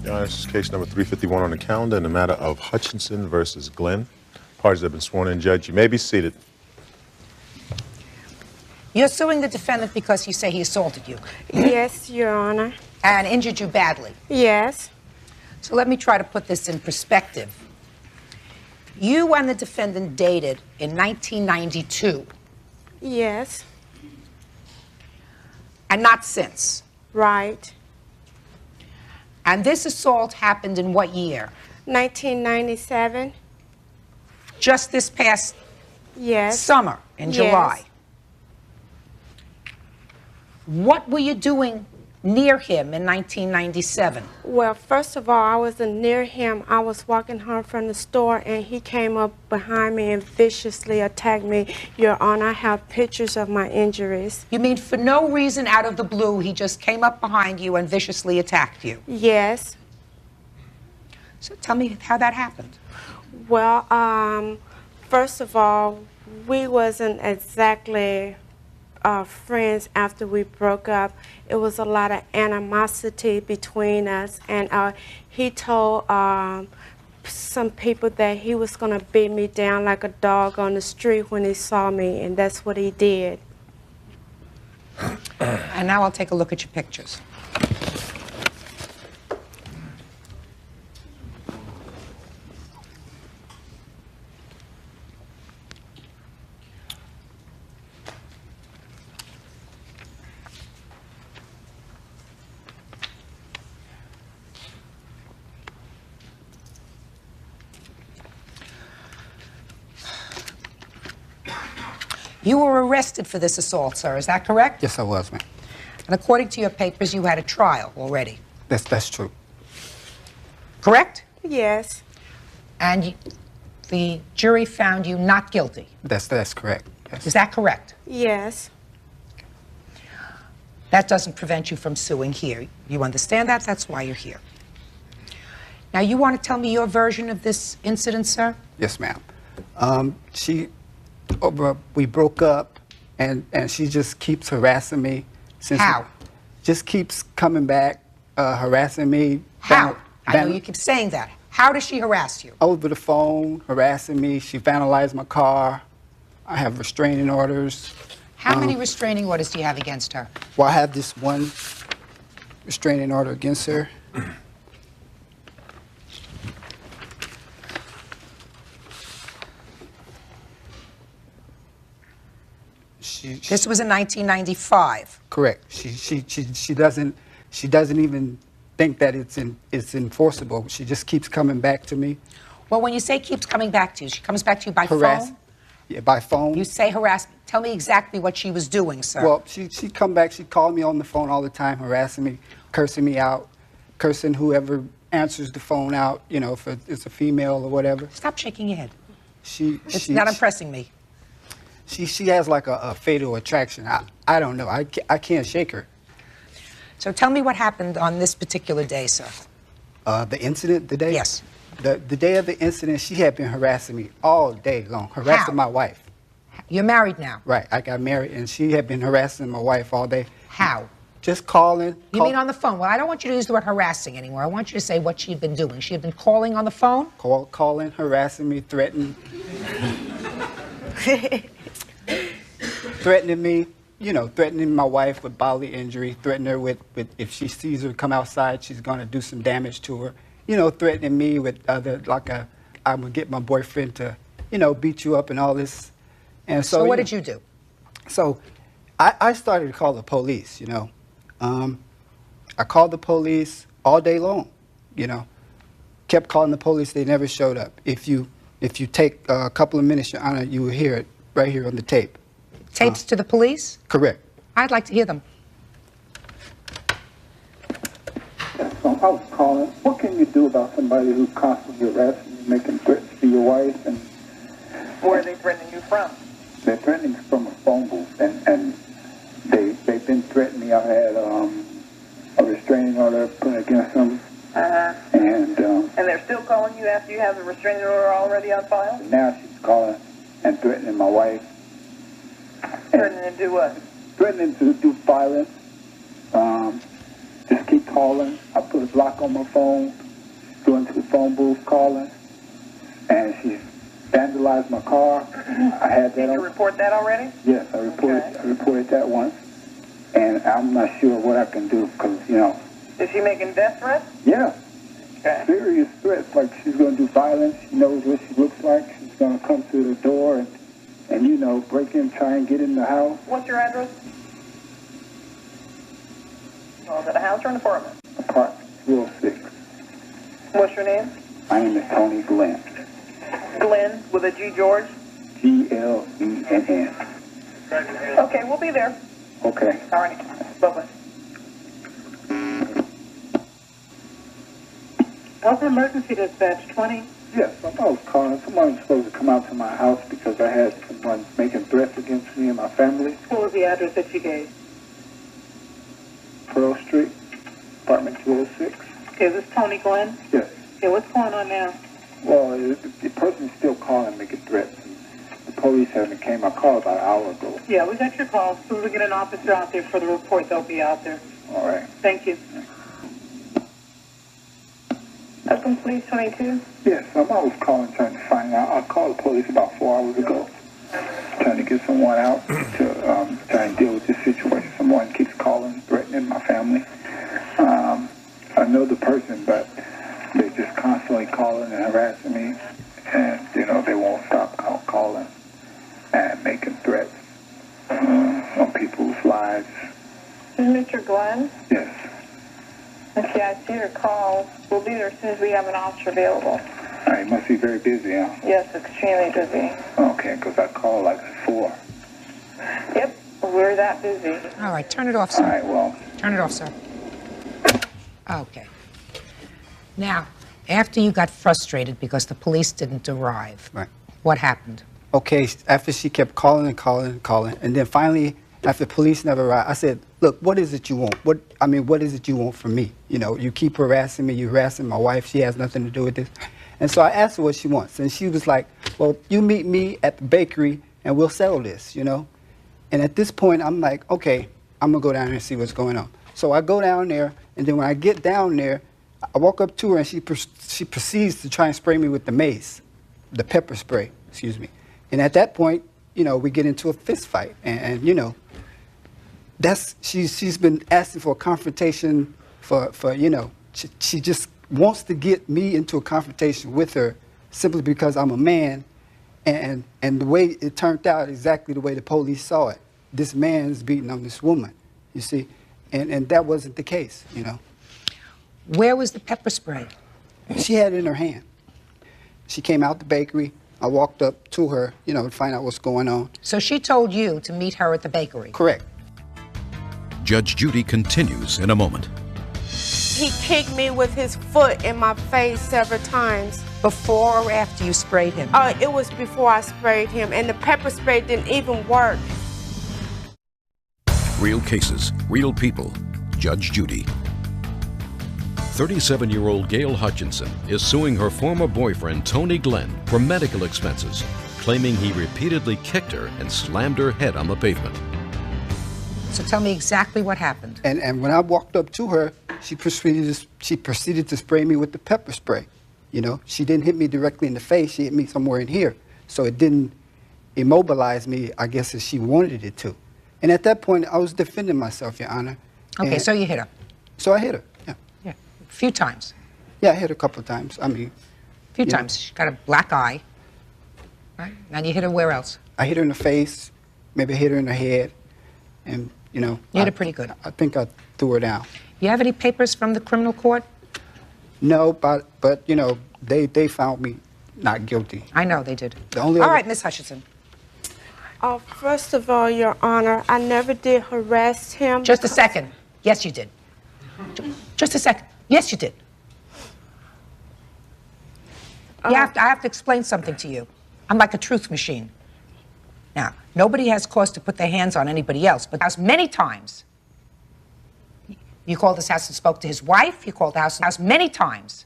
Your Honor, this is case number 351 on the calendar in the matter of Hutchinson versus Glenn. Parties have been sworn in. Judge, you may be seated. You're suing the defendant because you say he assaulted you. Yes, Your Honor. And injured you badly. Yes. So let me try to put this in perspective. You and the defendant dated in 1992. Yes. And not since. Right. And this assault happened in what year? 1997. Just this past summer, in July. What were you doing near him in 1997? Well, first of all, I wasn't near him. I was walking home from the store, and he came up behind me and viciously attacked me. Your Honor, I have pictures of my injuries. You mean for no reason out of the blue, he just came up behind you and viciously attacked you? Yes. So tell me how that happened. Well, first of all, we wasn't exactly friends after we broke up. It was a lot of animosity between us, and he told some people that he was going to beat me down like a dog on the street when he saw me, and that's what he did. And now I'll take a look at your pictures. You were arrested for this assault, sir. Is that correct? Yes, I was, ma'am. And according to your papers, you had a trial already. That's true. Correct? Yes. And the jury found you not guilty. That's correct. Yes. Is that correct? Yes. That doesn't prevent you from suing here. You understand that? That's why you're here. Now, you want to tell me your version of this incident, sir? Yes, ma'am. We broke up, and she just keeps harassing me. How? Just keeps coming back, harassing me. How? I know you keep saying that. How does she harass you? Over the phone, harassing me. She vandalized my car. I have restraining orders. How many restraining orders do you have against her? Well, I have this one restraining order against her. This was in 1995. Correct. She doesn't even think that it's enforceable. She just keeps coming back to me. Well, when you say keeps coming back to you, she comes back to you by phone? Yeah, by phone. You say harassment. Tell me exactly what she was doing, sir. Well, she'd come back. She'd call me on the phone all the time, harassing me, cursing me out, cursing whoever answers the phone out, you know, if it's a female or whatever. Stop shaking your head. It's not impressing me. She has like a fatal attraction. I don't know. I can't shake her. So tell me what happened on this particular day, sir. The incident, the day? Yes. The day of the incident, she had been harassing me all day long, harassing my wife. You're married now? Right. I got married, and she had been harassing my wife all day. How? Just calling. You mean on the phone? Well, I don't want you to use the word harassing anymore. I want you to say what she'd been doing. She had been calling on the phone? Calling, harassing me, threatening. Threatening me, you know, threatening my wife with bodily injury, threatening her with if she sees her come outside, she's going to do some damage to her. You know, threatening me with I'm going to get my boyfriend to, you know, beat you up and all this. And so what did you do? So I started to call the police, you know. I called the police all day long, you know. Kept calling the police, they never showed up. If you take a couple of minutes, Your Honor, you will hear it right here on the tape. Tapes to the police? Correct. I'd like to hear them. So I was calling. What can you do about somebody who constantly harassing you, making threats to your wife? And where are they threatening you from? They're threatening from a phone booth, and they've been threatening me. I had a restraining order put against them. And they're still calling you after you have the restraining order already on file? Now she's calling and threatening my wife. Threatening to do what? Threatening to do violence. Just keep calling. I put this lock on my phone. She's going to the phone booth calling, and she's vandalized my car. I had that. Did you report that already? Yes, I reported that once, and I'm not sure what I can do because Is she making death threats? Yeah, Okay. serious threats. Like she's going to do violence. She knows what she looks like. She's going to come through the door and break in, try and get in the house. What's your address? Oh, is it a house or an apartment? Apartment 206. What's your name? My name is Tony Glenn. Glenn with a G, George? Glenn. Okay, we'll be there. Okay. All right. Bye-bye. What's emergency dispatch, 20? Yes, I was calling. Someone was supposed to come out to my house because I had someone making threats against me and my family. What was the address that you gave? Pearl Street, apartment 206. Okay, is this Tony Glenn? Yes. Okay, what's going on now? Well, the person's still calling, making threats. The police haven't came. I called about an hour ago. Yeah, we got your call. As soon as we get an officer out there for the report, they'll be out there. All right. Thank you. Oakland Police 22? Yes, I was calling trying to find out. I called the police about 4 hours ago, trying to get someone out to try and deal with this situation. Someone keeps calling, threatening my family. I know the person, but they're just constantly calling and harassing me, and they won't stop calling and making threats on people's lives. This is Mr. Glenn? Yes. Okay, I see your call. We'll be there as soon as we have an officer available. You must be very busy, huh? Yes, extremely busy. Okay, because I called like at 4. Yep, we're that busy. All right, turn it off, All sir. right, well. Turn it off, sir. Okay. Now, after you got frustrated because the police didn't arrive, Right. what happened? Okay, after she kept calling and calling and calling, and then finally, after the police never arrived, I said, look, what is it you want? What is it you want from me? You keep harassing me, you're harassing my wife, she has nothing to do with this. And so I asked her what she wants, and she was like, well, you meet me at the bakery, and we'll settle this, And at this point, I'm like, okay, I'm gonna go down there and see what's going on. So I go down there, and then when I get down there, I walk up to her, and she proceeds to try and spray me with the mace, the pepper spray, excuse me. And at that point, we get into a fist fight, and she's been asking for a confrontation for she just wants to get me into a confrontation with her simply because I'm a man, and the way it turned out exactly the way the police saw it. This man's beating on this woman, you see, and that wasn't the case, Where was the pepper spray? She had it in her hand. She came out the bakery. I walked up to her, to find out what's going on. So she told you to meet her at the bakery? Correct. Judge Judy continues in a moment. He kicked me with his foot in my face several times. Before or after you sprayed him? It was before I sprayed him, and the pepper spray didn't even work. Real cases, real people. Judge Judy. 37-year-old Gail Hutchinson is suing her former boyfriend, Tony Glenn, for medical expenses, claiming he repeatedly kicked her and slammed her head on the pavement. So tell me exactly what happened. And when I walked up to her, she proceeded to spray me with the pepper spray. She didn't hit me directly in the face. She hit me somewhere in here. So it didn't immobilize me, I guess, as she wanted it to. And at that point, I was defending myself, Your Honor. Okay, so you hit her? So I hit her, yeah. Yeah, a few times. Yeah, I hit her a couple of times. A few times. She got a black eye. Right? And you hit her where else? I hit her in the face, maybe I hit her in the head, and, You hit her pretty good. I think I threw her down. You have any papers from the criminal court? No, but they found me not guilty. I know they did. The only All other- right, Miss Hutchinson. First of all, Your Honor, I never did harass him. Just a second. Yes, you did. Just a second. Yes, you did. I have to explain something to you. I'm like a truth machine. Now, nobody has cause to put their hands on anybody else, but there's many times. You called this house and spoke to his wife. You called the house many times.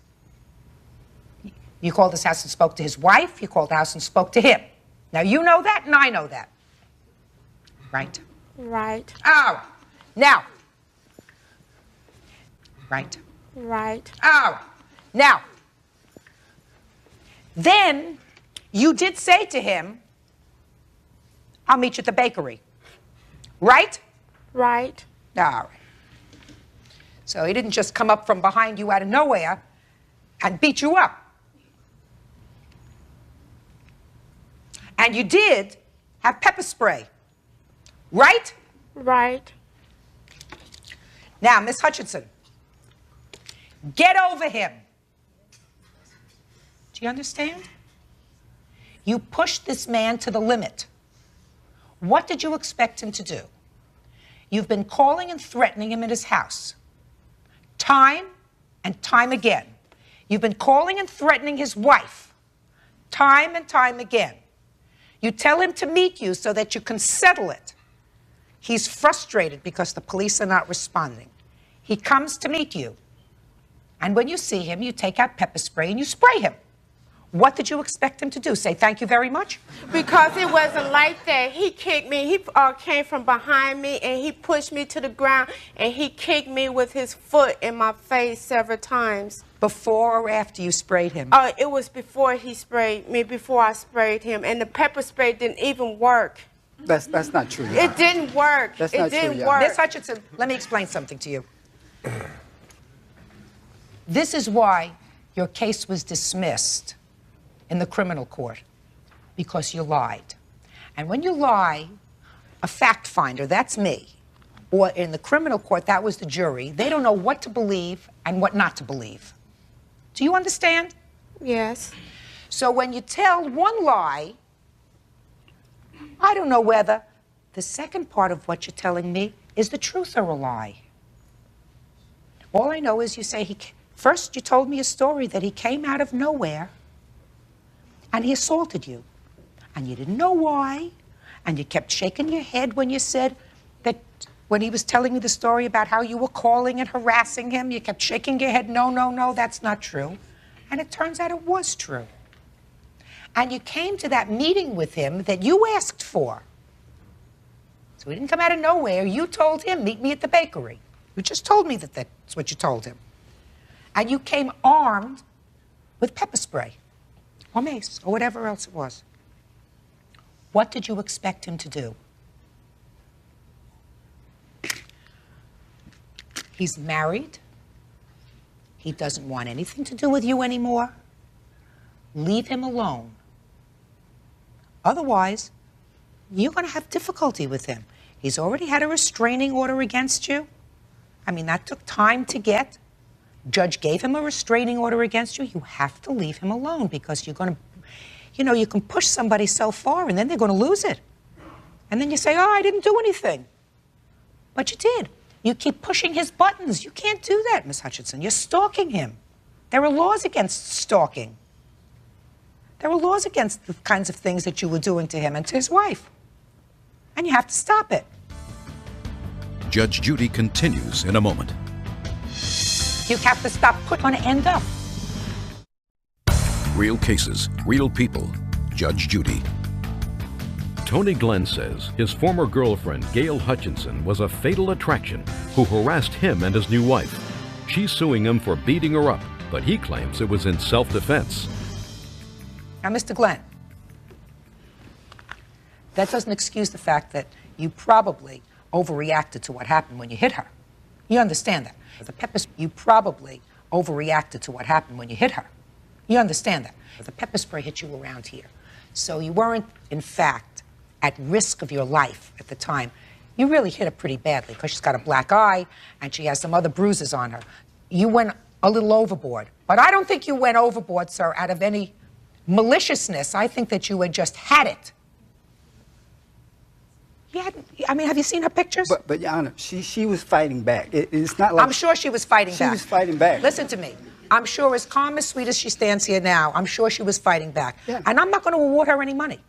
You called this house and spoke to his wife. You called the house and spoke to him. Now, you know that, and I know that. Right? Right. Oh, now. Right. Right. All right. Now, then you did say to him, I'll meet you at the bakery. Right? Right. All right. So he didn't just come up from behind you out of nowhere and beat you up. And you did have pepper spray. Right? Right. Now, Miss Hutchinson, get over him. Do you understand? You pushed this man to the limit. What did you expect him to do? You've been calling and threatening him in his house. Time and time again. You've been calling and threatening his wife. Time and time again. You tell him to meet you so that you can settle it. He's frustrated because the police are not responding. He comes to meet you. And when you see him, you take out pepper spray and you spray him. What did you expect him to do? Say thank you very much? Because it wasn't like that. He kicked me. He came from behind me and he pushed me to the ground and he kicked me with his foot in my face several times. Before or after you sprayed him? It was before he sprayed me, before I sprayed him. And the pepper spray didn't even work. That's not true. It didn't work. That's it not didn't true, work. Miss Hutchinson, let me explain something to you. This is why your case was dismissed in the criminal court, because you lied. And when you lie, a fact finder, that's me, or in the criminal court, that was the jury, they don't know what to believe and what not to believe. Do you understand? Yes. So when you tell one lie, I don't know whether the second part of what you're telling me is the truth or a lie. All I know is you say first you told me a story that he came out of nowhere and he assaulted you. And you didn't know why. And you kept shaking your head when you said that, when he was telling me the story about how you were calling and harassing him, you kept shaking your head, no, no, no, that's not true. And it turns out it was true. And you came to that meeting with him that you asked for. So he didn't come out of nowhere. You told him, meet me at the bakery. You just told me that that's what you told him. And you came armed with pepper spray or mace or whatever else it was. What did you expect him to do? He's married. He doesn't want anything to do with you anymore. Leave him alone. Otherwise, you're going to have difficulty with him. He's already had a restraining order against you. I mean, that took time to get. Judge gave him a restraining order against you. You have to leave him alone because you're going to, you know, you can push somebody so far and then they're going to lose it. And then you say, oh, I didn't do anything. But you did. You keep pushing his buttons. You can't do that, Miss Hutchinson. You're stalking him. There are laws against stalking. There are laws against the kinds of things that you were doing to him and to his wife. And you have to stop it. Judge Judy continues in a moment. You have to stop putting on an end up. Real cases, real people. Judge Judy. Tony Glenn says his former girlfriend, Gail Hutchinson, was a fatal attraction who harassed him and his new wife. She's suing him for beating her up, but he claims it was in self-defense. Now, Mr. Glenn, that doesn't excuse the fact that you probably overreacted to what happened when you hit her. You understand that. You probably overreacted to what happened when you hit her. You understand that. The pepper spray hit you around here. So you weren't, in fact, at risk of your life at the time. You really hit her pretty badly because she's got a black eye and she has some other bruises on her. You went a little overboard. But I don't think you went overboard, sir, out of any maliciousness. I think that you had just had it. You hadn't, I mean, have you seen her pictures? But Your Honor, she was fighting back. It's not like... I'm sure she was fighting back. She was fighting back. Listen to me. I'm sure as calm, as sweet as she stands here now, I'm sure she was fighting back. Yeah. And I'm not going to award her any money.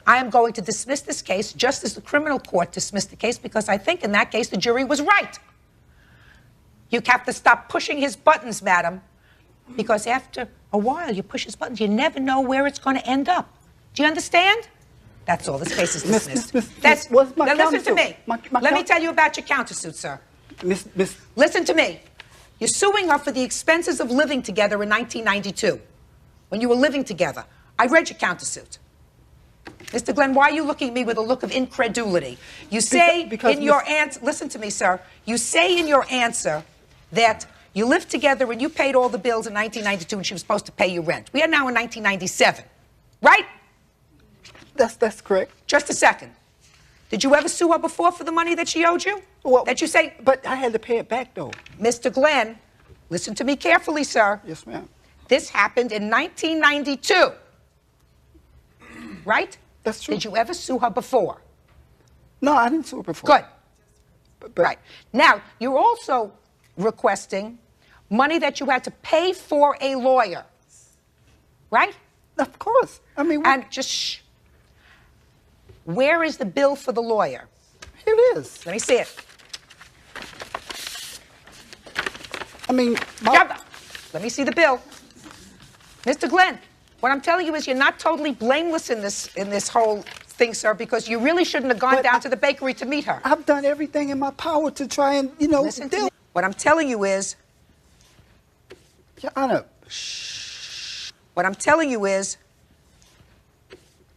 I am going to dismiss this case just as the criminal court dismissed the case because I think in that case the jury was right. You have to stop pushing his buttons, madam, because after a while you push his buttons, you never know where it's going to end up. Do you understand? That's all. This case is dismissed. What's my now listen to countersuit? me. Let me tell you about your countersuit, sir. Listen to me. You're suing her for the expenses of living together in 1992, when you were living together. I read your countersuit. Mr. Glenn, why are you looking at me with a look of incredulity? You say because in your answer, listen to me, sir. You say in your answer that you lived together and you paid all the bills in 1992 and she was supposed to pay you rent. We are now in 1997, right? That's correct. Just a second. Did you ever sue her before for the money that she owed you? Well, that you say... But I had to pay it back, though. Mr. Glenn, listen to me carefully, sir. Yes, ma'am. This happened in 1992, right? That's true. Did you ever sue her before? No, I didn't sue her before. Good. But Right. Now, you're also requesting money that you had to pay for a lawyer, right? Of course. I mean, And just shh. Where is the bill for the lawyer? here it is. Let me see it. I mean, Let me see the bill. Mr. Glenn, what I'm telling you is you're not totally blameless in this whole thing, sir, because you really shouldn't have gone But down to the bakery to meet her. I've done everything in my power to try and, Listen to me. What I'm telling you is, Your Honor, what I'm telling you is,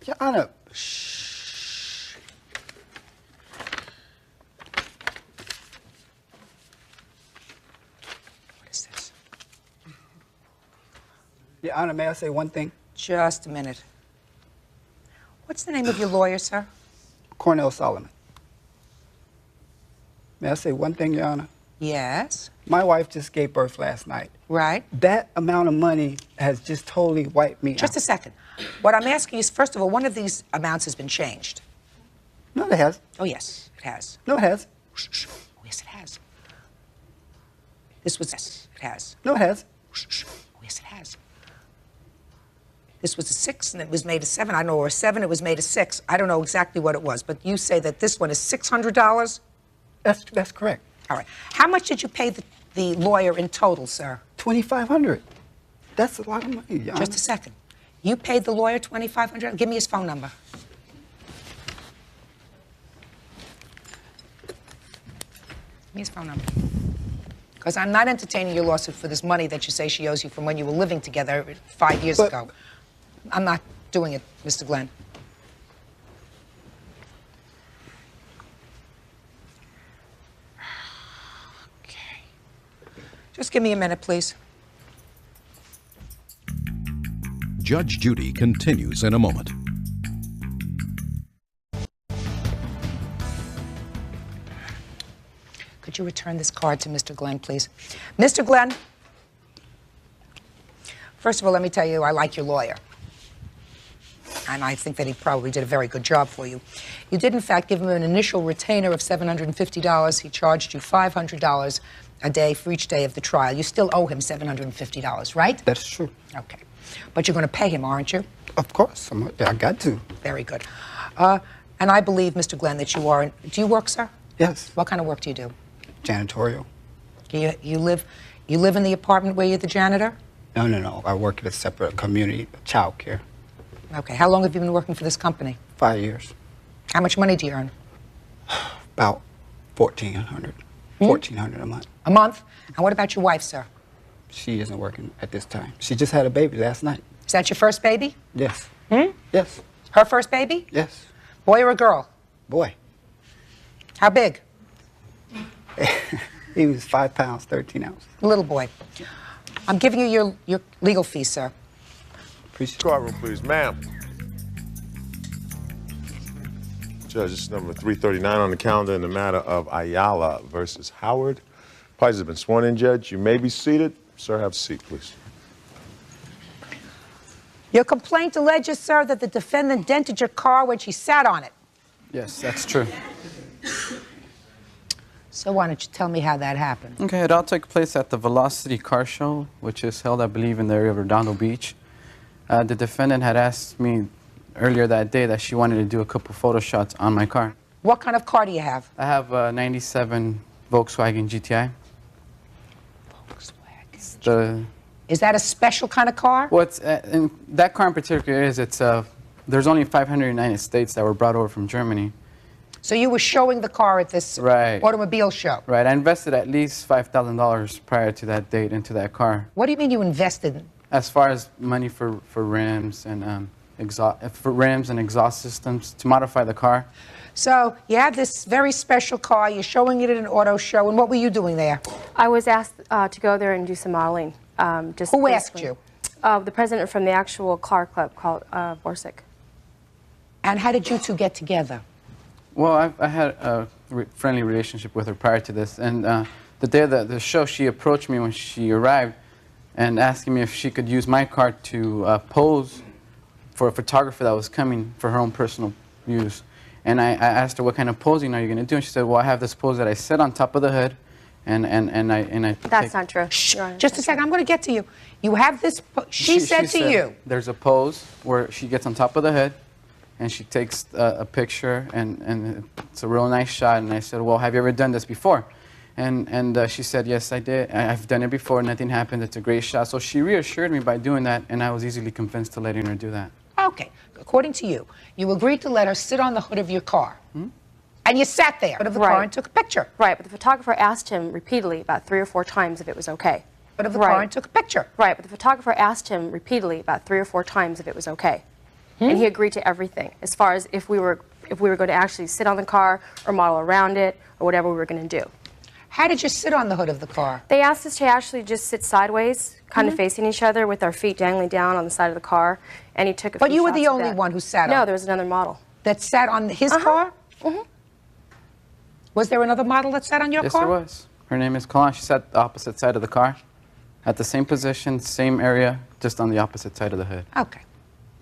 Your Honor, what is this? Your Honor, may I say one thing? Just a minute. What's the name of your lawyer, sir? Cornell Solomon. May I say one thing, Your Honor? Yes. My wife just gave birth last night. Right. That amount of money has just totally wiped me Just out. a second. What I'm asking is, first of all, one of these amounts has been changed. No, it has. Oh, yes, it has. No, it has. Shh, shh. Oh, yes, it has. This was, yes, it has. No, it has. Shh, shh. Oh, yes, it has. This was a 6 and it was made a 7. I don't know, or a 7, it was made a 6. I don't know exactly what it was, but you say that this one is $600? That's correct. All right. How much did you pay the lawyer in total, sir? $2,500. That's a lot of money, Your Honor. Just a second. You paid the lawyer $2,500? Give me his phone number. Give me his phone number. Because I'm not entertaining your lawsuit for this money that you say she owes you from when you were living together 5 years ago. I'm not doing it, Mr. Glenn. Okay. Just give me a minute, please. Judge Judy continues in a moment. Could you return this card to Mr. Glenn, please? Mr. Glenn, first of all, let me tell you, I like your lawyer. And I think that he probably did a very good job for you. You did, in fact, give him an initial retainer of $750. He charged you $500 a day for each day of the trial. You still owe him $750, right? That's true. Okay. But you're going to pay him, aren't you? Of course. I got to. Very good. And I believe, Mr. Glenn, that you are... Do you work, sir? Yes. What kind of work do you do? Janitorial. You live in the apartment where you're the janitor? No. I work at a separate community child care. Okay. How long have you been working for this company? 5 years. How much money do you earn? About $1,400. $1,400 a month. A month? And what about your wife, sir? She isn't working at this time. She just had a baby last night. Is that your first baby? Yes. Yes. Her first baby? Yes. Boy or a girl? Boy. How big? He was 5 pounds, 13 ounces. A little boy. I'm giving you your legal fees, sir. Appreciate it. Courtroom, please. Ma'am. Judge, this is number 339 on the calendar in the matter of Ayala versus Howard. Parties have been sworn in, Judge. You may be seated. Sir, have a seat, please. Your complaint alleges, sir, that the defendant dented your car when she sat on it. Yes, that's true. So why don't you tell me how that happened? Okay, it all took place at the Velocity Car Show, which is held, I believe, in the area of Redondo Beach. The defendant had asked me earlier that day that she wanted to do a couple photo shots on my car. What kind of car do you have? I have a 97 Volkswagen GTI. Volkswagen. Is that a special kind of car? What's in that car in particular is there's only 500 United States that were brought over from Germany. So you were showing the car at this Right. automobile show. Right. I invested at least $5,000 prior to that date into that car. What do you mean you invested? As far as money for rims and exhaust systems to modify the car. So you have this very special car. You're showing it at an auto show. And what were you doing there? I was asked to go there and do some modeling. Who asked you? The president from the actual car club called Borsic. And how did you two get together? Well, I had a friendly relationship with her prior to this. And the day of the show, she approached me when she arrived and asking me if she could use my car to pose for a photographer that was coming for her own personal use. And I asked her, what kind of posing are you going to do? And she said, well, I have this pose that I sit on top of the hood, and I That's not true. Shh, just a second, I'm going to get to you. You have this, she said to you. There's a pose where she gets on top of the hood, and she takes a picture, and it's a real nice shot. And I said, well, have you ever done this before? And she said, yes, I did. I've done it before, nothing happened. It's a great shot. So she reassured me by doing that, and I was easily convinced to letting her do that. Okay, according to you, you agreed to let her sit on the hood of your car. And you sat there of the car and took a picture. Right, but the photographer asked him repeatedly about 3 or 4 times if it was okay. Of the car and took a picture. Right, but the photographer asked him repeatedly about 3 or 4 times if it was okay. And he agreed to everything, as far as if we were going to actually sit on the car or model around it or whatever we were going to do. How did you sit on the hood of the car? They asked us to actually just sit sideways, kind of facing each other with our feet dangling down on the side of the car, and he took a few But you were the shots of only that. one who sat on No, it. there was another model. That sat on his car? Was there another model that sat on your Yes, car? there was. Her name is Kalan. She sat the opposite side of the car, at the same position, same area, just on the opposite side of the hood. Okay.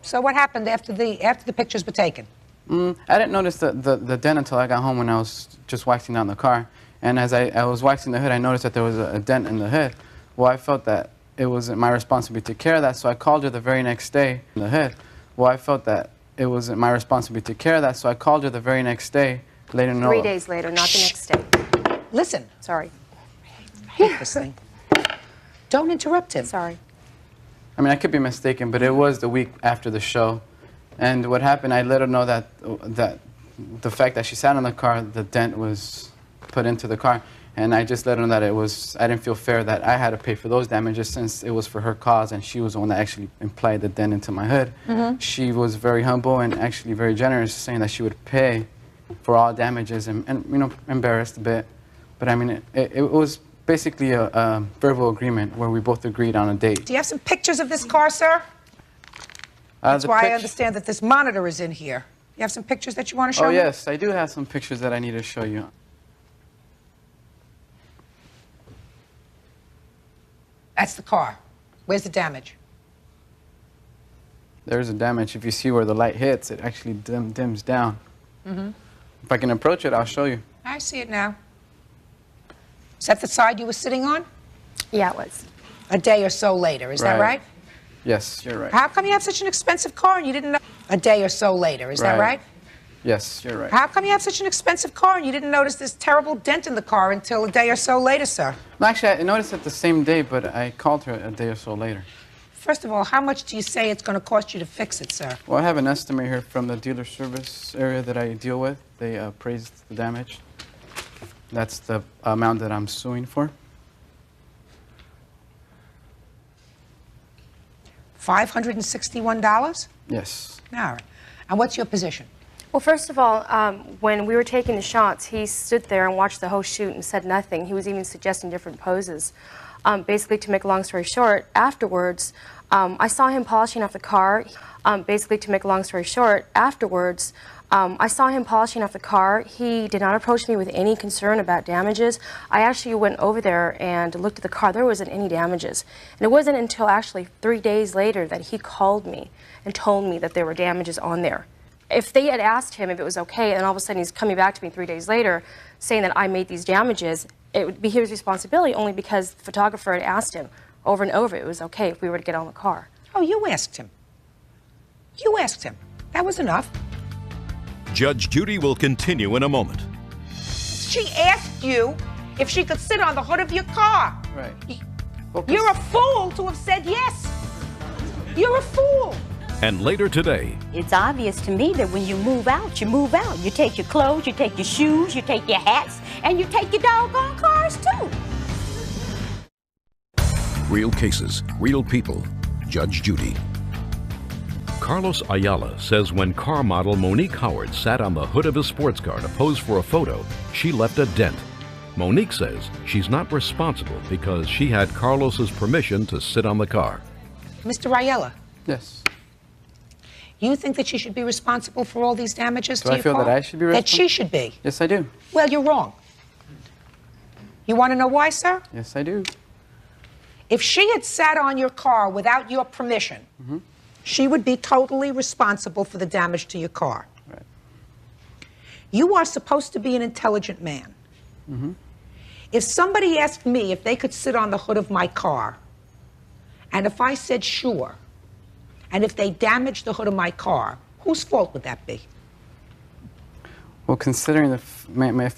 So what happened after the pictures were taken? I didn't notice the dent until I got home when I was just waxing down the car. And as I was waxing the hood, I noticed that there was a dent in the hood. Well, I felt that it wasn't my responsibility to take care of that, so I called her the very next day in the hood. Well, I felt that it wasn't my responsibility to take care of that, so I called her the very next day, letting her know. 3 days later, not the next day. Listen. Sorry. I hate this thing. Don't interrupt him. Sorry. I mean, I could be mistaken, but it was the week after the show. And what happened, I let her know that the fact that she sat in the car, the dent was put into the car. And I just let her know that I didn't feel fair that I had to pay for those damages since it was for her cause and she was the one that actually implied the dent into my hood. She was very humble and actually very generous, saying that she would pay for all damages and you know, embarrassed a bit. But I mean, it was basically a verbal agreement where we both agreed on a date. Do you have some pictures of this car, sir? That's why I understand that this monitor is in here. You have some pictures that you want to show me? Oh, yes, I do have some pictures that I need to show you. That's the car. Where's the damage? There's a damage. If you see where the light hits, it actually dims down. If I can approach it, I'll show you. I see it now. Is that the side you were sitting on? Yeah, it was. A day or so later, is that right? Yes, you're right. How come you have such an expensive car and you didn't know? A day or so later, is that right? Yes, you're right. How come you have such an expensive car and you didn't notice this terrible dent in the car until a day or so later, sir? No, actually, I noticed it the same day, but I called her a day or so later. First of all, how much do you say it's going to cost you to fix it, sir? Well, I have an estimate here from the dealer service area that I deal with. They appraised the damage. That's the amount that I'm suing for. $561? Yes. All right. And what's your position? Well, first of all, when we were taking the shots, he stood there and watched the whole shoot and said nothing. He was even suggesting different poses. Basically, to make a long story short, afterwards, I saw him polishing off the car. Basically, to make a long story short, afterwards, I saw him polishing off the car. He did not approach me with any concern about damages. I actually went over there and looked at the car. There wasn't any damages. And it wasn't until actually 3 days later that he called me and told me that there were damages on there. If they had asked him if it was okay, and all of a sudden he's coming back to me 3 days later saying that I made these damages, it would be his responsibility only because the photographer had asked him over and over it was okay if we were to get on the car. Oh, you asked him. You asked him. That was enough. Judge Judy will continue in a moment. She asked you if she could sit on the hood of your car. Right. You're a fool to have said yes. You're a fool. And later today, It's obvious to me that when you move out, you move out. You take your clothes, you take your shoes, you take your hats, and you take your doggone cars too. real cases, real people. Judge Judy. Carlos Ayala says when car model Monique Howard sat on the hood of his sports car to pose for a photo, she left a dent. Monique says she's not responsible because she had Carlos's permission to sit on the car. Mr. Ayala, Yes. you think that she should be responsible for all these damages Do to I your feel car? that I should be That responsible? she should be. Yes, I do. Well, you're wrong. You want to know why, sir? Yes, I do. If she had sat on your car without your permission, she would be totally responsible for the damage to your car. Right. You are supposed to be an intelligent man. If somebody asked me if they could sit on the hood of my car, and if I said sure, and if they damaged the hood of my car, whose fault would that be? Well, considering if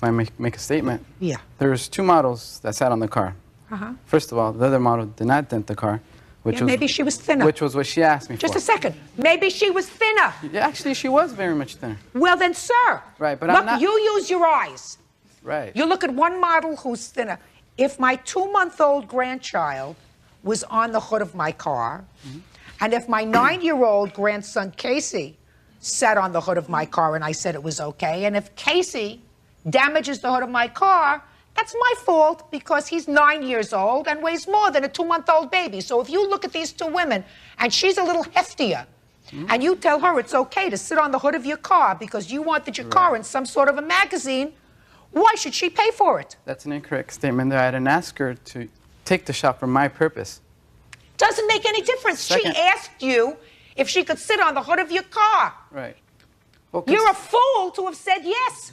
I make a statement, Yeah. there's two models that sat on the car. Uh-huh. First of all, the other model did not dent the car, which Yeah, was maybe she was thinner. which was what she asked me Just for. a second. Maybe she was thinner. Yeah, actually, she was very much thinner. Well, then, sir. Right, but look, I'm not- you use your eyes. Right. You look at one model who's thinner. If my 2-month-old grandchild was on the hood of my car, and if my 9-year-old grandson Casey sat on the hood of my car and I said it was okay, and if Casey damages the hood of my car, that's my fault because he's 9 years old and weighs more than a 2-month-old baby. So if you look at these two women and she's a little heftier, and you tell her it's okay to sit on the hood of your car because you wanted your car in some sort of a magazine, why should she pay for it? That's an incorrect statement there. I didn't ask her to take the shot for my purpose. Doesn't make any difference. Second. She asked you if she could sit on the hood of your car. Right. Well, You're a fool to have said yes.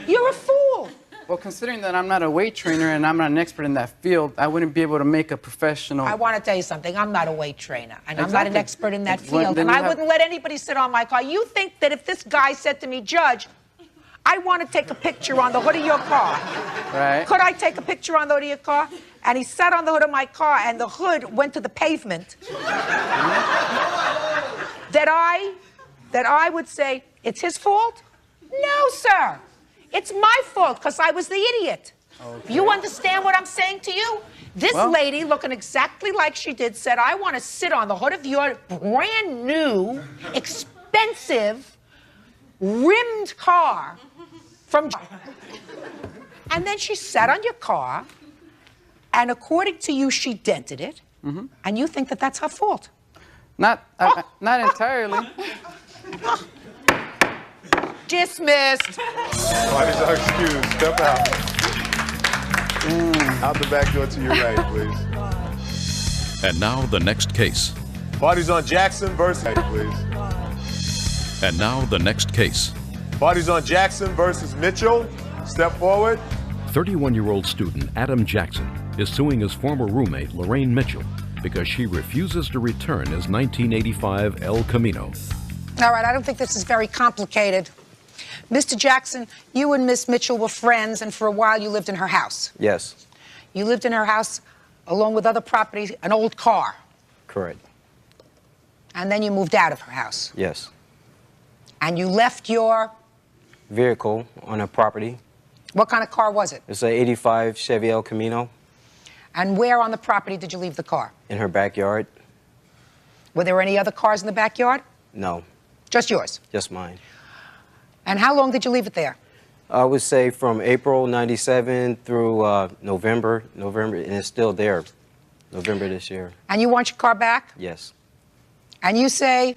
You're a fool. Well, considering that I'm not a weight trainer and I'm not an expert in that field, I wouldn't be able to make a professional. I want to tell you something. I'm not a weight trainer, and I'm not an Exactly. expert in that Well, field, then and you I have- wouldn't let anybody sit on my car. You think that if this guy said to me, Judge, I want to take a picture on the hood of your car. Right. Could I take a picture on the hood of your car? And he sat on the hood of my car, and the hood went to the pavement. that I would say, it's his fault? No, sir. It's my fault, because I was the idiot. Okay. You understand what I'm saying to you? This Well- lady, looking exactly like she did, said, I want to sit on the hood of your brand new, expensive, rimmed car from... And then she sat on your car, and according to you, she dented it, and you think that that's her fault. Not entirely. Dismissed. Parties are excused. Step out. Out the back door to your right, please. And now the next case. Parties on Jackson versus... please. And now the next case. Parties on Jackson versus Mitchell. Step forward. 31-year-old student Adam Jackson is suing his former roommate Lorraine Mitchell because she refuses to return his 1985 El Camino. All right, I don't think this is very complicated. Mr. Jackson, you and Miss Mitchell were friends, and for a while you lived in her house. Yes, You lived in her house along with other properties, an old car, correct. and then you moved out of her house. Yes. And you left your... Vehicle on a property. What kind of car was it? It's an 85 Chevy El Camino And where on the property did you leave the car? in her backyard. Were there any other cars in the backyard? No, Just yours. just mine. And how long did you leave it there? I would say from April 97 through November, and it's still there. November this year. And you want your car back? Yes. And you say...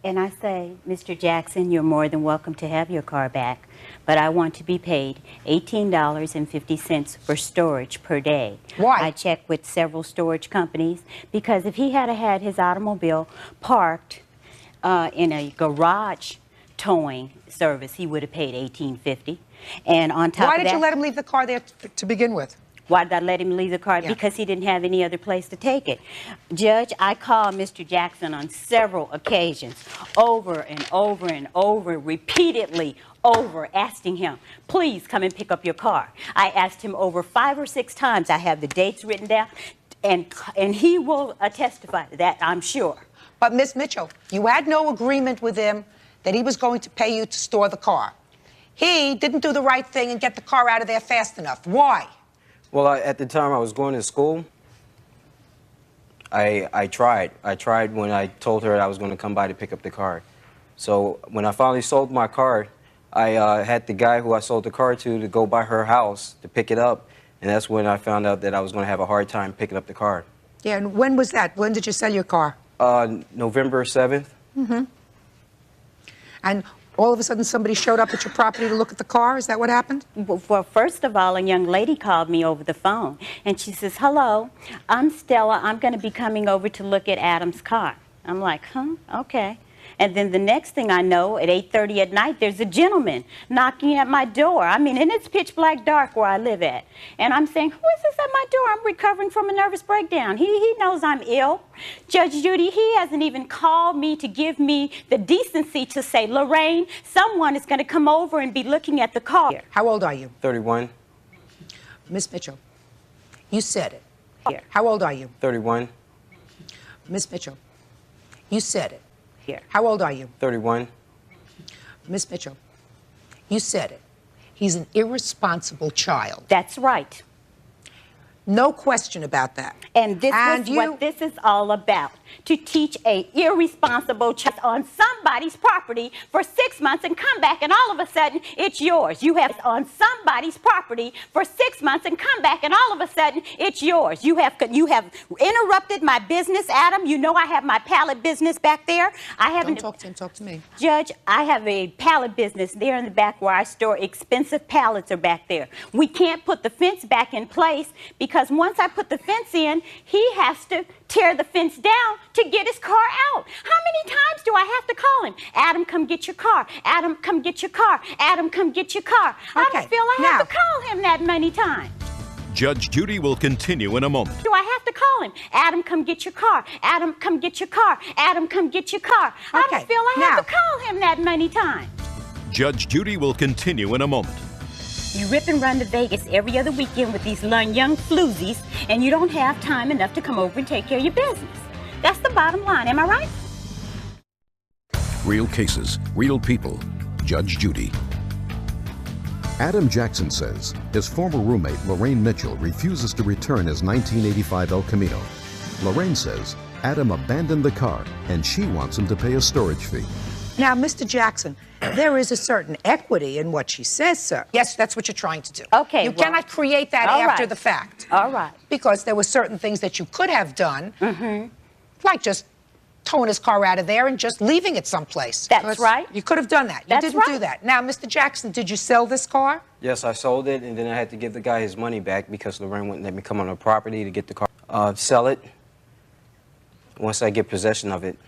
And I say, Mr. Jackson, you're more than welcome to have your car back, but I want to be paid $18.50 for storage per day. Why? I checked with several storage companies because if he had had his automobile parked in a garage towing service, he would have paid $18.50. And on top Why of did that, you let him leave the car there to begin with? why did I let him leave the car? Yeah. Because he didn't have any other place to take it. Judge, I called Mr. Jackson on several occasions, over and over and over, repeatedly over, asking him, please come and pick up your car. I asked him over 5 or 6 times. I have the dates written down, and he will testify to that, I'm sure. But Miss Mitchell, you had no agreement with him that he was going to pay you to store the car. He didn't do the right thing and get the car out of there fast enough. Why? Well, at the time I was going to school, I tried. I tried when I told her I was going to come by to pick up the car. So when I finally sold my car, I had the guy who I sold the car to go by her house to pick it up, and that's when I found out that I was going to have a hard time picking up the car. Yeah, and when was that? When did you sell your car? November 7th. Mm-hmm. And all of a sudden somebody showed up at your property to look at the car? Is that what happened? Well, first of all, a young lady called me over the phone, and she says, "Hello, I'm Stella. I'm going to be coming over to look at Adam's car." I'm like, huh? Okay. And then the next thing I know, at 8:30 at night, there's a gentleman knocking at my door. I mean, and it's pitch black dark where I live at. And I'm saying, who is this at my door? I'm recovering from a nervous breakdown. He knows I'm ill. Judge Judy, he hasn't even called me to give me the decency to say, Lorraine, someone is going to come over and be looking at the car. How old are you? 31. Miss Mitchell, you said it. Here. How old are you? 31. Miss Mitchell, you said it. Here. How old are you? 31. Miss Mitchell, you said it. He's an irresponsible child. That's right. No question about that. And this is what this is all about. To teach a irresponsible child on somebody's property for 6 months and come back and all of a sudden it's yours. You have on somebody's property for 6 months and come back and all of a sudden it's yours. You have interrupted my business, Adam. You know I have my pallet business back there. I haven't. Don't talk to him, talk to me. Judge, I have a pallet business there in the back where I store expensive pallets are back there. We can't put the fence back in place because once I put the fence in, he has to tear the fence down to get his car out. How many times do I have to call him? Adam, come get your car. Adam, come get your car. Adam, come get your car. I don't feel I have to call him that many times. Judge Judy will continue in a moment. Do I have to call him? Adam, come get your car. Adam, come get your car. Adam, come get your car. I don't feel I have to call him that many times. Judge Judy will continue in a moment. You rip and run to Vegas every other weekend with these young floozies, and you don't have time enough to come over and take care of your business. That's the bottom line, am I right? Real cases, real people. Judge Judy. Adam Jackson says his former roommate, Lorraine Mitchell, refuses to return his 1985 El Camino. Lorraine says Adam abandoned the car, and she wants him to pay a storage fee. Now, Mr. Jackson, there is a certain equity in what she says, sir. Yes, that's what you're trying to do. Okay, You cannot create that after the fact. All right. Because there were certain things that you could have done, like just towing his car out of there and just leaving it someplace. That's right. You could have done that. You didn't do that. Now, Mr. Jackson, did you sell this car? Yes, I sold it, and then I had to give the guy his money back because Lorraine wouldn't let me come on her property to get the car. Sell it once I get possession of it.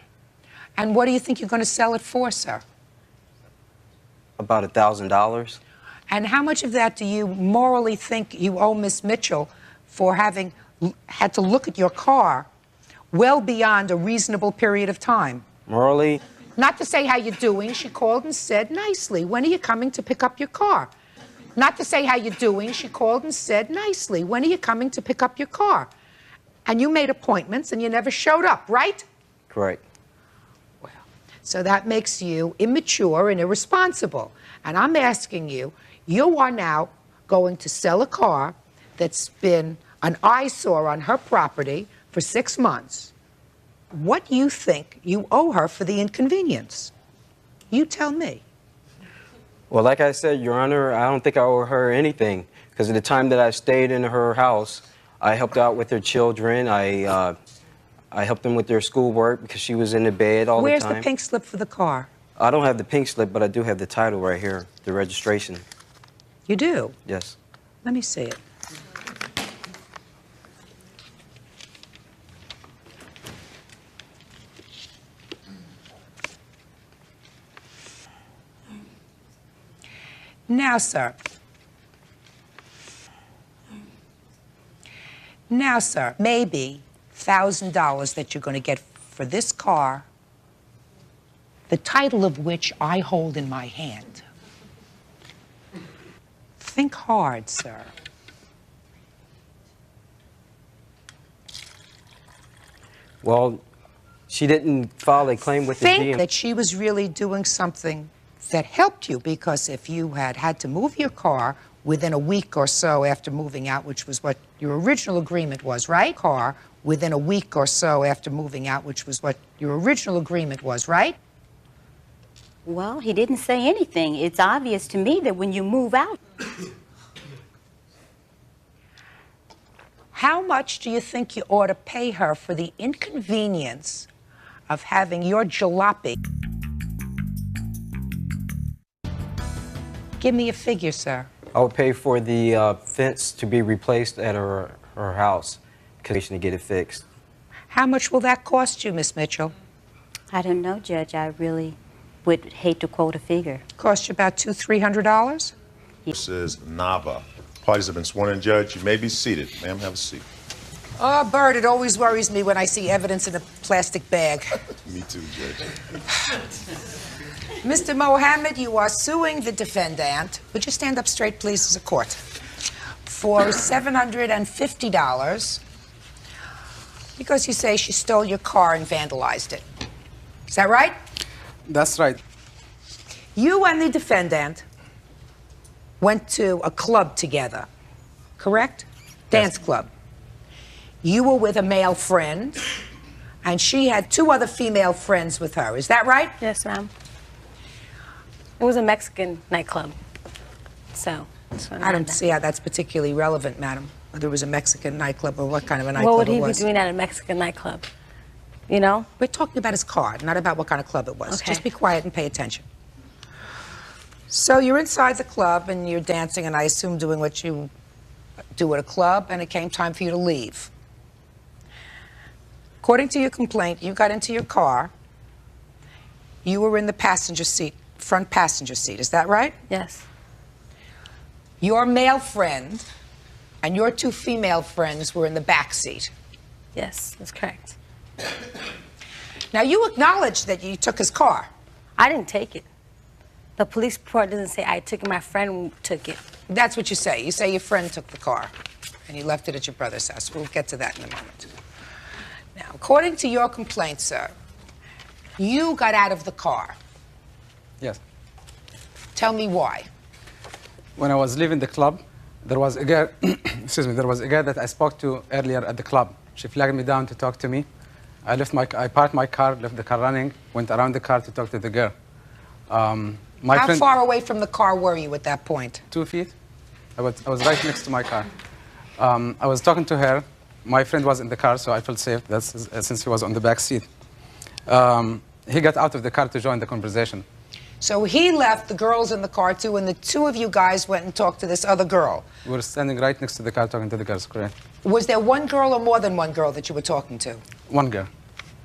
And what do you think you're going to sell it for, sir? About $1,000. And how much of that do you morally think you owe Miss Mitchell for having had to look at your car well beyond a reasonable period of time? Morally? Not to say how you're doing. She called and said nicely, when are you coming to pick up your car? Not to say how you're doing. She called and said nicely, when are you coming to pick up your car? And you made appointments and you never showed up, right? Correct. So that makes you immature and irresponsible. And I'm asking you, you are now going to sell a car that's been an eyesore on her property for 6 months. What do you think you owe her for the inconvenience? You tell me. Well, like I said, Your Honor, I don't think I owe her anything because at the time that I stayed in her house, I helped out with her children. I helped them with their schoolwork because she was in the bed all the time. Where's the pink slip for the car? I don't have the pink slip, but I do have the title right here, the registration. You do? Yes. Let me see it. Now, sir. Now, sir, maybe $1,000 that you're going to get for this car, the title of which I hold in my hand. Think hard, sir. Well, She didn't file a claim with the Think DMV. that she was really doing something that helped you, because if you had to move your car within a week or so after moving out, which was what your original agreement was, right? Car within a week or so after moving out, which was what your original agreement was, right? Well, he didn't say anything. It's obvious to me that when you move out. How much do you think you ought to pay her for the inconvenience of having your jalopy? Give me a figure, sir. I would pay for the fence to be replaced at her house to get it fixed. How much will that cost you, Miss Mitchell? I don't know, Judge. I really would hate to quote a figure. Cost you about $200-300? This is Nava. Parties have been sworn in, Judge. You may be seated. Ma'am, have a seat. Oh, Bert, it always worries me when I see evidence in a plastic bag. Me too, Judge. Mr. Mohammed, you are suing the defendant. Would you stand up straight, please, as a court? For $750, because you say she stole your car and vandalized it. Is that right? That's right. You and the defendant went to a club together, correct? Dance club. You were with a male friend, and she had 2 other female friends with her. Is that right? Yes, ma'am. It was a Mexican nightclub, so that's what I don't see how that's particularly relevant, madam. Whether it was a Mexican nightclub or what kind of a nightclub What would he it be was. doing at a Mexican nightclub? You know? We're talking about his card, not about what kind of club it was. Okay. Just be quiet and pay attention. So you're inside the club and you're dancing, and I assume doing what you do at a club, and it came time for you to leave. According to your complaint, you got into your car. You were in the passenger seat, front passenger seat. Is that right? Yes. Your male friend and your 2 female friends were in the back seat. Yes, that's correct. Now, you acknowledge that you took his car. I didn't take it. The police report doesn't say I took it, my friend took it. That's what you say. You say your friend took the car and he left it at your brother's house. We'll get to that in a moment. Now, according to your complaint, sir, you got out of the car. Yes. Tell me why. When I was leaving the club, there was a girl, excuse me, there was a girl that I spoke to earlier at the club. She flagged me down to talk to me. I parked my car, left the car running, went around the car to talk to the girl. How far away from the car were you at that point? 2 feet. I was right next to my car. I was talking to her. My friend was in the car, so I felt safe since he was on the back seat. He got out of the car to join the conversation. So he left the girls in the car too, and the 2 of you guys went and talked to this other girl. We were standing right next to the car talking to the girls, correct? Was there one girl or more than one girl that you were talking to? One girl.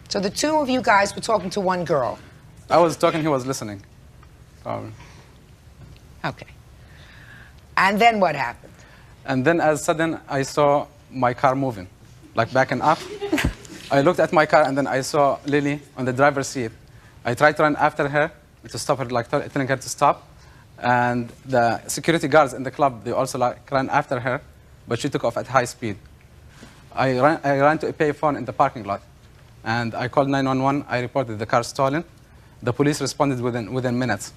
So the 2 of you guys were talking to one girl. I was talking, he was listening. Okay. And then what happened? And then as sudden, I saw my car moving, like backing up. I looked at my car, and then I saw Lily on the driver's seat. I tried to run after her to stop her, like telling her to stop. And the security guards in the club, they also ran after her, but she took off at high speed. I ran to a payphone in the parking lot, and I called 911. I reported the car stolen. The police responded within minutes.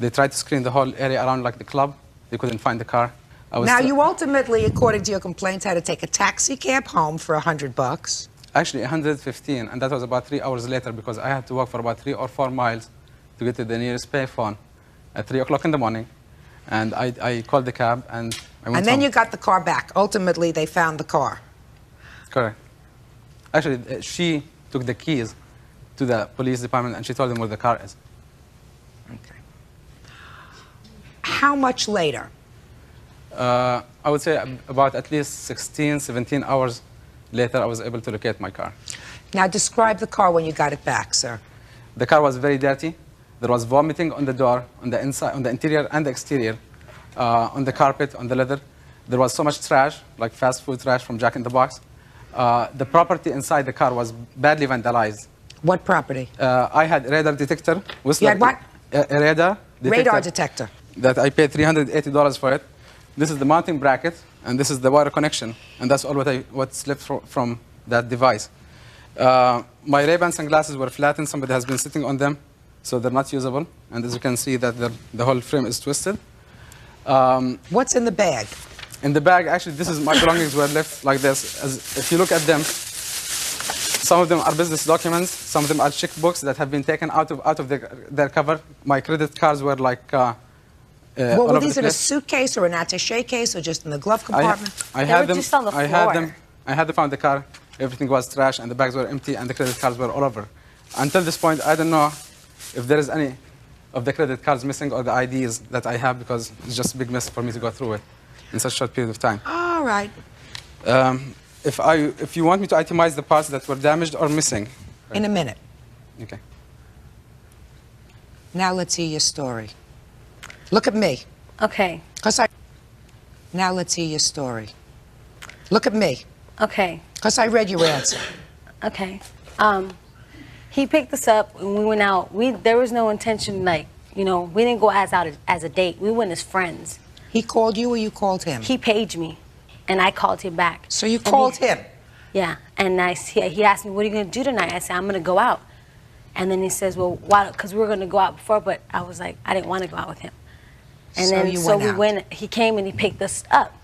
They tried to screen the whole area around, like the club. They couldn't find the car. Now, you ultimately, according to your complaints, had to take a taxi cab home for $100. Actually, 115, and that was about 3 hours later, because I had to walk for about 3 or 4 miles to get to the nearest payphone at 3 o'clock in the morning. And I called the cab, and I went And then home. you got the car back. Ultimately, they found the car. Correct. Actually, she took the keys to the police department, and she told them where the car is. Okay. How much later? I would say about at least 16, 17 hours later, I was able to locate my car. Now, describe the car when you got it back, sir. The car was very dirty. There was vomiting on the door, on the inside, on the interior and the exterior, on the carpet, on the leather. There was so much trash, like fast food trash from Jack in the Box. The property inside the car was badly vandalized. What property? I had a radar detector. You had what? A radar detector. Radar detector. That I paid $380 for it. This is the mounting bracket, and this is the wire connection, and that's all what slipped from that device. my Ray-Ban sunglasses were flattened. Somebody has been sitting on them, so they're not usable. And as you can see, that the whole frame is twisted. What's in the bag? In the bag, actually, this is my belongings were left like this. If you look at them, some of them are business documents. Some of them are checkbooks that have been taken out of their cover. My credit cards were like all Well, were over these the in a place. suitcase or an attaché case or just in the glove compartment? I They had were them. just on the I had floor. them. I had them found the car. Everything was trash, and the bags were empty, and the credit cards were all over. Until this point, I don't know if there is any of the credit cards missing or the IDs that I have, because it's just a big mess for me to go through it in such a short period of time. All right. If you want me to itemize the parts that were damaged or missing. In a minute. Okay. Now let's hear your story. Look at me. Okay. Now let's hear your story. Look at me. Okay. Because I read your answer. Okay. He picked us up and we went out. There was no intention, like, you know, we didn't go out as a date. We went as friends. He called you or you called him? He paged me, and I called him back. So you called him? Yeah. And he asked me, what are you going to do tonight? I said, I'm going to go out. And then he says, well, why? Because we were going to go out before, but I was like, I didn't want to go out with him. And So then you so went we out. went. He came and he picked us up.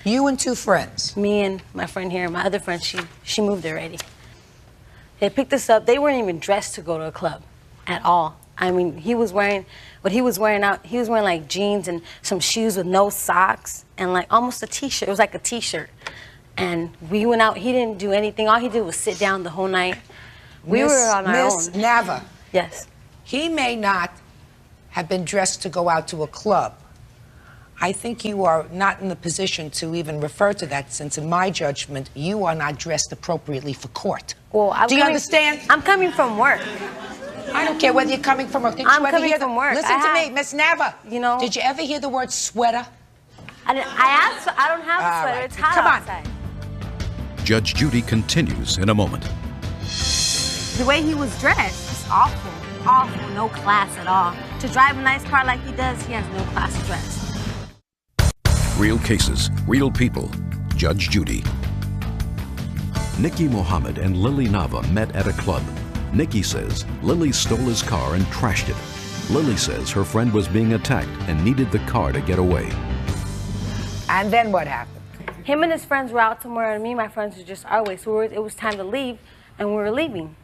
You and two friends? Me and my friend here. My other friend, she moved already. They picked us up. They weren't even dressed to go to a club at all. I mean, he was wearing like jeans and some shoes with no socks and like almost a t-shirt. It was like a t-shirt. And we went out. He didn't do anything. All he did was sit down the whole night. We were on our own. Miss Nava. Yes. He may not have been dressed to go out to a club. I think you are not in the position to even refer to that, since in my judgment, you are not dressed appropriately for court. Well, Do you understand? I'm coming from work. I don't care whether you're coming from work. Did I'm you ever coming hear from work. Listen to me, Miss Nava. You know. Did you ever hear the word sweater? I don't have a All sweater. right. It's hot Come on. outside. Judge Judy continues in a moment. The way he was dressed was awful. Awful. No class at all. To drive a nice car like he does, he has no class dress. Real cases, real people. Judge Judy. Nikki Mohammed and Lily Nava met at a club. Nikki says Lily stole his car and trashed it. Lily says her friend was being attacked and needed the car to get away. And then what happened? Him and his friends were out somewhere, and me and my friends were just our way. So it was time to leave, and we were leaving.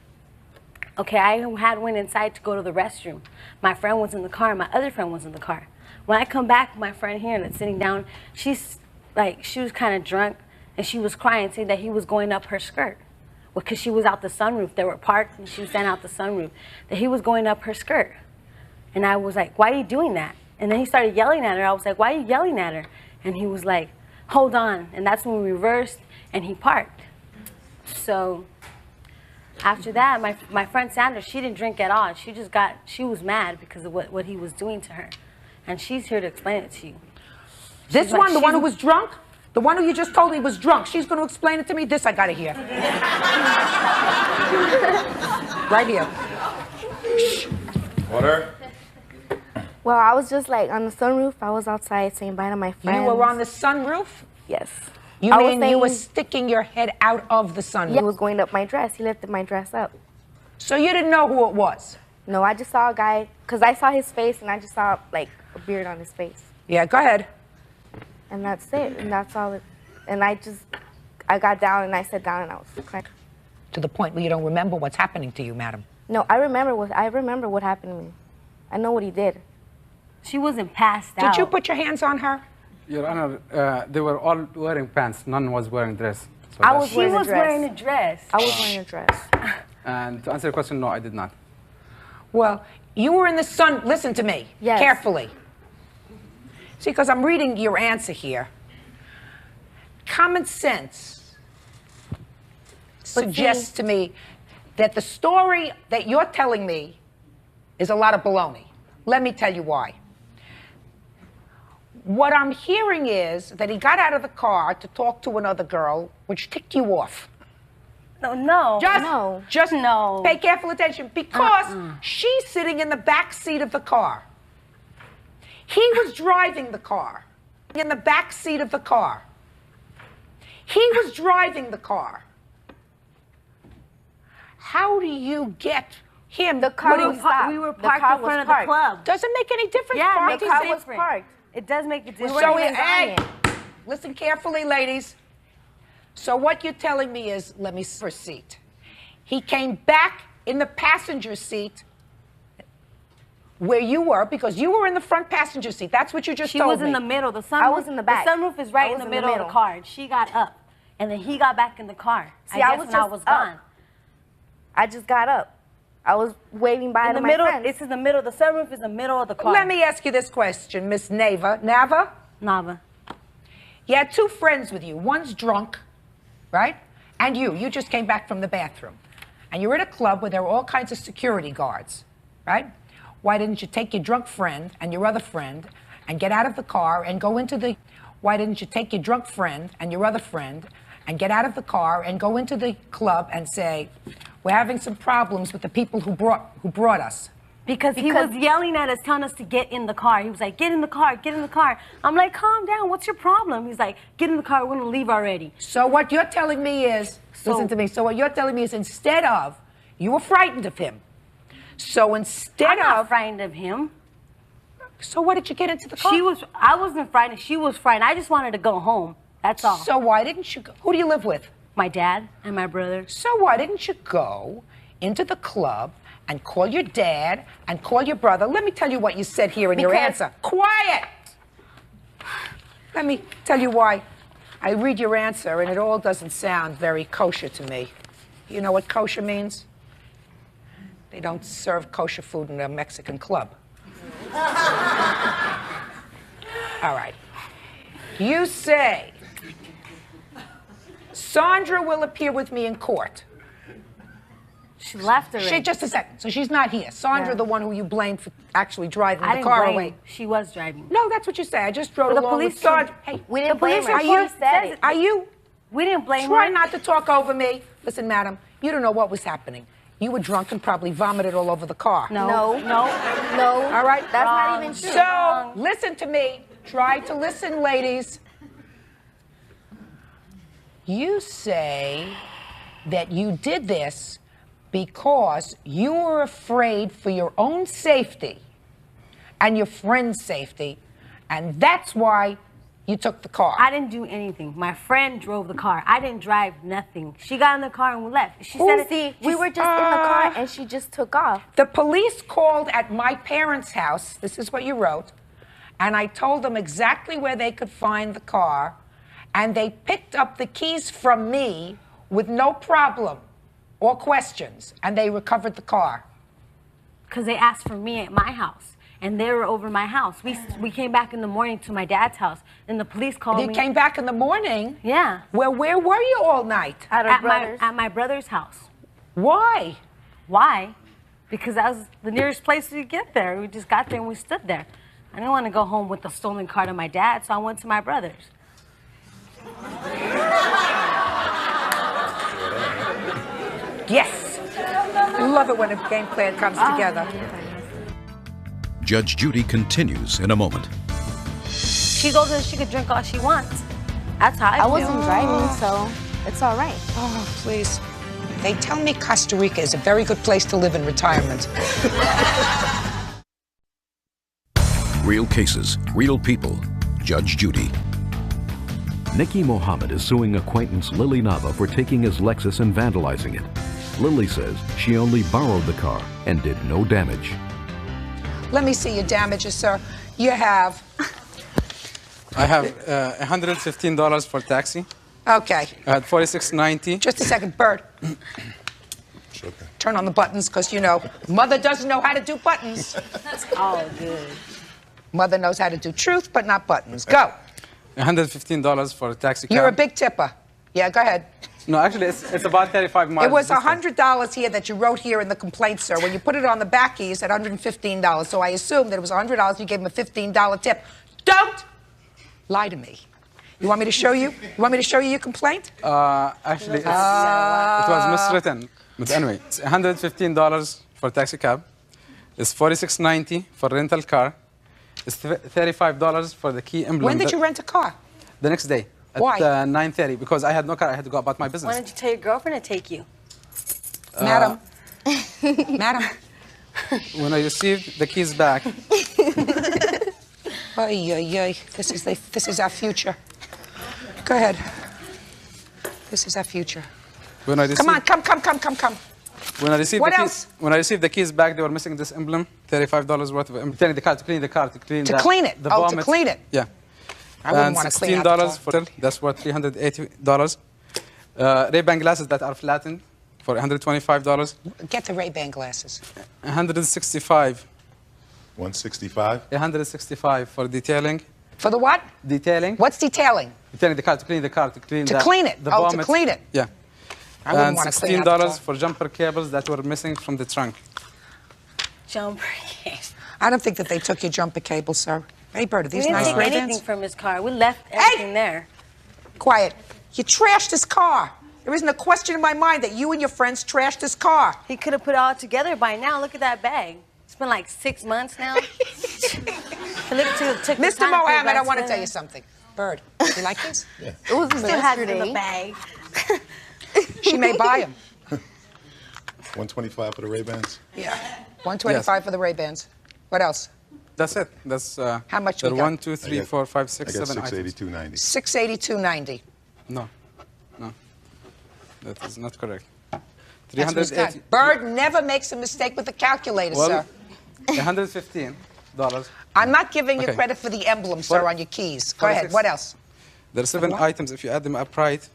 Okay, I had went inside to go to the restroom. My friend was in the car, and my other friend was in the car. When I come back, my friend here and it's sitting down, she was kind of drunk, and she was crying, saying that he was going up her skirt. Because she was out the sunroof. They were parked, and she was standing out the sunroof. That he was going up her skirt. And I was like, why are you doing that? And then he started yelling at her. I was like, why are you yelling at her? And he was like, hold on. And that's when we reversed, and he parked. So after that, my friend Sandra, she didn't drink at all. She was mad because of what he was doing to her. And she's here to explain it to you. This one, the one who was drunk? The one who you just told me was drunk. She's going to explain it to me? This I got to hear. Right here. Water? Well, I was just like on the sunroof. I was outside saying bye to my friends. You were on the sunroof? Yes. You I mean was you were saying- sticking your head out of the sunroof? Yeah, he was going up my dress. He lifted my dress up. So you didn't know who it was? No, I just saw a guy, because I saw his face and I just saw like a beard on his face. Yeah, go ahead. And that's it. And that's all it. And I got down and I sat down and I was crying. To the point where you don't remember what's happening to you, madam. No, I remember what happened to me. I know what he did. She wasn't passed out. Did you put your hands on her? Your Honor, they were all wearing pants. None was wearing dress. So I that's- was She wearing was a dress. wearing a dress. I was wearing a dress. And to answer your question, no, I did not. Well, you were in the sun. Listen to me Yes. carefully. See, because I'm reading your answer here. Common sense suggests to me that the story that you're telling me is a lot of baloney. Let me tell you why. What I'm hearing is that he got out of the car to talk to another girl, which ticked you off. No. Just no. Pay careful attention, because she's sitting in the back seat of the car. He was driving the car. In the back seat of the car. He was driving the car. how do you get him? The car What do was you- stopped. We were The parked car in front was of the parked. club. Doesn't make any difference. Yeah, Park The makes is car was different. parked. It does make a difference. So, even hey, dying. listen carefully, ladies. So what you're telling me is, let me see her seat. He came back in the passenger seat where you were, because you were in the front passenger seat. That's what you just She told was me. in the middle. The sunroof, I was in the back. The sunroof is right I in was the middle of the car. And she got up, and then he got back in the car. See, I was when I just was up. gone. I just got up. I was waving by In to the my middle, friends. it's in the middle. The sunroof is in the middle of the car. Let me ask you this question, Miss Nava. Nava. You had two friends with you. One's drunk, right? And you just came back from the bathroom. And you're at a club where there are all kinds of security guards, right? Why didn't you take your drunk friend and your other friend and get out of the car and go into the... Why didn't you take your drunk friend and your other friend and get out of the car and go into the club and say, we're having some problems with the people who brought us? Because he was yelling at us, telling us to get in the car. He was like, get in the car, get in the car. I'm like, calm down, what's your problem? He's like, get in the car, we're gonna leave already. So what you're telling me is, listen to me, so what you're telling me is instead of, you were frightened of him. So instead I'm not of... frightened of him. So why did you get into the car? I wasn't frightened, she was frightened. I just wanted to go home, that's all. So why didn't you go? Who do you live with? My dad and my brother. So why didn't you go into the club and call your dad and call your brother? Let me tell you what you said here in your answer. Quiet! Let me tell you why. I read your answer and it all doesn't sound very kosher to me. You know what kosher means? They don't serve kosher food in a Mexican club. All right. You say, Sandra will appear with me in court. She left already. Just a second. So she's not here. Sandra, Yeah. the one who you blamed for actually driving I the didn't car blame away. her. She was driving. No, that's what you say. I just drove But the along police with Sandra. said- Hey, We The didn't blame police her. report She said it. are you? We didn't blame Try her. not to talk over me. Listen, madam, you don't know what was happening. You were drunk and probably vomited all over the car. No. No. All right. That's Wrong. not even true. So, listen to me. Try to listen, ladies. You say that you did this because you were afraid for your own safety and your friend's safety, and that's why you took the car. I didn't do anything. My friend drove the car. I didn't drive nothing. She got in the car and we left. She said, See, we were just in the car and she just took off. The police called at my parents' house. This is what you wrote. And I told them exactly where they could find the car. And they picked up the keys from me with no problem or questions. And they recovered the car. because they asked for me at my house. And they were over my house. We came back in the morning to my dad's house, and the police called me. You came back in the morning? Yeah. Well, where were you all night? At my brother's house. Why? Why? Because that was the nearest place we could get there. We just got there and we stood there. I didn't want to go home with the stolen car to my dad, so I went to my brother's. Yes. I love it when a game plan comes together. Judge Judy continues in a moment. She goes and she could drink all she wants. That's how I feel. I wasn't driving, so it's all right. Oh, please. They tell me Costa Rica is a very good place to live in retirement. Real cases, real people. Judge Judy. Nikki Mohammed is suing acquaintance Lily Nava for taking his Lexus and vandalizing it. Lily says she only borrowed the car and did no damage. Let me see your damages, sir. You have... I have $115 for taxi. Okay. I had $46.90. Just a second, Bert. Turn on the buttons, because, you know, Mother doesn't know how to do buttons. That's all good. Mother knows how to do truth, but not buttons. Go. $115 for a taxi cab. You're a big tipper. Yeah, go ahead. No, actually, it's about 35 miles. It was distance. $100 here that you wrote here in the complaint, sir. When you put it on the back here, you said $115. So I assumed that it was $100. You gave him a $15 tip. Don't lie to me. You want me to show you? You want me to show you your complaint? Actually, it was miswritten. But anyway, it's $115 for taxi cab. It's $46.90 for rental car. It's $35 for the key emblem. When did you rent a car? The next day. At Why? 9:30, because I had no car. I had to go about my business. Why don't you tell your girlfriend to take you? Madam. Madam. When I received the keys back, Ay, ay, ay. This is our future. Go ahead. This is our future. when I received, Come on, come. When I received What the else? keys, when I received the keys back, they were missing this emblem, $35 worth of emblem. Telling the car to clean the car, to clean To clean it. the Oh, to vomit. clean it. Yeah. I wouldn't And want to clean out the $16 for that's worth $380. Ray-Ban glasses that are flattened for $125. Get the Ray-Ban glasses. 165. 165? 165 for detailing. For the what? Detailing. What's detailing? Detailing the car, to clean the car, to clean To clean it. the Oh, to vomit. clean it. Yeah. I wouldn't And want to clean out the car. $16 for jumper cables that were missing from the trunk. Jumper. I don't think that they took your jumper cable, sir. Hey, Bert, are We these didn't nice take Ray-Bans? anything from his car. We left everything there. Quiet. You trashed his car. There isn't a question in my mind that you and your friends trashed his car. He could have put it all together by now. Look at that bag. It's been like 6 months now. Mr. Mohammed, I want to tell you something. Bird, you like this? Yeah. It was still has it in the bag. She may buy them. 125 for the Ray-Bans? Yeah. 125 for the Ray-Bans. What else? That's it. That's how much there we are got? 1, 2, 3, 4, 5, 6, I got 7 items. 682.90. 682.90. No. That is not correct. That's what it's got. 380. Bird never makes a mistake with the calculator, Well, sir. $115. I'm not giving you Okay. credit for the emblem, sir, What- on your keys. Go ahead. 46. What else? There are 7 items. If you add them up right,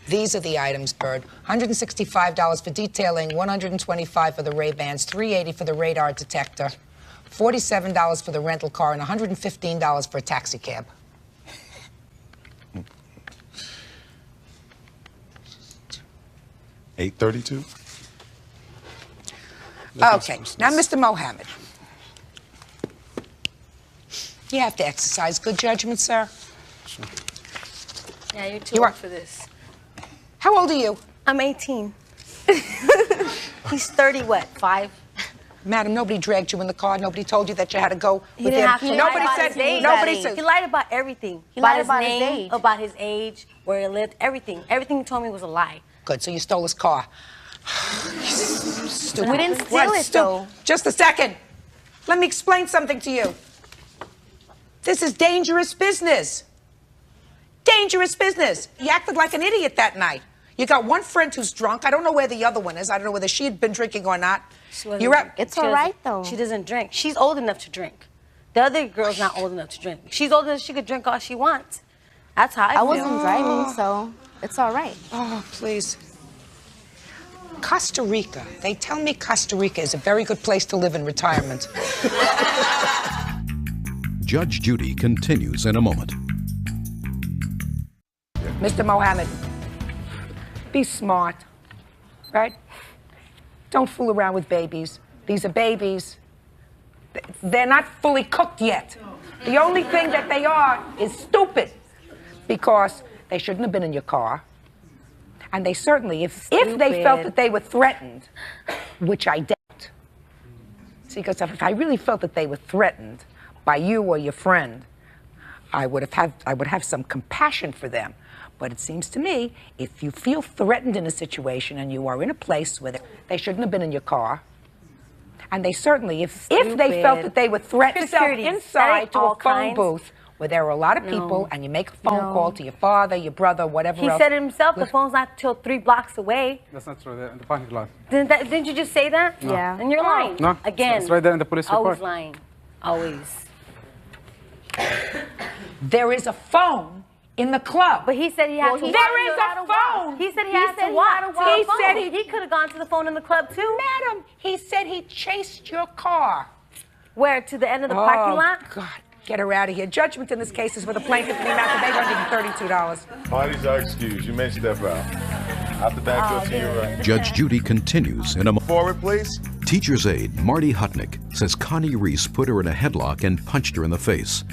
These are the items, Bird. $165 for detailing, $125 for the Ray-Bans, $380 for the radar detector, $47 for the rental car, and $115 for a taxi cab. $832? Okay, now, Mr. Mohammed. You have to exercise good judgment, sir. Yeah, you're too You old are- for this. How old are you? I'm 18. He's 30, what, 5? Madam, nobody dragged you in the car. Nobody told you that you had to go He with didn't him. have to lie Nobody about said. his age. Nobody said. He lied about everything. He Lied lied about his his name, age. about his age, where he lived, everything. Everything he told me was a lie. Good, so you stole his car. Stupid. We didn't steal What? it, though. Just a second. Let me explain something to you. This is dangerous business. Dangerous business. You acted like an idiot that night. You got one friend who's drunk. I don't know where the other one is. I don't know whether she had been drinking or not. You're up. It's all right, though. She doesn't drink. She's old enough to drink. The other girl's not old enough to drink. She's old enough she could drink all she wants. That's how I feel. I wasn't driving, so it's all right. Oh, please. Costa Rica. They tell me Costa Rica is a very good place to live in retirement. Judge Judy continues in a moment. Mr. Mohammed, be smart, right? Don't fool around with babies. These are babies. They're not fully cooked yet. The only thing that they are is stupid because they shouldn't have been in your car. And they certainly, if they felt that they were threatened, which I doubt. See, because if I really felt that they were threatened by you or your friend, I would have some compassion for them. But it seems to me, if you feel threatened in a situation and you are in a place where they shouldn't have been in your car, and they certainly, if they felt that they were threatened Security. inside to a All phone kinds. booth where there were a lot of people, and you make a phone call to your father, your brother, whatever He else. said it himself, the phone's not till 3 blocks away. that's not true. They're in the parking lot. Didn't you just say that? No. Yeah. And you're lying. No, Again. it's right there in the police report. Always lying. Always. There is a phone in the club. But he said he had to walk. There is a phone. He said he had to walk. He said he could have gone to the phone in the club too. Madam, he said he chased your car. Where? To the end of the parking lot? God, get her out of here. Judgment in this case is for the plaintiff in the amount of $832. Parties are excused. You may step out. Out the back door to your right. Judge Judy continues in a moment. Forward, please. Teacher's aide Marty Hutnick says Connie Reese put her in a headlock and punched her in the face.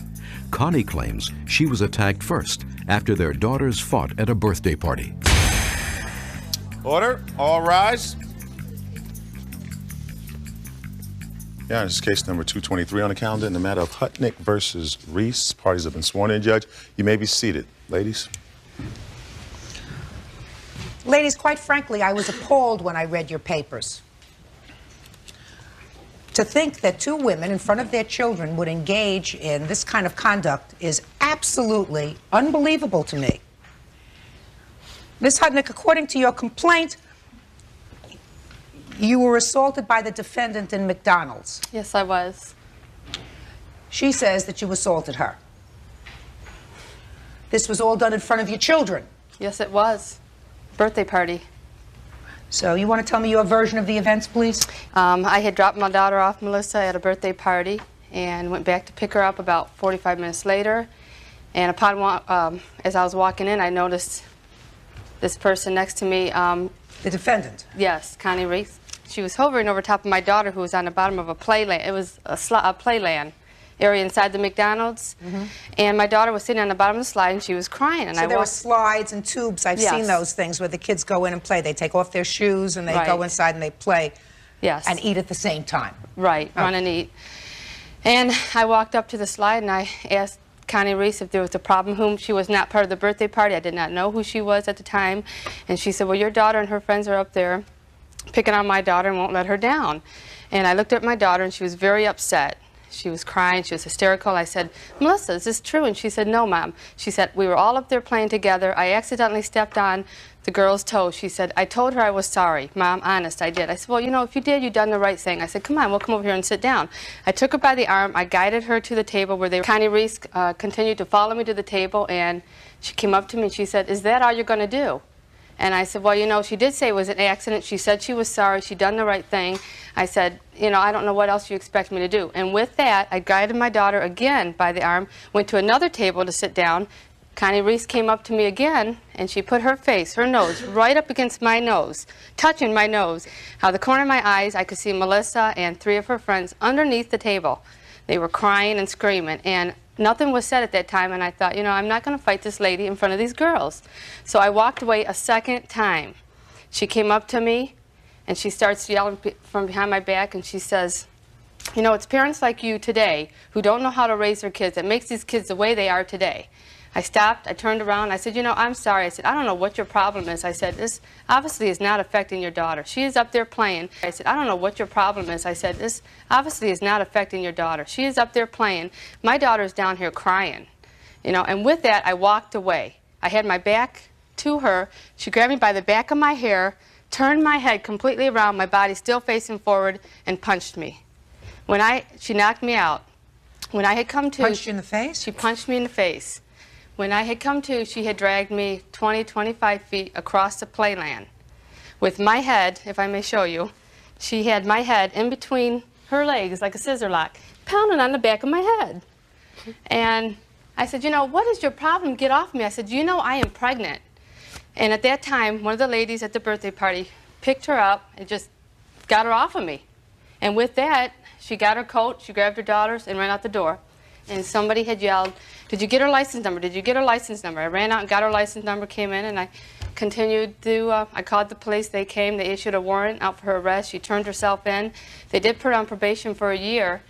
Connie claims she was attacked first after their daughters fought at a birthday party. Order. All rise. Yeah, this is case number 223 on the calendar in the matter of Hutnick versus Reese. Parties have been sworn in, Judge. You may be seated, ladies. Ladies, quite frankly, I was appalled when I read your papers. To think that two women in front of their children would engage in this kind of conduct is absolutely unbelievable to me. Ms. Hudnick, according to your complaint, you were assaulted by the defendant in McDonald's. Yes, I was. She says that you assaulted her. This was all done in front of your children. Yes, it was. Birthday party. So you want to tell me your version of the events, please? I had dropped my daughter off, Melissa, at a birthday party and went back to pick her up about 45 minutes later. And upon as I was walking in, I noticed this person next to me. The defendant? Yes, Connie Reese. She was hovering over top of my daughter, who was on the bottom of a playland. It was a playland area inside the McDonald's. And my daughter was sitting on the bottom of the slide, and she was crying. And so there were slides and tubes. I've seen those things where the kids go in and play. They take off their shoes, and they go inside and they play. Yes. And eat at the same time. Right, run and eat. And I walked up to the slide, and I asked Connie Reese if there was a problem, whom she was not part of the birthday party. I did not know who she was at the time. And she said, well, your daughter and her friends are up there picking on my daughter and won't let her down. And I looked at my daughter, and she was very upset. She was crying. She was hysterical. I said, Melissa, is this true? And she said, no, Mom. She said, we were all up there playing together. I accidentally stepped on the girl's toe. She said, I told her I was sorry. Mom, honest, I did. I said, well, you know, if you did, you've done the right thing. I said, come on, we'll come over here and sit down. I took her by the arm. I guided her to the table where Connie Reese continued to follow me to the table, and she came up to me and she said, is that all you're going to do? And I said, well, you know, she did say it was an accident. She said she was sorry. She'd done the right thing. I said, you know, I don't know what else you expect me to do. And with that, I guided my daughter again by the arm, went to another table to sit down. Connie Reese came up to me again, and she put her face, her nose, right up against my nose, touching my nose. Out of the corner of my eyes, I could see Melissa and 3 of her friends underneath the table. They were crying and screaming, and nothing was said at that time, and I thought, you know, I'm not going to fight this lady in front of these girls. So I walked away a second time. She came up to me, and she starts yelling from behind my back, and she says, you know, it's parents like you today who don't know how to raise their kids that makes these kids the way they are today. I stopped, I turned around, I said, you know, I'm sorry. I said, I don't know what your problem is. I said, this obviously is not affecting your daughter. She is up there playing. I said, I don't know what your problem is. I said, this obviously is not affecting your daughter. She is up there playing. My daughter's down here crying. You know, and with that, I walked away. I had my back to her. She grabbed me by the back of my hair, turned my head completely around, my body still facing forward, and punched me. She knocked me out. When I had come to... Punched you in the face? She punched me in the face. When I had come to, she had dragged me 20, 25 feet across the playland. With my head, if I may show you, she had my head in between her legs like a scissor lock, pounding on the back of my head. And I said, you know, what is your problem? Get off me. I said, you know, I am pregnant. And at that time, one of the ladies at the birthday party picked her up and just got her off of me. And with that, she got her coat, she grabbed her daughters, and ran out the door. And somebody had yelled, did you get her license number? Did you get her license number? I ran out and got her license number, came in, and I continued to, I called the police. They came, they issued a warrant out for her arrest. She turned herself in. They did put her on probation for a year.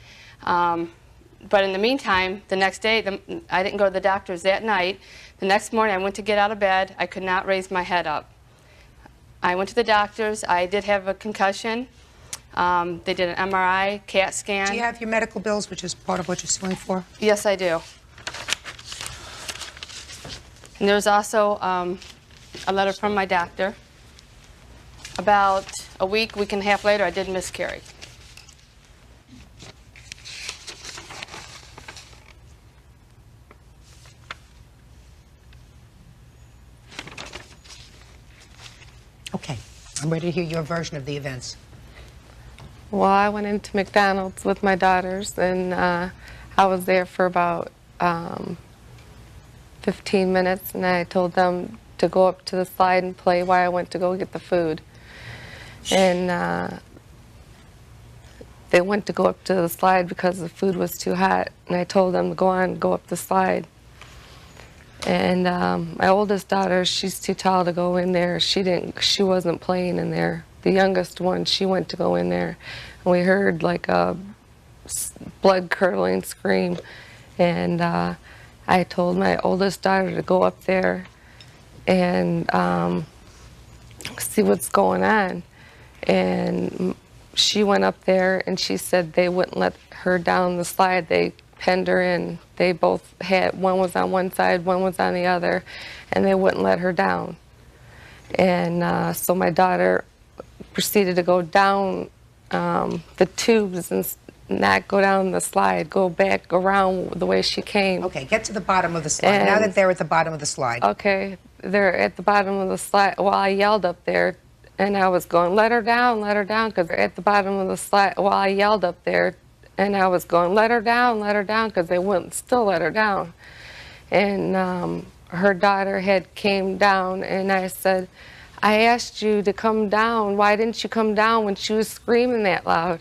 But in the meantime, the next day, I didn't go to the doctor's that night. The next morning, I went to get out of bed. I could not raise my head up. I went to the doctor's. I did have a concussion. They did an MRI, CAT scan. Do you have your medical bills, which is part of what you're suing for? Yes, I do. And there's also a letter from my doctor. About a week and a half later, I did miscarry. Okay, I'm ready to hear your version of the events. Well, I went into McDonald's with my daughters, and I was there for about 15 minutes, and I told them to go up to the slide and play while I went to go get the food. And they went to go up to the slide because the food was too hot, and I told them to go on, go up the slide. And my oldest daughter, she's too tall to go in there. She wasn't playing in there. The youngest one, she went to go in there, and we heard like a blood-curdling scream. And I told my oldest daughter to go up there and see what's going on. And she went up there and she said they wouldn't let her down the slide. They penned her in. They both had, one was on one side, one was on the other, and they wouldn't let her down. And so my daughter proceeded to go down the tubes and not go down the slide, go back around the way she came. Okay, get to the bottom of the slide. Now that they're at the bottom of the slide. Okay, they're at the bottom of the slide. Well, I yelled up there, and I was going, let her down, because they're at the bottom of the slide. Well, I yelled up there, and I was going, let her down, because they wouldn't still let her down. And her daughter had came down, and I said, I asked you to come down. Why didn't you come down when she was screaming that loud?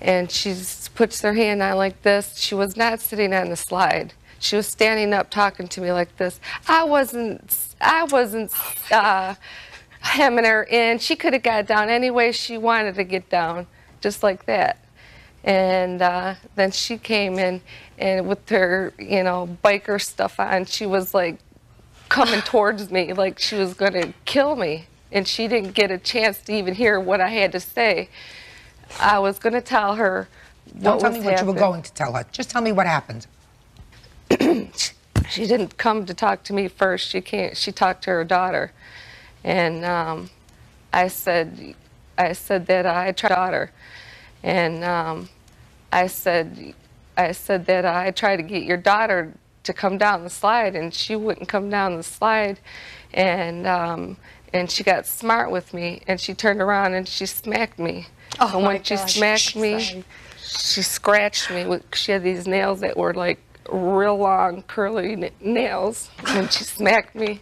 And she puts her hand on like this. She was not sitting on the slide. She was standing up talking to me like this. I wasn't hemming her in. She could have got down any way she wanted to get down, just like that. And then she came in, and with her, you know, biker stuff on, she was like coming towards me like she was going to kill me. And she didn't get a chance to even hear what I had to say. I was going to tell her Don't tell me what you were going to tell her. Just tell me what happened. She didn't come to talk to me first. She talked to her daughter. And I said that I tried to daughter. And I said that I tried to get your daughter to come down the slide, and she wouldn't come down the slide. And she got smart with me, and she turned around and she smacked me. Oh, and when she smacked me, she scratched me. She had these nails that were like real long, curly nails. When she smacked me,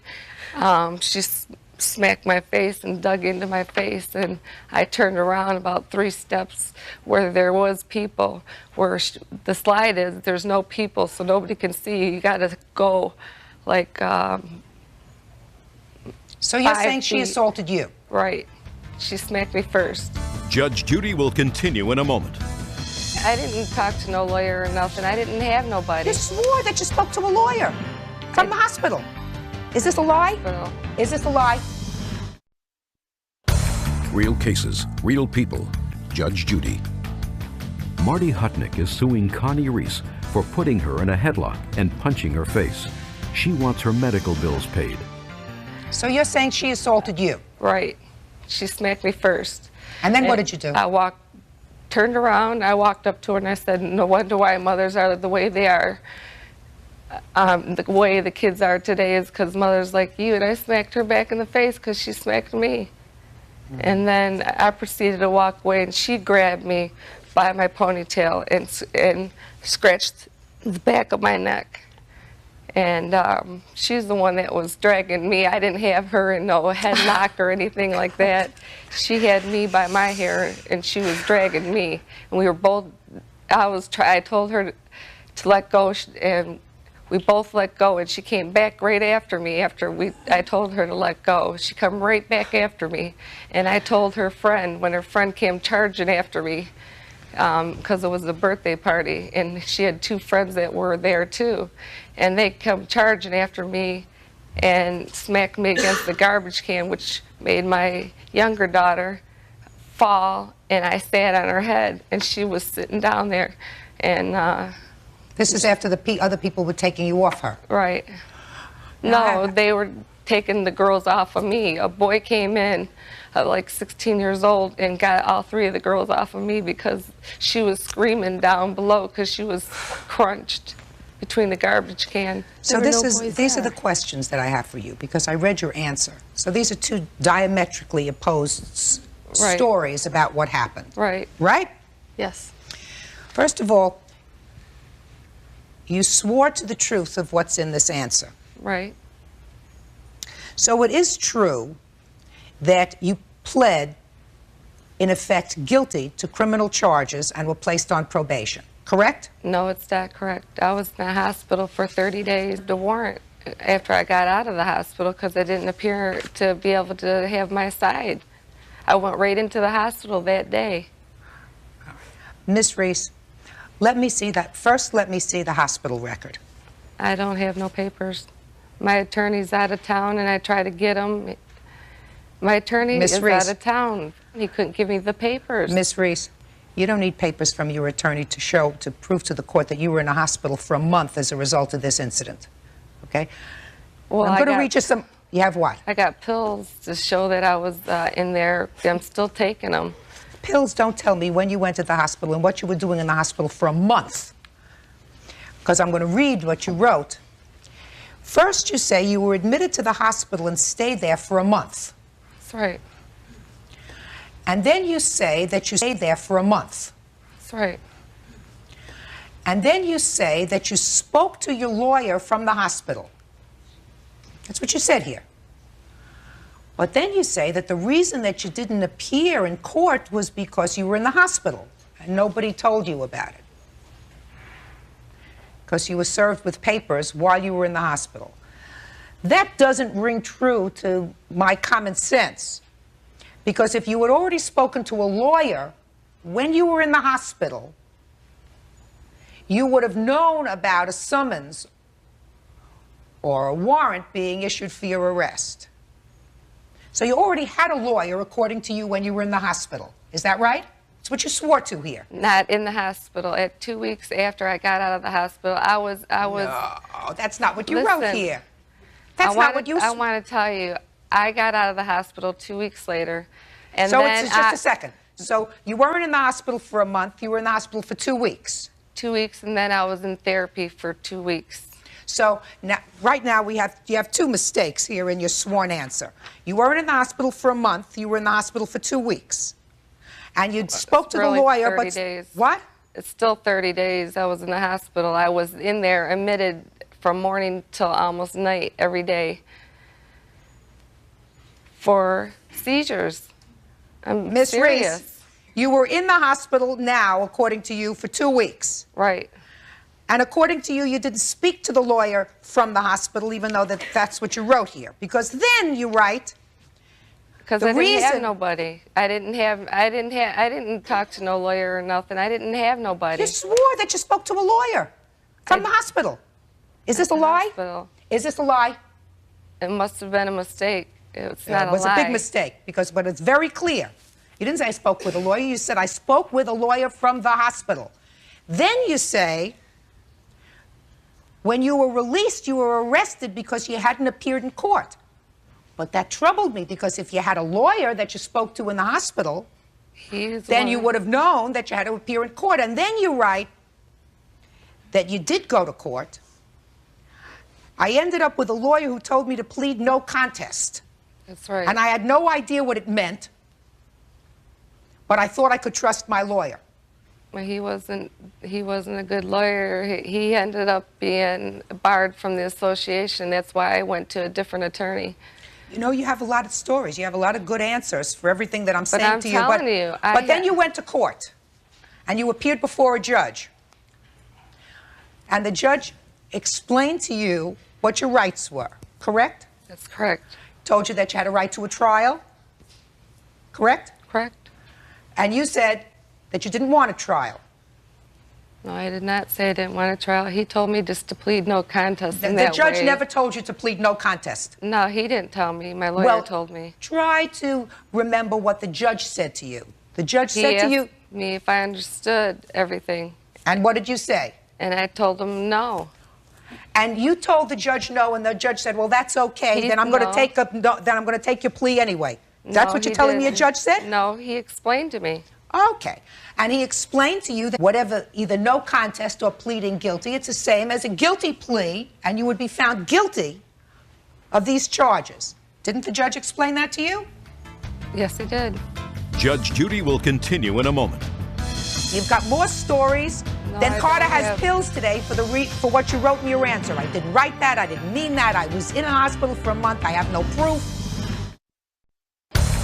she smacked my face and dug into my face, and I turned around about 3 steps where there was people. Where the slide is, there's no people, so nobody can see you. You got to go like So you're 5 saying she feet. assaulted you? Right. She smacked me first. Judge Judy will continue in a moment. I didn't talk to no lawyer or nothing. I didn't have nobody. You swore that you spoke to a lawyer from the hospital. Is this a lie? No. Is this a lie? Real cases, real people. Judge Judy. Marty Hutnick is suing Connie Reese for putting her in a headlock and punching her face. She wants her medical bills paid. So you're saying she assaulted you? Right. She smacked me first. And then what did you do? I turned around, I walked up to her and I said, no wonder why mothers are the way they are. The way the kids are today is because mothers like you. And I smacked her back in the face because she smacked me. And then I proceeded to walk away, and she grabbed me by my ponytail and scratched the back of my neck. And she's the one that was dragging me. I didn't have her in no headlock or anything like that. She had me by my hair, and she was dragging me. And we were both, I told her to let go, and we both let go, and she came back right after me I told her to let go. She come right back after me. And I told her friend, when her friend came charging after me, because it was a birthday party, and she had 2 friends that were there too. And they come charging after me and smacked me against the garbage can, which made my younger daughter fall, and I sat on her head, and she was sitting down there. And this is after the other people were taking you off her? Right. No, they were taking the girls off of me. A boy came in, like 16 years old, and got all 3 of the girls off of me because she was screaming down below because she was crunched between the garbage can. So these are the questions that I have for you, because I read your answer. So these are 2 diametrically opposed stories about what happened. Right. Right? Yes. First of all, you swore to the truth of what's in this answer. Right. So it is true that you pled, in effect, guilty to criminal charges and were placed on probation, correct? No, it's not correct. I was in the hospital for 30 days. The warrant after I got out of the hospital because I didn't appear to be able to have my side. I went right into the hospital that day. Miss Reese, let me see that. First, let me see the hospital record. I don't have no papers. My attorney's out of town, and I try to get them. My attorney Miss is Reese. out of town. He couldn't give me the papers. Miss Reese, you don't need papers from your attorney to prove to the court that you were in a hospital for a month as a result of this incident. Okay? Well, I'm going to read you some. You have what? I got pills to show that I was in there. I'm still taking them. Pills don't tell me when you went to the hospital and what you were doing in the hospital for a month. Because I'm going to read what you wrote. First, you say you were admitted to the hospital and stayed there for a month. That's right. And then you say that you stayed there for a month. That's right. And then you say that you spoke to your lawyer from the hospital. That's what you said here. But then you say that the reason that you didn't appear in court was because you were in the hospital and nobody told you about it. Because you were served with papers while you were in the hospital. That doesn't ring true to my common sense. Because if you had already spoken to a lawyer when you were in the hospital, you would have known about a summons or a warrant being issued for your arrest. So you already had a lawyer, according to you, when you were in the hospital. Is that right? It's what you swore to here. Not in the hospital. At 2 weeks after I got out of the hospital, I was. No, that's not what you wrote here. That's not what you. I want to tell you, I got out of the hospital 2 weeks later, and so then it's just a second. So you weren't in the hospital for a month. You were in the hospital for 2 weeks. 2 weeks, and then I was in therapy for 2 weeks. So now, right now, you have two mistakes here in your sworn answer. You weren't in the hospital for a month. You were in the hospital for 2 weeks. And you spoke to really the lawyer, 30 but... days. What? It's still 30 days I was in the hospital. I was in there admitted from morning till almost night every day for seizures. I'm Miss serious. Reese, you were in the hospital now, according to you, for 2 weeks. Right. And according to you, you didn't speak to the lawyer from the hospital, even though that's what you wrote here. Because then you write... Because I didn't have nobody. I didn't talk to no lawyer or nothing. I didn't have nobody. You swore that you spoke to a lawyer from the hospital. Is this a lie? Hospital. Is this a lie? It must have been a mistake. It's not a lie. It was a big mistake, but it's very clear. You didn't say I spoke with a lawyer. You said I spoke with a lawyer from the hospital. Then you say, when you were released, you were arrested because you hadn't appeared in court. But that troubled me, because if you had a lawyer that you spoke to in the hospital, then you would have known that you had to appear in court. And then you write that you did go to court. I ended up with a lawyer who told me to plead no contest. That's right. And I had no idea what it meant, but I thought I could trust my lawyer. Well, he wasn't a good lawyer. He ended up being barred from the association. That's why I went to a different attorney. You know, you have a lot of stories. You have a lot of good answers for everything that I'm saying to you. But I'm telling you. But then you went to court, and you appeared before a judge. And the judge explained to you what your rights were, correct? That's correct. Told you that you had a right to a trial, correct? Correct. And you said that you didn't want a trial. No, I did not say I didn't want a trial. He told me just to plead no contest. The judge never told you to plead no contest. No, he didn't tell me. My lawyer told me. Try to remember what the judge said to you. The judge said to you... He asked me if I understood everything. And what did you say? And I told him no. And you told the judge no, and the judge said, "Well, that's okay. Then I'm going to take then I'm going to take your plea anyway." That's what you're telling me a judge said? No, he explained to me. Okay. And he explained to you that whatever, either no contest or pleading guilty, it's the same as a guilty plea, and you would be found guilty of these charges. Didn't the judge explain that to you? Yes, he did. Judge Judy will continue in a moment. You've got more stories than Carter has pills today for what you wrote in your answer. I didn't write that. I didn't mean that. I was in a hospital for a month. I have no proof.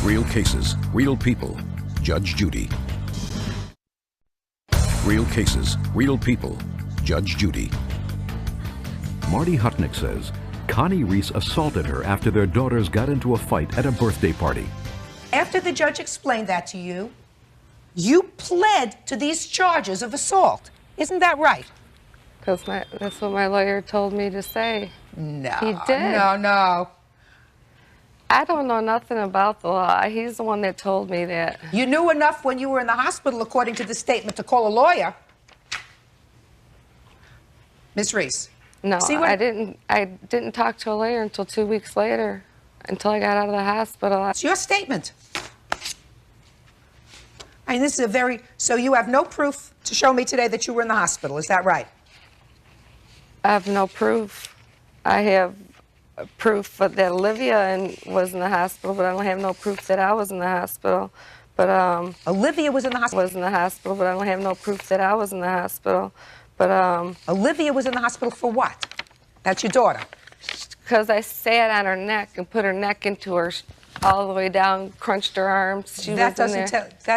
Real cases, real people. Judge Judy. Real cases, real people. Judge Judy. Marty Hutnick says Connie Reese assaulted her after their daughters got into a fight at a birthday party. After the judge explained that to you, you pled to these charges of assault. Isn't that right? Because that's what my lawyer told me to say. No. He did. No. I don't know nothing about the law. He's the one that told me that. You knew enough when you were in the hospital, according to the statement, to call a lawyer. Miss Reese. No, See what I didn't talk to a lawyer until 2 weeks later, until I got out of the hospital. It's your statement. I mean, this is a very, so you have no proof to show me today that you were in the hospital, is that right? I have no proof. I have proof that Olivia was in the hospital, but I don't have no proof that I was in the hospital. But Olivia was in the hospital. Was in the hospital, but I don't have no proof that I was in the hospital. But Olivia was in the hospital for what? That's your daughter. Because I sat on her neck and put her neck into her all the way down, crunched her arms. That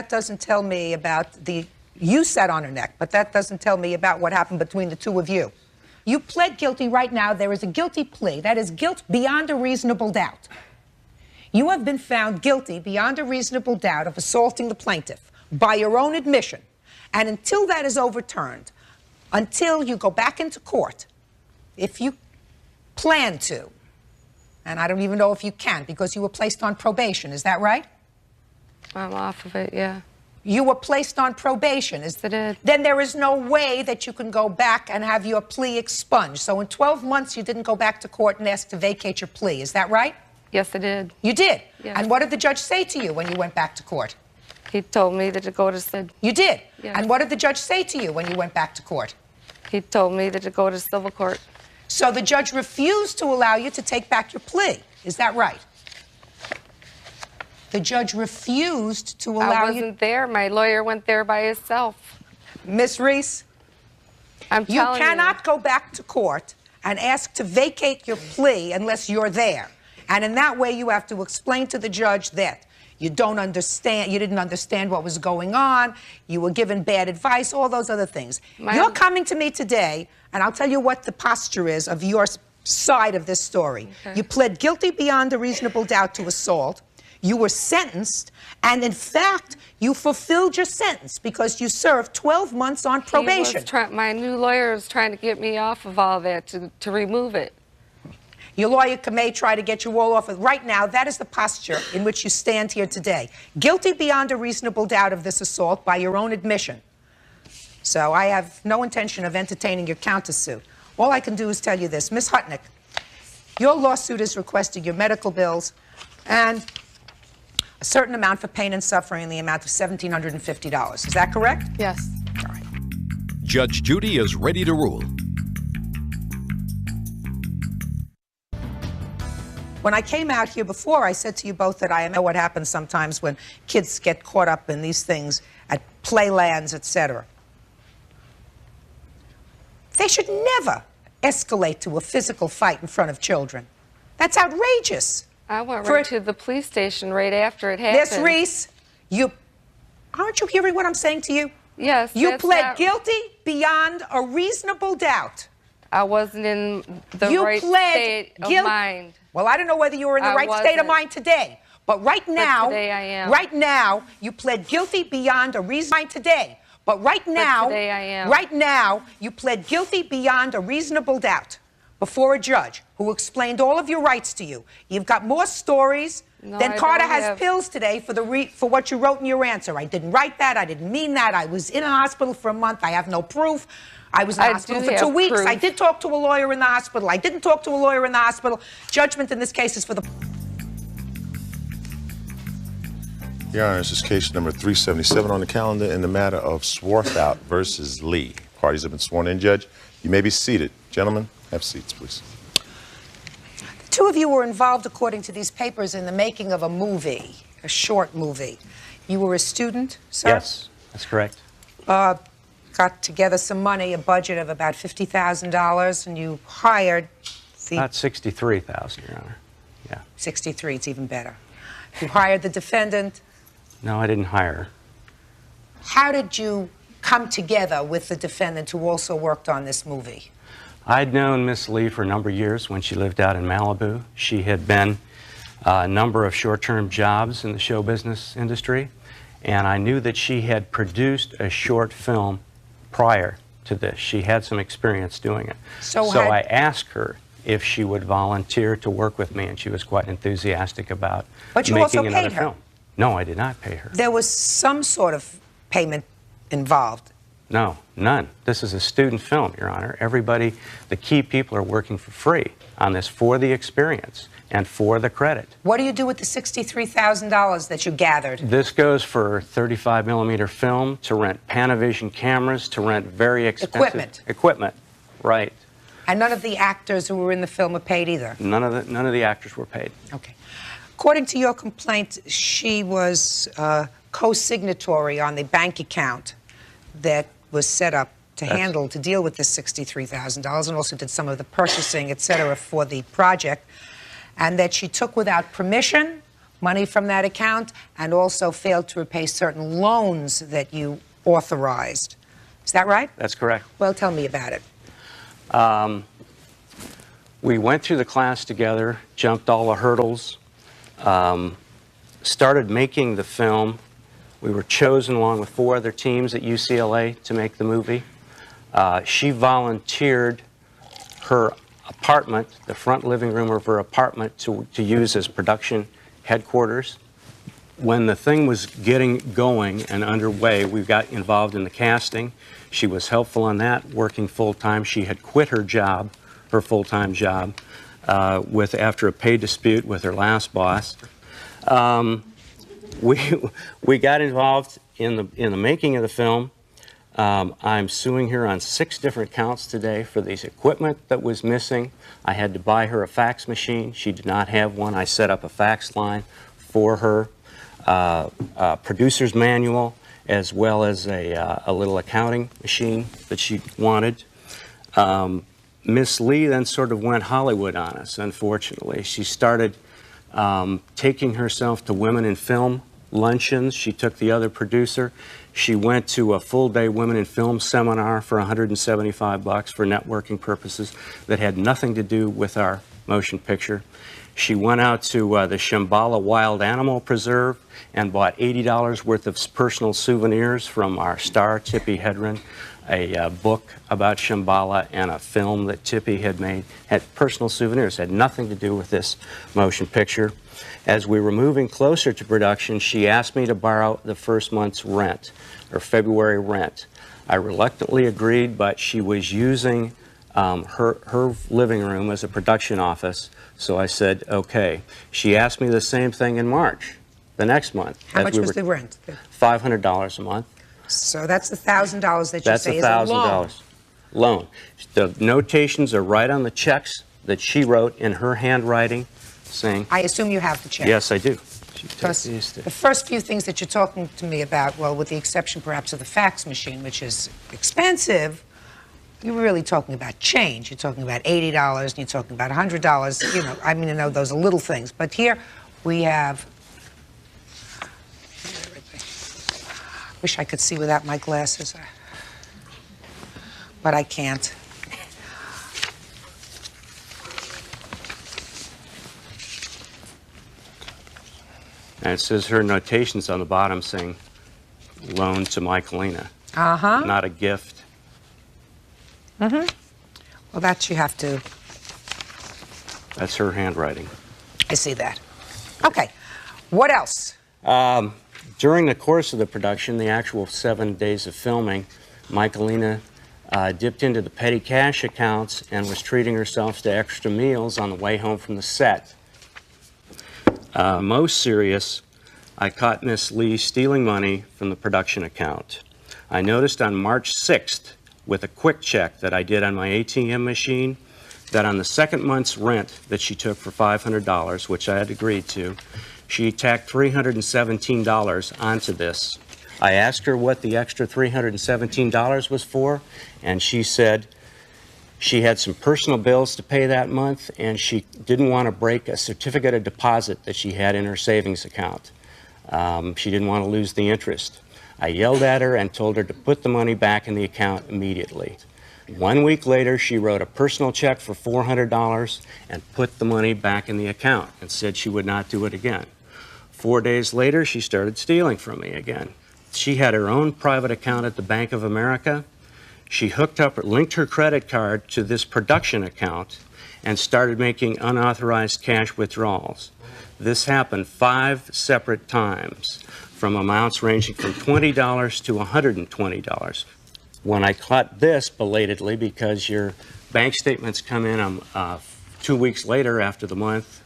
doesn't tell me about you sat on her neck, but that doesn't tell me about what happened between the two of you. You pled guilty right now. There is a guilty plea. That is guilt beyond a reasonable doubt. You have been found guilty beyond a reasonable doubt of assaulting the plaintiff by your own admission. And until that is overturned, until you go back into court, if you plan to, and I don't even know if you can because you were placed on probation, is that right? I'm off of it, yeah. You were placed on probation. Then there is no way that you can go back and have your plea expunged. So in 12 months, you didn't go back to court and ask to vacate your plea. Is that right? Yes, I did. You did? Yes. And what did the judge say to you when you went back to court? He told me that to go to... You did? Yes. And what did the judge say to you when you went back to court? He told me that to go to civil court. So the judge refused to allow you to take back your plea. Is that right? The judge refused to allow you... I wasn't there. My lawyer went there by himself. Miss Reese, you cannot go back to court and ask to vacate your plea unless you're there. And in that way, you have to explain to the judge that you didn't understand what was going on, you were given bad advice, all those other things. You're coming to me today, and I'll tell you what the posture is of your side of this story. Okay. You pled guilty beyond a reasonable doubt to assault. You were sentenced, and in fact, you fulfilled your sentence because you served 12 months on probation. My new lawyer is trying to get me off of all that, to remove it. Your lawyer may try to get you all off. Right now, that is the posture in which you stand here today. Guilty beyond a reasonable doubt of this assault by your own admission. So I have no intention of entertaining your countersuit. All I can do is tell you this. Ms. Hutnick, your lawsuit is requesting your medical bills and a certain amount for pain and suffering in the amount of $1,750. Is that correct? Yes. All right. Judge Judy is ready to rule. When I came out here before, I said to you both that I know what happens sometimes when kids get caught up in these things at playlands, etc. They should never escalate to a physical fight in front of children. That's outrageous. I went right to the police station right after it happened. Miss Reese, aren't you hearing what I'm saying to you? Yes. You pled guilty beyond a reasonable doubt. I wasn't in the right state of mind. Well, I don't know whether you were in the right state of mind today, but right now, today I am. Right now, you pled guilty beyond a reasonable mind today. But right now, today I am. Right now, you pled guilty beyond a reasonable doubt before a judge who explained all of your rights to you. You've got more stories than Carter has pills today for what you wrote in your answer. I didn't write that. I didn't mean that. I was in a hospital for a month. I have no proof. I was in the hospital for 2 weeks. I did talk to a lawyer in the hospital. I didn't talk to a lawyer in the hospital. Judgment in this case is for the... Your Honor, this is case number 377 on the calendar in the matter of Swarthout versus Lee. Parties have been sworn in, Judge. You may be seated. Gentlemen, have seats, please. The two of you were involved, according to these papers, in the making of a movie, a short movie. You were a student, sir? Yes, that's correct. Got together some money, a budget of about $50,000, and you hired the... About $63,000, Your Honor. Yeah. 63, it's even better. You hired the defendant. No, I didn't hire her. How did you come together with the defendant who also worked on this movie? I'd known Miss Lee for a number of years when she lived out in Malibu. She had been a number of short-term jobs in the show business industry, and I knew that she had produced a short film prior to this. She had some experience doing it. So I asked her if she would volunteer to work with me, and she was quite enthusiastic about But you making also another paid her. film. No, I did not pay her. There was some sort of payment involved. No, none. This is a student film, Your Honor. Everybody, the key people are working for free on this for the experience and for the credit. What do you do with the $63,000 that you gathered? This goes for 35 millimeter film, to rent Panavision cameras, to rent very expensive equipment. Right. And none of the actors who were in the film were paid either? None of the actors were paid. Okay. According to your complaint, she was co-signatory on the bank account that was set up to deal with this $63,000, and also did some of the purchasing, et cetera, for the project, and that she took without permission money from that account and also failed to repay certain loans that you authorized. Is that right? That's correct. Well, tell me about it. We went through the class together, jumped all the hurdles, started making the film. We were chosen along with 4 other teams at UCLA to make the movie. She volunteered her apartment, the front living room of her apartment, to use as production headquarters. When the thing was getting going and underway, we got involved in the casting. She was helpful on that, working full-time. She had quit her job, her full-time job, after a pay dispute with her last boss. We got involved in the making of the film. I'm suing her on 6 different counts today for this equipment that was missing. I had to buy her a fax machine. She did not have one. I set up a fax line for her, a producer's manual, as well as a little accounting machine that she wanted. Miss Lee then sort of went Hollywood on us, unfortunately. She started taking herself to women in film luncheons. She took the other producer. She went to a full-day women in film seminar for $175 for networking purposes that had nothing to do with our motion picture. She went out to the Shambhala Wild Animal Preserve and bought $80 worth of personal souvenirs from our star, Tippi Hedren, a book about Shambhala and a film that Tippi had made. Had personal souvenirs, had nothing to do with this motion picture. As we were moving closer to production, she asked me to borrow the first month's rent, or February rent. I reluctantly agreed, but she was using her living room as a production office, so I said, okay. She asked me the same thing in March, the next month. How much was the rent? $500 a month. So that's $1,000 that you That's say is a loan. $1,000 loan. The notations are right on the checks that she wrote in her handwriting, saying... I assume you have the check. Yes, I do. Because the first few things that you're talking to me about, well, with the exception perhaps of the fax machine, which is expensive, you're really talking about change. You're talking about $80 and you're talking about $100. You know, I mean, I know those are little things. But here we have... Wish I could see without my glasses, but I can't. And it says her notations on the bottom saying, loan to Michaelina. Uh-huh. Not a gift. Mm-hmm. Well, that you have to... That's her handwriting. I see that. Okay. What else? During the course of the production, the actual 7 days of filming, Michaelina dipped into the petty cash accounts and was treating herself to extra meals on the way home from the set. Most serious, I caught Miss Lee stealing money from the production account. I noticed on March 6th, with a quick check that I did on my ATM machine, that on the second month's rent that she took for $500, which I had agreed to, she tacked $317 onto this. I asked her what the extra $317 was for, and she said she had some personal bills to pay that month, and she didn't want to break a certificate of deposit that she had in her savings account. She didn't want to lose the interest. I yelled at her and told her to put the money back in the account immediately. 1 week later, she wrote a personal check for $400 and put the money back in the account and said she would not do it again. 4 days later, she started stealing from me again. She had her own private account at the Bank of America. She linked her credit card to this production account and started making unauthorized cash withdrawals. This happened 5 separate times, from amounts ranging from $20 to $120. When I caught this belatedly, because your bank statements come in 2 weeks later after the month,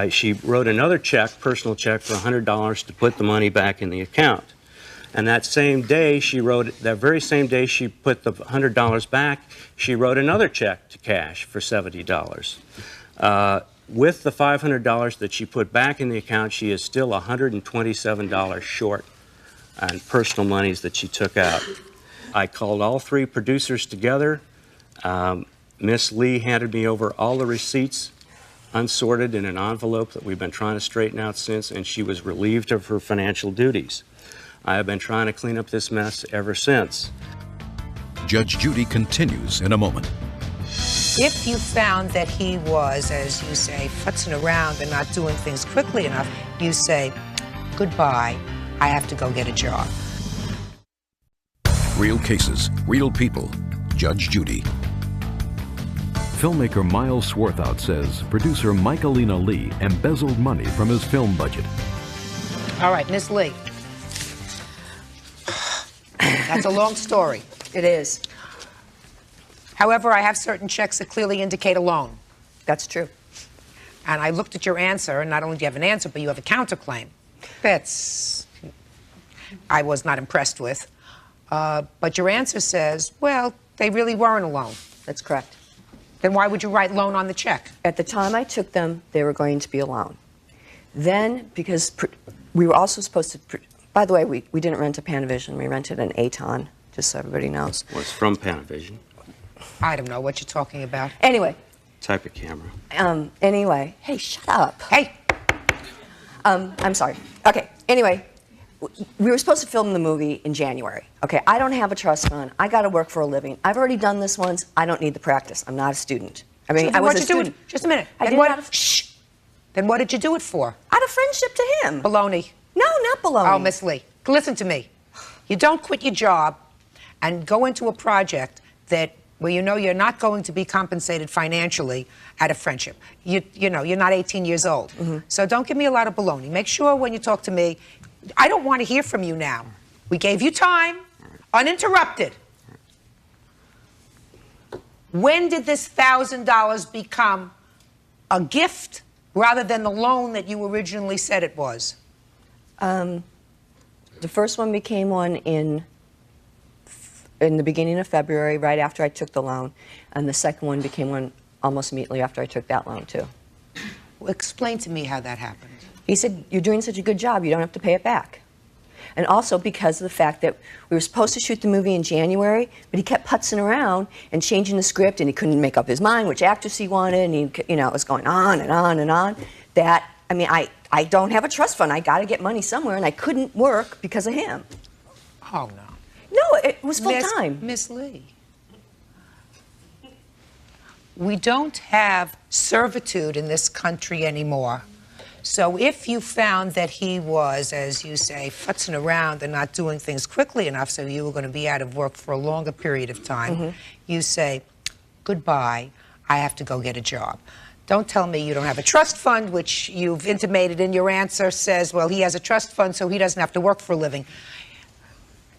she wrote another check, personal check, for $100 to put the money back in the account. And that same day, that very same day she put the $100 back, she wrote another check to cash for $70. With the $500 that she put back in the account, she is still $127 short on personal monies that she took out. I called all 3 producers together. Miss Lee handed me over all the receipts, unsorted in an envelope that we've been trying to straighten out since, and she was relieved of her financial duties. I have been trying to clean up this mess ever since. Judge Judy continues in a moment. If you found that he was, as you say, futzing around and not doing things quickly enough, you say, goodbye, I have to go get a job. Real cases, real people. Judge Judy. Filmmaker Miles Swarthout says producer Michaelina Lee embezzled money from his film budget. All right, Miss Lee. That's a long story. It is. However, I have certain checks that clearly indicate a loan. That's true. And I looked at your answer, and not only do you have an answer, but you have a counterclaim. That's, I was not impressed with. But your answer says, well, they really weren't a loan. That's correct. Then why would you write loan on the check? At the time I took them, they were going to be a loan. Then, because we were also supposed to, by the way, we didn't rent a Panavision, we rented an Aton, just so everybody knows. Well, it's from Panavision. I don't know what you're talking about. Anyway. Type of camera. Anyway, hey, shut up. Hey. I'm sorry. Okay, anyway, we were supposed to film the movie in January. Okay, I don't have a trust fund. I got to work for a living. I've already done this once. I don't need the practice. I'm not a student. I mean, So I was a what'd you do student. it? Just a minute. I Then did what? not. Shh. Then what did you do it for? Out of friendship to him. Baloney. No, not baloney. Oh, Miss Lee, listen to me. You don't quit your job and go into a project where you know you're not going to be compensated financially out of friendship. You know, you're not 18 years old. So don't give me a lot of baloney. Make sure when you talk to me, I don't want to hear from you now. We gave you time, uninterrupted. When did this $1,000 become a gift rather than the loan that you originally said it was? The first one became one in the beginning of February, right after I took the loan, and the second one became one almost immediately after I took that loan, too. Well, explain to me how that happened. He said, you're doing such a good job, you don't have to pay it back. And also because of the fact that we were supposed to shoot the movie in January, but he kept putzing around and changing the script, and he couldn't make up his mind which actress he wanted, and he, you know, it was going on and on and on. That, I mean, I don't have a trust fund. I got to get money somewhere, and I couldn't work because of him. Oh, no. No, it was full time. Miss Lee, we don't have servitude in this country anymore. So if you found that he was, as you say, futzing around and not doing things quickly enough, so you were going to be out of work for a longer period of time, you say, goodbye, I have to go get a job. Don't tell me you don't have a trust fund, which you've intimated in your answer says, well, he has a trust fund, so he doesn't have to work for a living.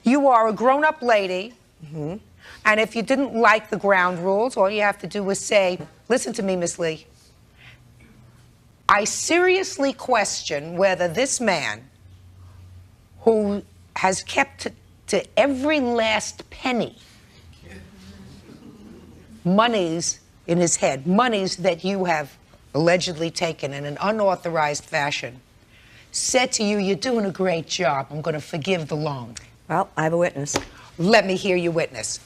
You are a grown-up lady, and if you didn't like the ground rules, all you have to do is say, listen to me, Miss Lee. I seriously question whether this man, who has kept to every last penny monies in his head, monies that you have allegedly taken in an unauthorized fashion, said to you, you're doing a great job, I'm going to forgive the loan. Well, I have a witness. Let me hear your witness.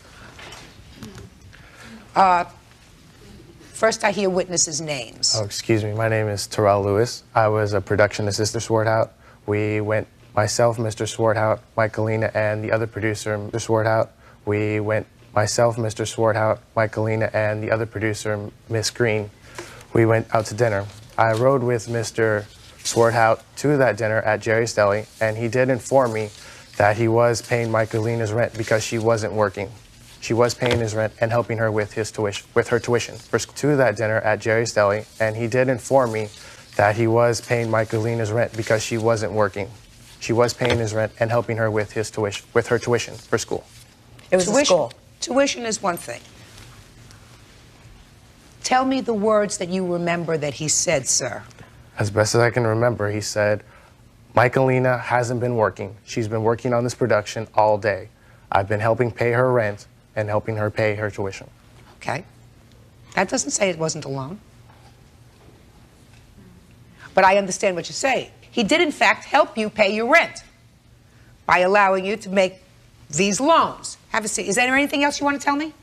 First, I hear witnesses' names. Oh, excuse me. My name is Terrell Lewis. I was a production assistant, Swarthout. We went, myself, Mr. Swarthout, Michaelina, and the other producer, Mr. Swarthout. We went, myself, Mr. Swarthout, Michaelina, and the other producer, Miss Green. We went out to dinner. I rode with Mr. Swarthout to that dinner at Jerry's Deli, and he did inform me that he was paying Michaelina's rent because she wasn't working. She was paying his rent and helping her with her tuition to that dinner at Jerry's Deli, and he did inform me that he was paying Michaelina's rent because she wasn't working. She was paying his rent and helping her with her tuition for school. It was tuition. Tuition is one thing. Tell me the words that you remember that he said, sir. As best as I can remember, he said, Michaelina hasn't been working. She's been working on this production all day. I've been helping pay her rent and helping her pay her tuition. Okay. That doesn't say it wasn't alone. But I understand what you say. He did, in fact, help you pay your rent by allowing you to make these loans. Have a seat. Is there anything else you want to tell me?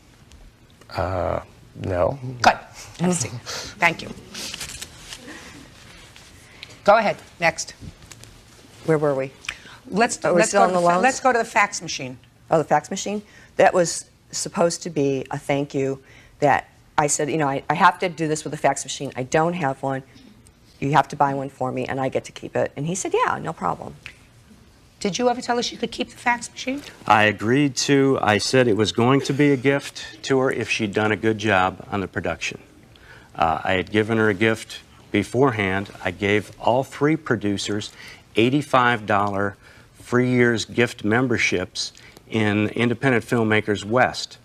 No. Good. Have a seat. Thank you. Go ahead. Next. Where were we? Let's go to the fax machine. Oh, the fax machine? That was supposed to be a thank you that I said, you know, I have to do this with a fax machine. I don't have one. You have to buy one for me, and I get to keep it. And he said, yeah, no problem. Did you ever tell us you could keep the fax machine? I agreed to. I said it was going to be a gift to her if she'd done a good job on the production. I had given her a gift beforehand. I gave all 3 producers $85 free years gift memberships in Independent Filmmakers West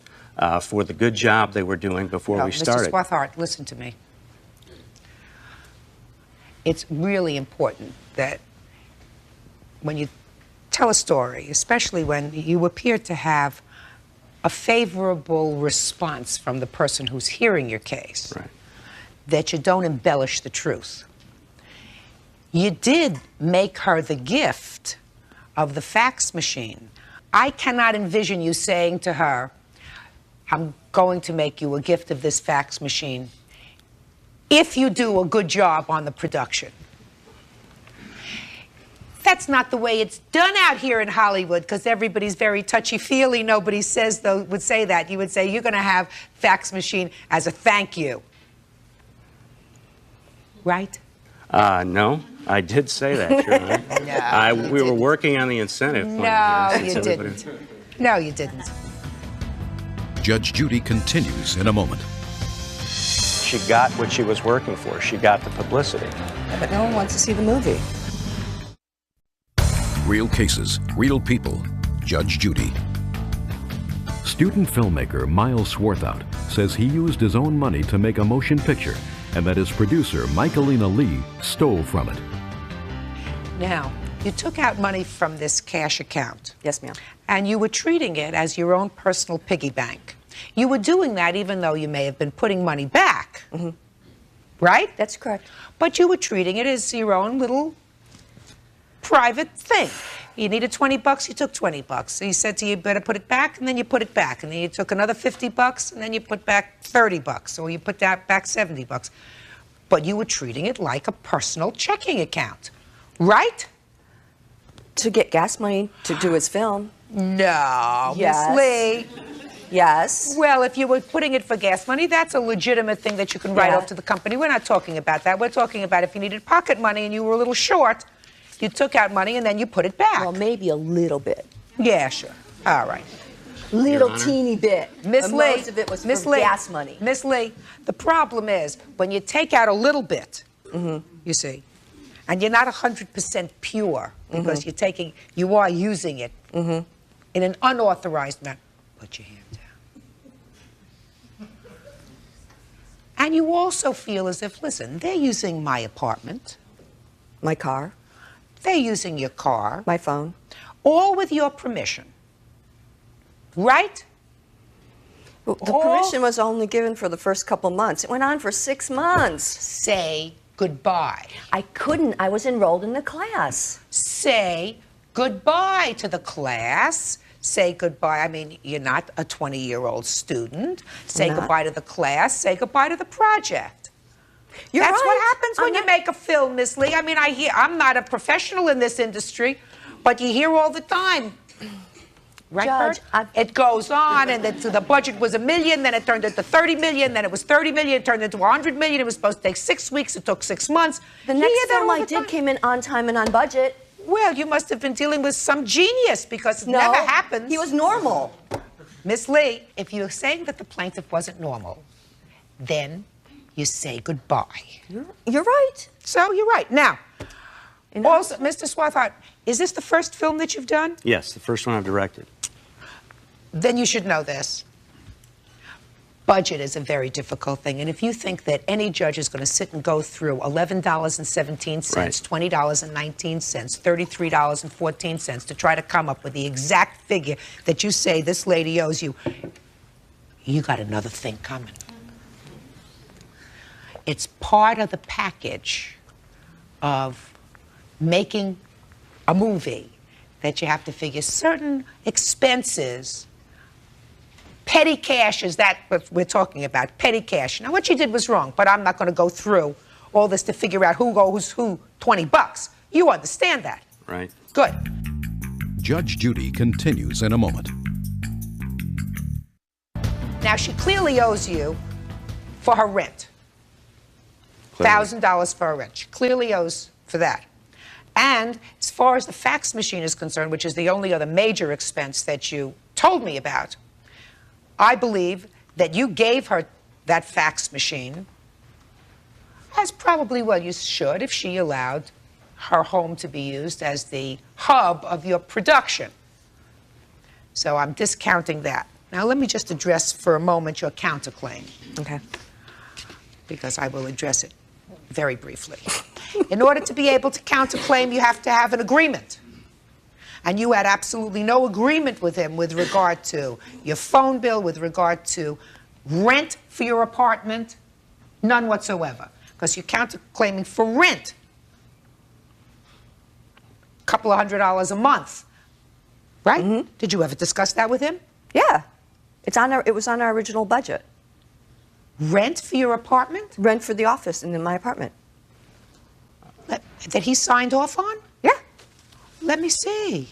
for the good job they were doing before we started. Mr. Swarthart, listen to me. It's really important that when you tell a story, especially when you appear to have a favorable response from the person who's hearing your case, that you don't embellish the truth. You did make her the gift of the fax machine. I cannot envision you saying to her, I'm going to make you a gift of this fax machine if you do a good job on the production. That's not the way it's done out here in Hollywood, because everybody's very touchy-feely. Nobody would say that. You would say, you're going to have fax machine as a thank you. Right? No, I did say that, Your Honor. We were working on the incentive plan here. No, you didn't. No, you didn't. Judge Judy continues in a moment. She got what she was working for. She got the publicity. But no one wants to see the movie. Real cases, real people. Judge Judy. Student filmmaker Miles Swarthout says he used his own money to make a motion picture and that his producer, Michaelina Lee, stole from it. Now, you took out money from this cash account. Yes, ma'am. And you were treating it as your own personal piggy bank. You were doing that even though you may have been putting money back. Mm-hmm. Right? That's correct. But you were treating it as your own little private thing. You needed 20 bucks, you took 20 bucks. So he said to you, you better put it back, and then you put it back. And then you took another 50 bucks, and then you put back 30 bucks, or you put back 70 bucks. But you were treating it like a personal checking account, right? To get gas money to do his film. No, Yes. Miss Lee. Yes. Well, if you were putting it for gas money, that's a legitimate thing that you can write Yeah. off to the company. We're not talking about that. We're talking about if you needed pocket money and you were a little short, you took out money and then you put it back. Well, maybe a little bit. Yeah, sure. All right. Little teeny bit. Miss But Lee, most of it was Miss for Lee, gas money. Miss Lee, the problem is when you take out a little bit, you see, and you're not 100% pure because you are using it in an unauthorized manner. Put your hand down. And you also feel as if, listen, they're using my apartment. My car. They're using your car. My phone. All with your permission. Right? The permission was only given for the first couple months. It went on for 6 months. Say goodbye. I couldn't. I was enrolled in the class. Say goodbye to the class. Say goodbye. I mean, you're not a 20-year-old student. Say goodbye to the class. Say goodbye to the project. That's what happens when you make a film, Miss Lee. I mean, I'm not a professional in this industry, but you hear all the time. Right, Judge, Bert? It goes on, and the budget was $1 million, then it turned into $30 million, then it was $30 million, it turned into $100 million. It was supposed to take 6 weeks, it took 6 months. The next film I did came in on time and on budget. Well, you must have been dealing with some genius because it never happens. He was normal. Miss Lee, if you're saying that the plaintiff wasn't normal, then you say goodbye. You're right. So you're right. Now, also, Mr. Swarthout, is this the first film that you've done? Yes, the first one I've directed. Then you should know this. Budget is a very difficult thing, and if you think that any judge is going to sit and go through $11.17, Right. $20.19, $33.14 to try to come up with the exact figure that you say this lady owes you, you got another thing coming. It's part of the package of making a movie that you have to figure certain expenses. Petty cash is that what we're talking about, petty cash. Now, what you did was wrong, but I'm not going to go through all this to figure out who owes who $20. You understand that. Right. Good. Judge Judy continues in a moment. Now, she clearly owes you for her rent. $1,000 for her rent. She clearly owes for that. And as far as the fax machine is concerned, which is the only other major expense that you told me about, I believe that you gave her that fax machine, as probably well you should if she allowed her home to be used as the hub of your production. So I'm discounting that. Now let me just address for a moment your counterclaim. Okay. Because I will address it very briefly. In order to be able to counterclaim, you have to have an agreement. And you had absolutely no agreement with him with regard to your phone bill, with regard to rent for your apartment, none whatsoever. Because you're counterclaiming for rent, a couple of $100 a month, right? Mm-hmm. Did you ever discuss that with him? Yeah. It was on our original budget. Rent for your apartment? Rent for the office and in my apartment. That he signed off on? Yeah. Let me see.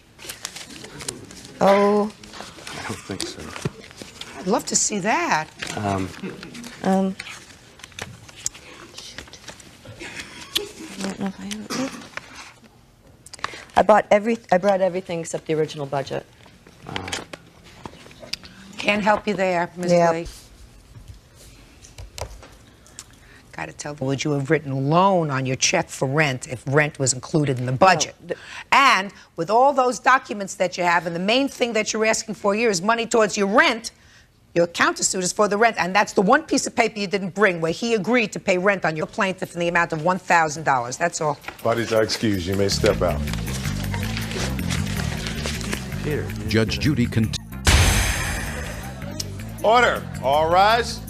Oh. I don't think so. I'd love to see that. I don't know if I have it. I brought everything except the original budget. Can't help you there, Ms. Yep. Lee. Got to tell them, would you have written loan on your check for rent if rent was included in the budget? No. And with all those documents that you have, and the main thing that you're asking for here is money towards your rent, your countersuit is for the rent, and that's the one piece of paper you didn't bring where he agreed to pay rent on your plaintiff in the amount of $1,000. That's all. Parties are excused. You may step out. Peter. Judge Judy continues. Order. All rise.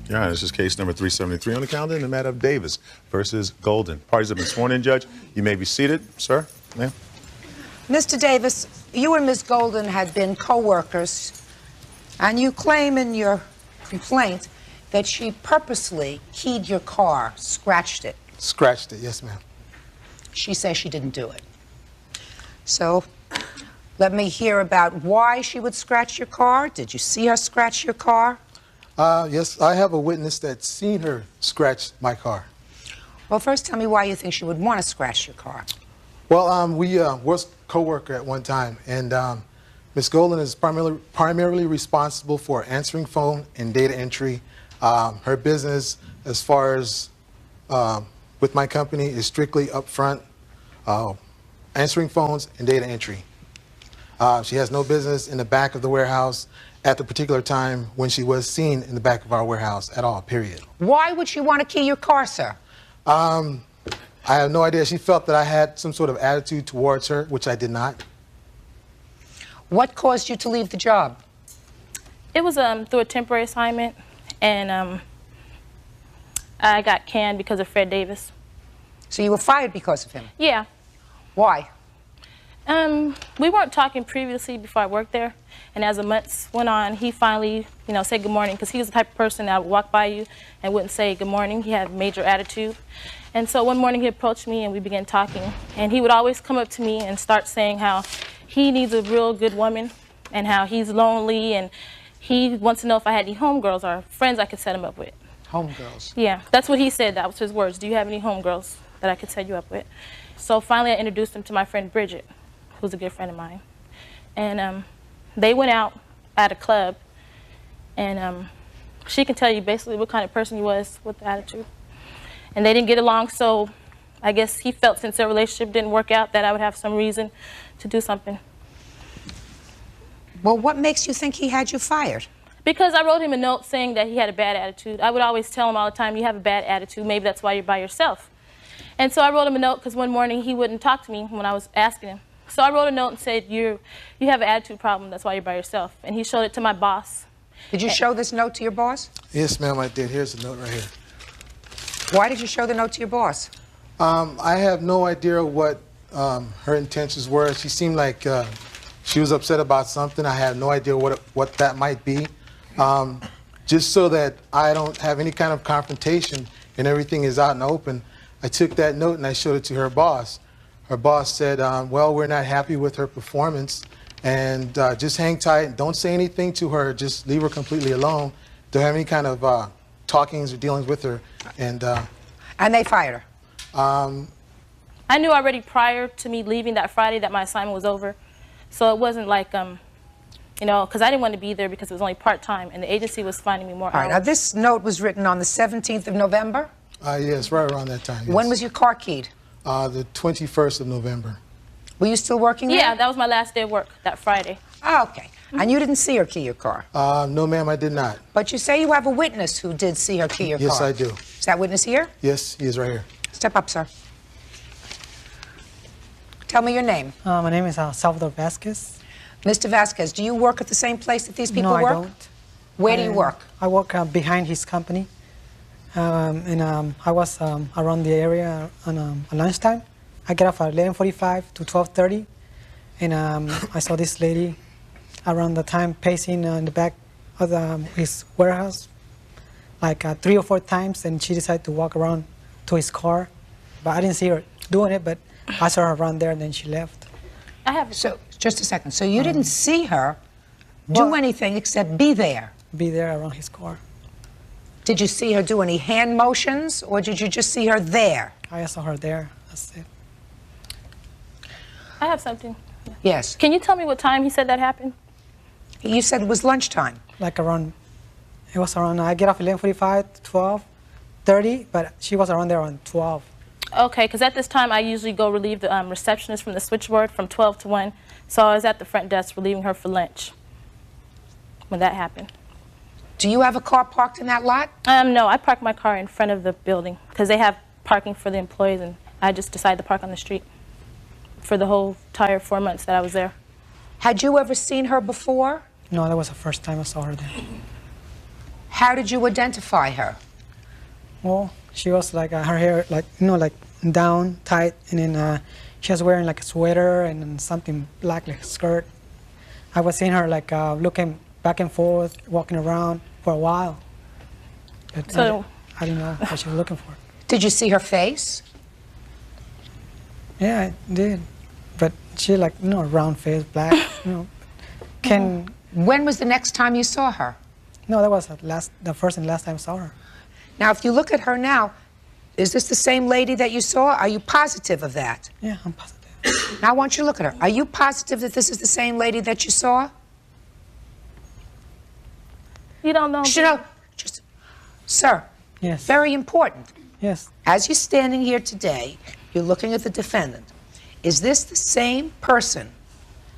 Your Honor, this is case number 373 on the calendar in the matter of Davis versus Golden. Parties have been sworn in, Judge. You may be seated, sir, ma'am. Mr. Davis, you and Ms. Golden had been co-workers, and you claim in your complaint that she purposely keyed your car, scratched it. Scratched it, yes, ma'am. She says she didn't do it. So let me hear about why she would scratch your car. Did you see her scratch your car? Yes, I have a witness that's seen her scratch my car. Well, first tell me why you think she would want to scratch your car. Well, we were co-worker at one time, and Ms. Golden is primarily responsible for answering phone and data entry. Her business, as far as with my company, is strictly upfront, answering phones and data entry. She has no business in the back of the warehouse at the particular time when she was seen in the back of our warehouse at all, period. Why would she want to key your car, sir? I have no idea. She felt that I had some sort of attitude towards her, which I did not. What caused you to leave the job? It was through a temporary assignment, and I got canned because of Fred Davis. So you were fired because of him? Yeah. Why? We weren't talking previously before I worked there, and as the months went on, he finally, said good morning, because he was the type of person that would walk by you and wouldn't say good morning. He had major attitude. And so one morning he approached me and we began talking, and he would always come up to me and start saying how he needs a real good woman and how he's lonely, and he wants to know if I had any homegirls or friends I could set him up with. Homegirls? Yeah, that's what he said. That was his words. Do you have any homegirls that I could set you up with? So finally I introduced him to my friend Bridget, who's a good friend of mine. And they went out at a club, and she can tell you basically what kind of person he was with the attitude. And they didn't get along, so I guess he felt since their relationship didn't work out that I would have some reason to do something. Well, what makes you think he had you fired? Because I wrote him a note saying that he had a bad attitude. I would always tell him all the time, you have a bad attitude, maybe that's why you're by yourself. And so I wrote him a note because one morning he wouldn't talk to me when I was asking him. So I wrote a note and said, you have an attitude problem, that's why you're by yourself. And he showed it to my boss. Did you show this note to your boss? Yes, ma'am, I did. Here's the note right here. Why did you show the note to your boss? I have no idea what her intentions were. She seemed like she was upset about something. I have no idea what that might be. Just so that I don't have any kind of confrontation and everything is out in the open, I took that note and I showed it to her boss. Her boss said, well, we're not happy with her performance, and just hang tight. Don't say anything to her. Just leave her completely alone. Don't have any kind of talkings or dealings with her. And they fired her? I knew already prior to me leaving that Friday that my assignment was over. So it wasn't like, you know, because I didn't want to be there because it was only part-time, and the agency was finding me more All right, hours. now this note was written on the 17th of November? Yes, right around that time. Yes. When was your car keyed? The 21st of November. Were you still working there? Yeah, that was my last day of work, that Friday. Oh, okay. And you didn't see her key your car? No, ma'am, I did not. But you say you have a witness who did see her key your car? Yes, I do. Is that witness here? Yes, he is right here. Step up, sir. Tell me your name. My name is Salvador Vasquez. Mr. Vasquez, do you work at the same place that these people no, work? I don't. Where do you work? I work behind his company. I was around the area on lunchtime. I get off at 11:45 to 12:30, and I saw this lady around the time pacing in the back of his warehouse, like 3 or 4 times, and she decided to walk around to his car. But I didn't see her doing it, but I saw her around there, and then she left. So, just a second. So you didn't see her do anything except be there? Be there around his car. Did you see her do any hand motions, or did you just see her there? I saw her there. That's it. I have something. Yes. Can you tell me what time he said that happened? You said it was lunchtime. Like around, it was around, I get off 11:45 to 12:30, but she was around there around 12. Okay, because at this time I usually go relieve the receptionist from the switchboard from 12 to 1. So I was at the front desk relieving her for lunch when that happened. Do you have a car parked in that lot? No, I parked my car in front of the building because they have parking for the employees, and I just decided to park on the street for the whole entire 4 months that I was there. Had you ever seen her before? No, that was the first time I saw her there. How did you identify her? Well, she was like, her hair, like, you know, like down, tight, and then she was wearing like a sweater and then something black, like a skirt. I was seeing her like looking back and forth, walking around for a while. But So, I didn't know what she was looking for. Did you see her face? Yeah, I did. But she like, you know, round face, black, you know. When was the next time you saw her? No, that was the first and last time I saw her. Now, if you look at her now, is this the same lady that you saw? Are you positive of that? Yeah, I'm positive. Now, I want you to look at her. Are you positive that this is the same lady that you saw? You don't know. Just, sir. Yes. Very important. Yes. As you're standing here today, you're looking at the defendant. Is this the same person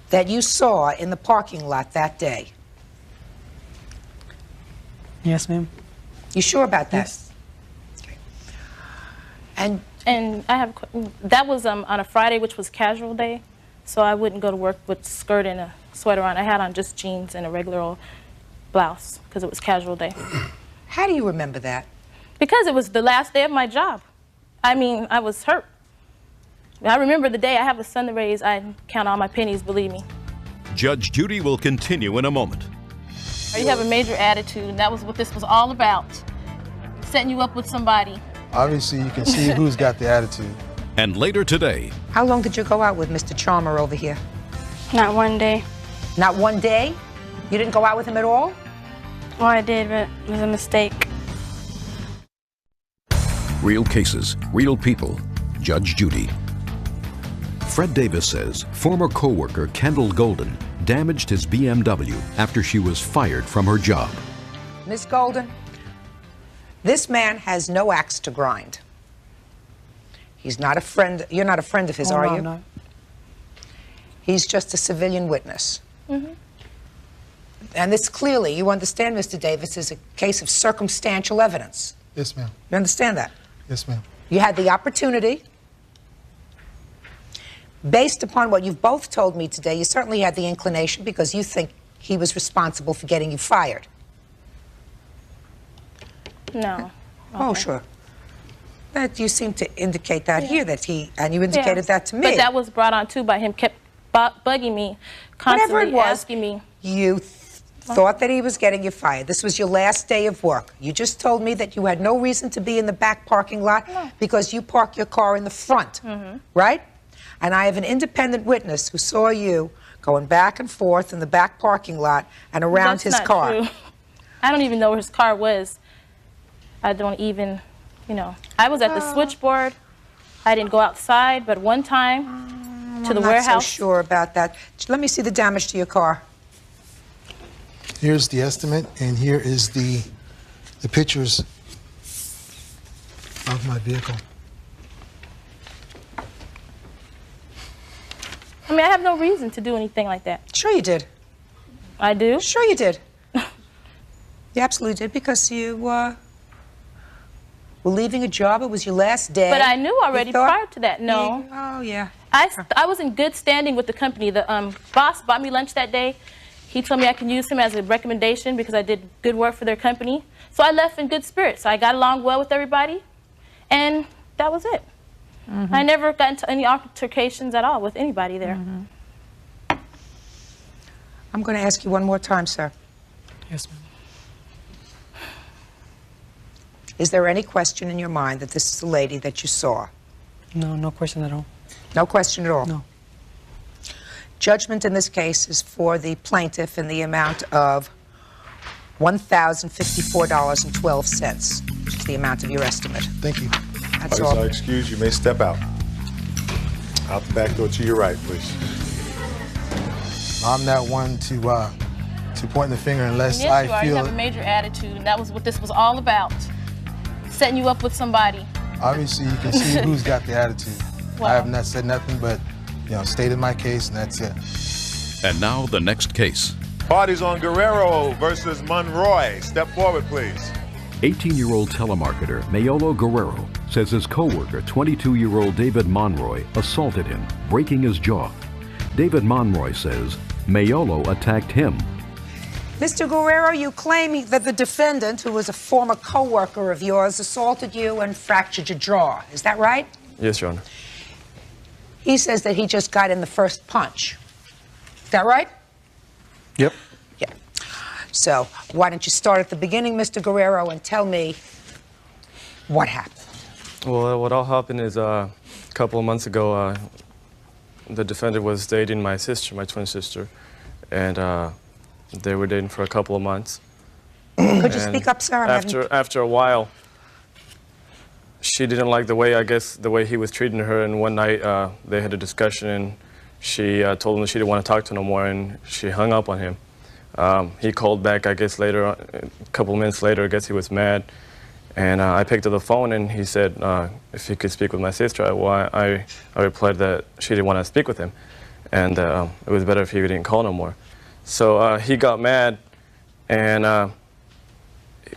that you saw in the parking lot that day? Yes, ma'am. You sure about that? Yes. Okay. And I have that was on a Friday, which was casual day, so I wouldn't go to work with a skirt and a sweater on. I had on just jeans and a regular old blouse because it was casual day. How do you remember that? Because it was the last day of my job. I mean, I was hurt. I remember the day. I have a son to raise. I count all my pennies, believe me. Judge Judy will continue in a moment. You have a major attitude, and that was what this was all about. Setting you up with somebody. Obviously, you can see who's got the attitude. And later today. How long did you go out with Mr. Charmer over here? Not one day. Not one day? You didn't go out with him at all? Well, I did, but it was a mistake. Real cases, real people. Judge Judy. Fred Davis says former coworker Kendall Golden damaged his BMW after she was fired from her job. Miss Golden, this man has no axe to grind. He's not a friend. You're not a friend of his, are no, you? I'm not. He's just a civilian witness. Mm-hmm. And this clearly, you understand, Mr. Davis, is a case of circumstantial evidence. Yes, ma'am. You understand that? Yes, ma'am. You had the opportunity. Based upon what you've both told me today, you certainly had the inclination because you think he was responsible for getting you fired. No. Oh, sure. That you seem to indicate that here, that he, and you indicated that to me. But that was brought on too by him kept bugging me, constantly Whatever it was, asking me. You thought that he was getting you fired. This was your last day of work. You just told me that you had no reason to be in the back parking lot because you park your car in the front, right? And I have an independent witness who saw you going back and forth in the back parking lot and around That's his not car. True. I don't even know where his car was. I don't even, you know. I was at the switchboard. I didn't go outside, but one time to the I'm warehouse. not so sure about that. Let me see the damage to your car. Here's the estimate, and here is the pictures of my vehicle. I mean, I have no reason to do anything like that. Sure you did. I do? Sure you did. You absolutely did because you were leaving a job. It was your last day. But I knew already prior to that. No. Oh, yeah. I was in good standing with the company. The boss bought me lunch that day. He told me I can use him as a recommendation because I did good work for their company. So I left in good spirits. I got along well with everybody, and that was it. I never got into any altercations at all with anybody there. I'm going to ask you one more time, sir. Yes, ma'am. Is there any question in your mind that this is the lady that you saw? No, no question at all. No question at all? No. Judgment in this case is for the plaintiff in the amount of $1,054.12, which is the amount of your estimate. Thank you. That's Parties all. are excused. You may step out. Out the back door to your right, please. I'm not one to point the finger unless Yes, I you are. feel You have a major attitude, and that was what this was all about. Setting you up with somebody. Obviously, you can see who's got the attitude. Wow. I have not said nothing but, stated my case, and that's it. And now the next case. Parties on Guerrero versus Monroy. Step forward, please. 18-year-old telemarketer Mayolo Guerrero says his coworker, 22-year-old David Monroy, assaulted him, breaking his jaw. David Monroy says Mayolo attacked him. Mr. Guerrero, you claim that the defendant, who was a former co-worker of yours, assaulted you and fractured your jaw. Is that right? Yes, Your Honor. He says that he just got in the first punch. Is that right? Yep. Yeah. So why don't you start at the beginning, Mr. Guerrero, and tell me what happened? Well, what all happened is a couple of months ago, the defendant was dating my sister, my twin sister, and they were dating for a couple of months. Could you speak up, sir? After a while, she didn't like the way he was treating her, and one night they had a discussion, and she told him that she didn't want to talk to him no more, and she hung up on him. He called back, I guess, later, a couple of minutes later. I guess he was mad. And I picked up the phone, and he said if he could speak with my sister. I replied that she didn't want to speak with him, and it was better if he didn't call no more. So he got mad, and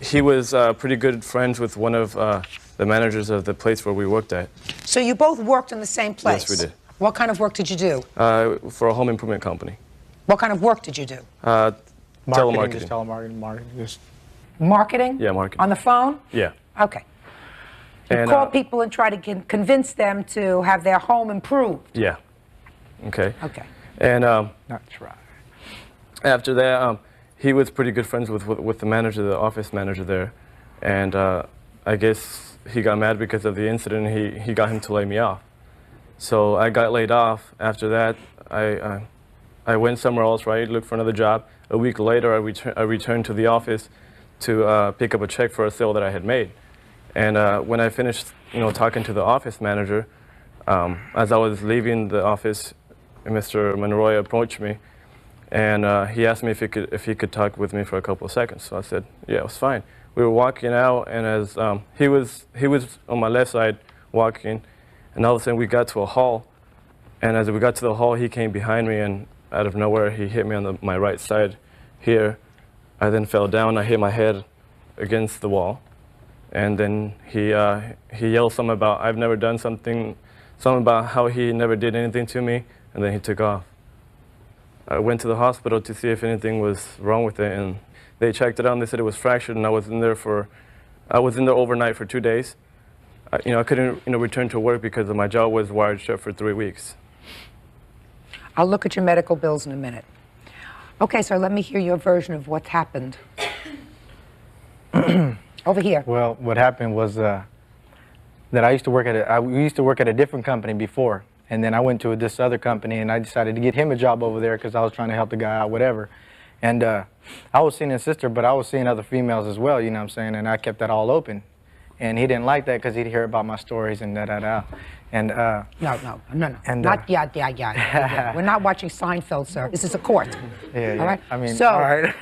he was pretty good friends with one of the managers of the place where we worked at. So you both worked in the same place? Yes, we did. What kind of work did you do? For a home improvement company. What kind of work did you do? Telemarketing. Just telemarketing. Just Marketing? Yeah, marketing. On the phone? Yeah. Okay. You And, call people and try to convince them to have their home improved? Yeah. Okay. Okay. And not try. after that, he was pretty good friends with the manager, the office manager there, and I guess he got mad because of the incident. He got him to lay me off. So I got laid off. After that, I went somewhere else, right? Looked for another job. A week later, I returned to the office to pick up a check for a sale that I had made. And when I finished, talking to the office manager, As I was leaving the office, Mr. Monroy approached me, and he asked me if he could talk with me for a couple of seconds. So I said, yeah, it was fine. We were walking out, and as he was on my left side walking, and all of a sudden we got to a hall, and as we got to the hall, he came behind me, and out of nowhere he hit me on my right side here. I then fell down. I hit my head against the wall, and then he yelled something about I've never done something about how he never did anything to me, and then he took off. I went to the hospital to see if anything was wrong with it, and they checked it out, and they said it was fractured, and I was in there overnight for 2 days. I couldn't return to work because my jaw was wired shut for 3 weeks. I'll look at your medical bills in a minute. Okay, so let me hear your version of what happened. Over here. Well, what happened was that we used to work at a different company before, and then I went to this other company, and I decided to get him a job over there because I was trying to help the guy out, whatever. And I was seeing his sister, but I was seeing other females as well, you know what I'm saying, and I kept that all open. And he didn't like that because he'd hear about my stories and da-da-da. And No. And, not yeah. We're not watching Seinfeld, sir. This is a court. Yeah. All right? I mean, so, all right.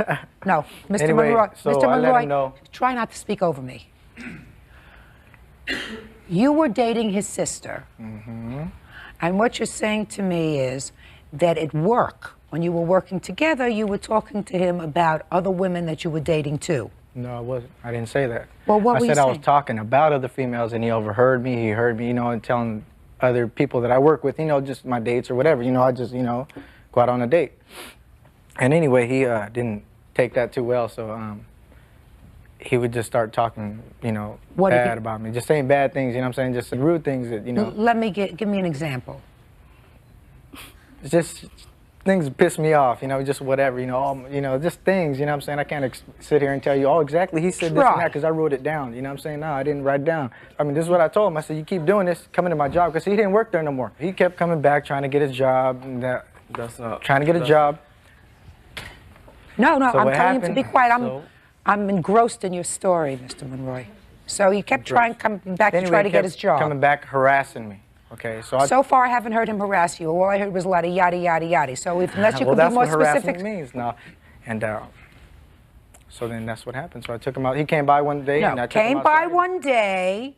no, Mr. Anyway, Monroy, so Mr. I let Monroy, him know. try not to speak over me. You were dating his sister. Mm-hmm. And what you're saying to me is that at work, when you were working together, you were talking to him about other women that you were dating too. No, I wasn't. I didn't say that. Well, what were I you said I was saying? talking about other females, and he overheard me. He heard me, and telling other people that I work with, just my dates or whatever. I just, go out on a date. And anyway, he didn't take that too well, so he would just start talking, bad about me, just saying bad things. You know what I'm saying? Just rude things that, Let me give me an example. It's just things that piss me off, just whatever, just things, you know what I'm saying? I can't sit here and tell you, oh, exactly, he said this and that, because I wrote it down, you know what I'm saying? No, I didn't write it down. I mean, this is what I told him. I said, you keep doing this, coming to my job, because he didn't work there no more. He kept coming back, trying to get his job, and trying to get a job. No, So I'm what telling him to happened- be quiet. so- I'm engrossed in your story, Mr. Monroy. So he kept coming back to Anyway, try to he get kept his job. coming back, harassing me. Okay, So far, I haven't heard him harass you. All I heard was a lot of yada, yada, yada. So unless you well, could be that's more what harassment specific. means now. And so then that's what happened. So I took him out. He came by one day, and I took him Came by outside. one day.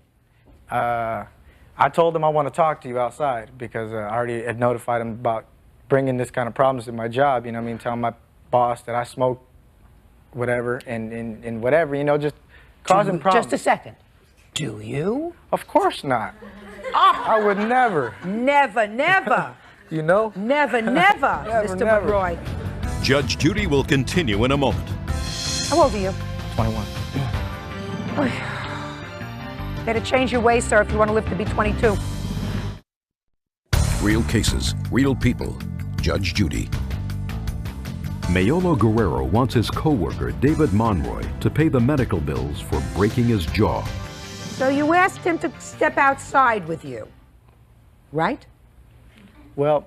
I told him I want to talk to you outside because I already had notified him about bringing this kind of problems in my job. You know what I mean? Telling my boss that I smoke whatever and whatever, just causing problems. Just a second. Do you? Of course not. I would never. Never. Never, Never, Mr. never. Monroy. Judge Judy will continue in a moment. How old are you? 21. Better change your ways, sir, if you want to live to be 22. Real cases, real people. Judge Judy. Mayolo Guerrero wants his co-worker, David Monroy, to pay the medical bills for breaking his jaw. So you asked him to step outside with you, right? Well,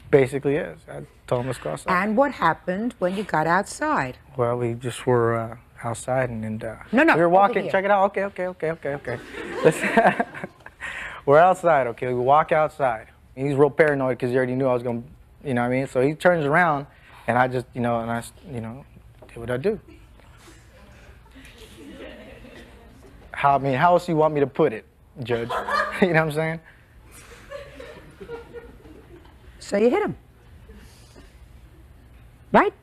basically, yes. I told him to go outside. And what happened when you got outside? Well, we just were outside and No, we were over walking. here. Check it out. Okay. Listen, we're outside. Okay, we walk outside. He's real paranoid because he already knew I was gonna, you know what I mean. So he turns around, and I just, did what I do. How else do you want me to put it, Judge? You know what I'm saying? So you hit him, right?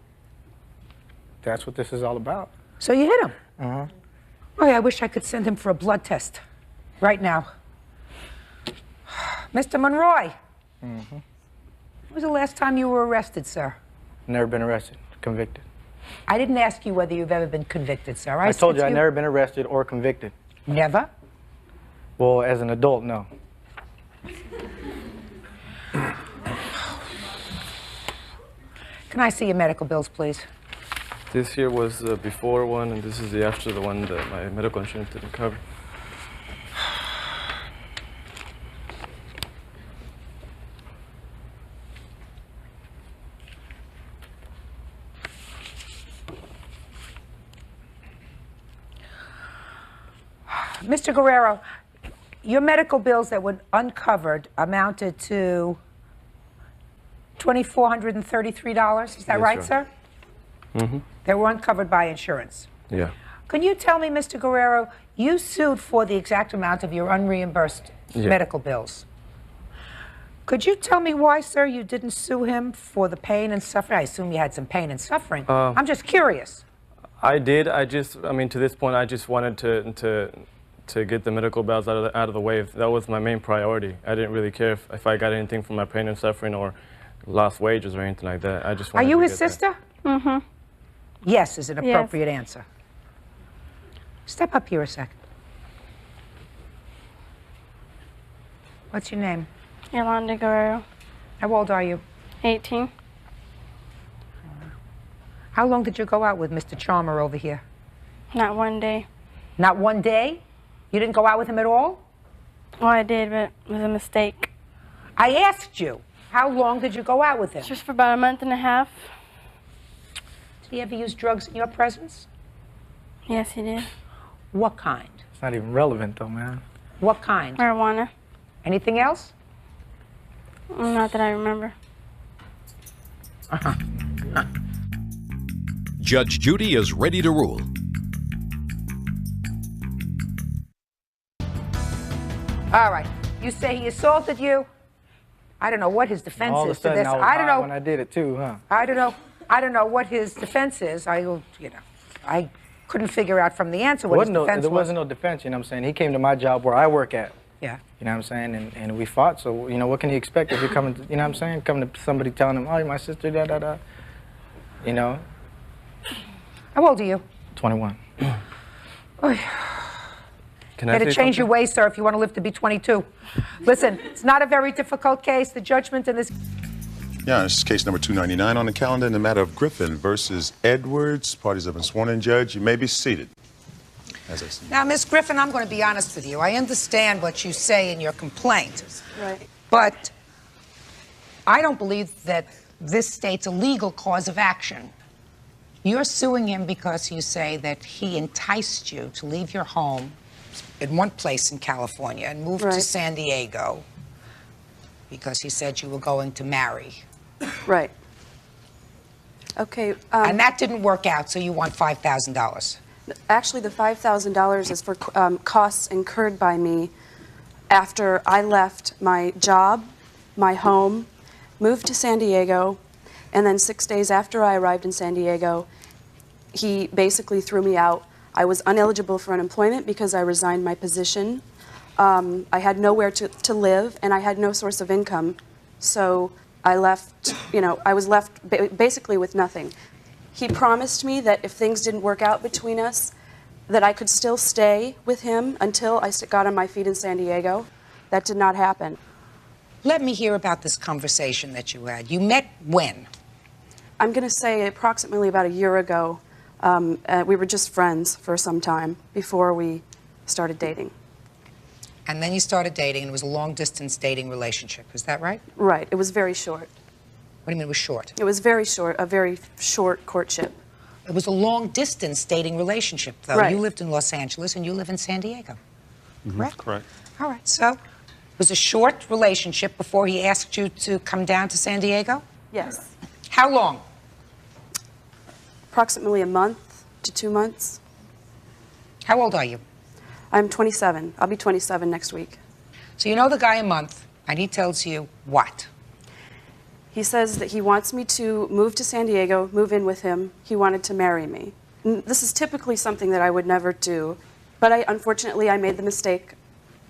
That's what this is all about. So you hit him. Uh-huh. Boy, I wish I could send him for a blood test right now. Mr. Monroy, Mm-hmm. when was the last time you were arrested, sir? Never been arrested, convicted. I didn't ask you whether you've ever been convicted, sir. I told said you to I've never been arrested or convicted. Never? Well, as an adult, no. Can I see your medical bills, please? This here was the before one, and this is the after the one that my medical insurance didn't cover. Mr. Guerrero, your medical bills that were uncovered amounted to $2,433. Is that Yes, right, ma'am. sir? Mm-hmm. They were uncovered by insurance. Yeah. Can you tell me, Mr. Guerrero, you sued for the exact amount of your unreimbursed Yeah. medical bills. Could you tell me why, sir, you didn't sue him for the pain and suffering? I assume you had some pain and suffering. I'm just curious. I did. I mean, to this point, I just wanted to get the medical bills out of the way. That was my main priority. I didn't really care if I got anything from my pain and suffering or lost wages or anything like that. I just Are wanted you to his get that. sister? Mm-hmm. Yes is an Yes. appropriate answer. Step up here a second. What's your name? Yolanda Guerrero. How old are you? 18. How long did you go out with Mr. Charmer over here? Not one day. Not one day? You didn't go out with him at all? Well, I did, but it was a mistake. I asked you, how long did you go out with him? Just for about a month and a half. Did he ever use drugs in your presence? Yes, he did. What kind? It's not even relevant though, man. What kind? Marijuana. Anything else? Not that I remember. Judge Judy is ready to rule. All right. You say he assaulted you. I don't know what his defense All of a is to sudden, this. I was I don't high know. when I did it too, huh? I don't know. I don't know what his defense is. I couldn't figure out from the answer what his defense There was. wasn't no defense, you know what I'm saying? He came to my job where I work at. Yeah. You know what I'm saying? And we fought, so, you know, what can he expect if you're coming to, you know what I'm saying? Coming to somebody telling him, oh, you're my sister, da-da-da. You know? How old are you? 21. Can I Better say change your something? ways, sir, if you want to live to be 22. Listen, it's not a very difficult case. The judgment in this... Yeah, this is case number 299 on the calendar in the matter of Griffin versus Edwards. Parties have been sworn in, Judge. You may be seated. As I see. Now, Miss Griffin, I'm going to be honest with you. I understand what you say in your complaint. Right. But I don't believe that this states a legal cause of action. You're suing him because you say that he enticed you to leave your home in one place in California and move to Right. San Diego because he said you were going to marry. Right. Okay. And that didn't work out, so you want $5,000. Actually, the $5,000 is for costs incurred by me after I left my job, my home, moved to San Diego, and then 6 days after I arrived in San Diego, he basically threw me out. I was ineligible for unemployment because I resigned my position. I had nowhere to live, and I had no source of income. So I left, you know, I was left basically with nothing. He promised me that if things didn't work out between us, that I could still stay with him until I got on my feet in San Diego. That did not happen. Let me hear about this conversation that you had. You met when? I'm going to say approximately about a year ago. We were just friends for some time before we started dating. And then you started dating, and it was a long-distance dating relationship. Is that right? Right. It was very short. What do you mean it was short? It was very short, a very short courtship. It was a long-distance dating relationship, though. Right. You lived in Los Angeles, and you live in San Diego. Correct? Correct. All right. So it was a short relationship before he asked you to come down to San Diego? Yes. How long? Approximately a month to 2 months. How old are you? I'm 27. I'll be 27 next week. So you know the guy a month, and he tells you what? He says that he wants me to move to San Diego, move in with him. He wanted to marry me. This is typically something that I would never do, but unfortunately I made the mistake,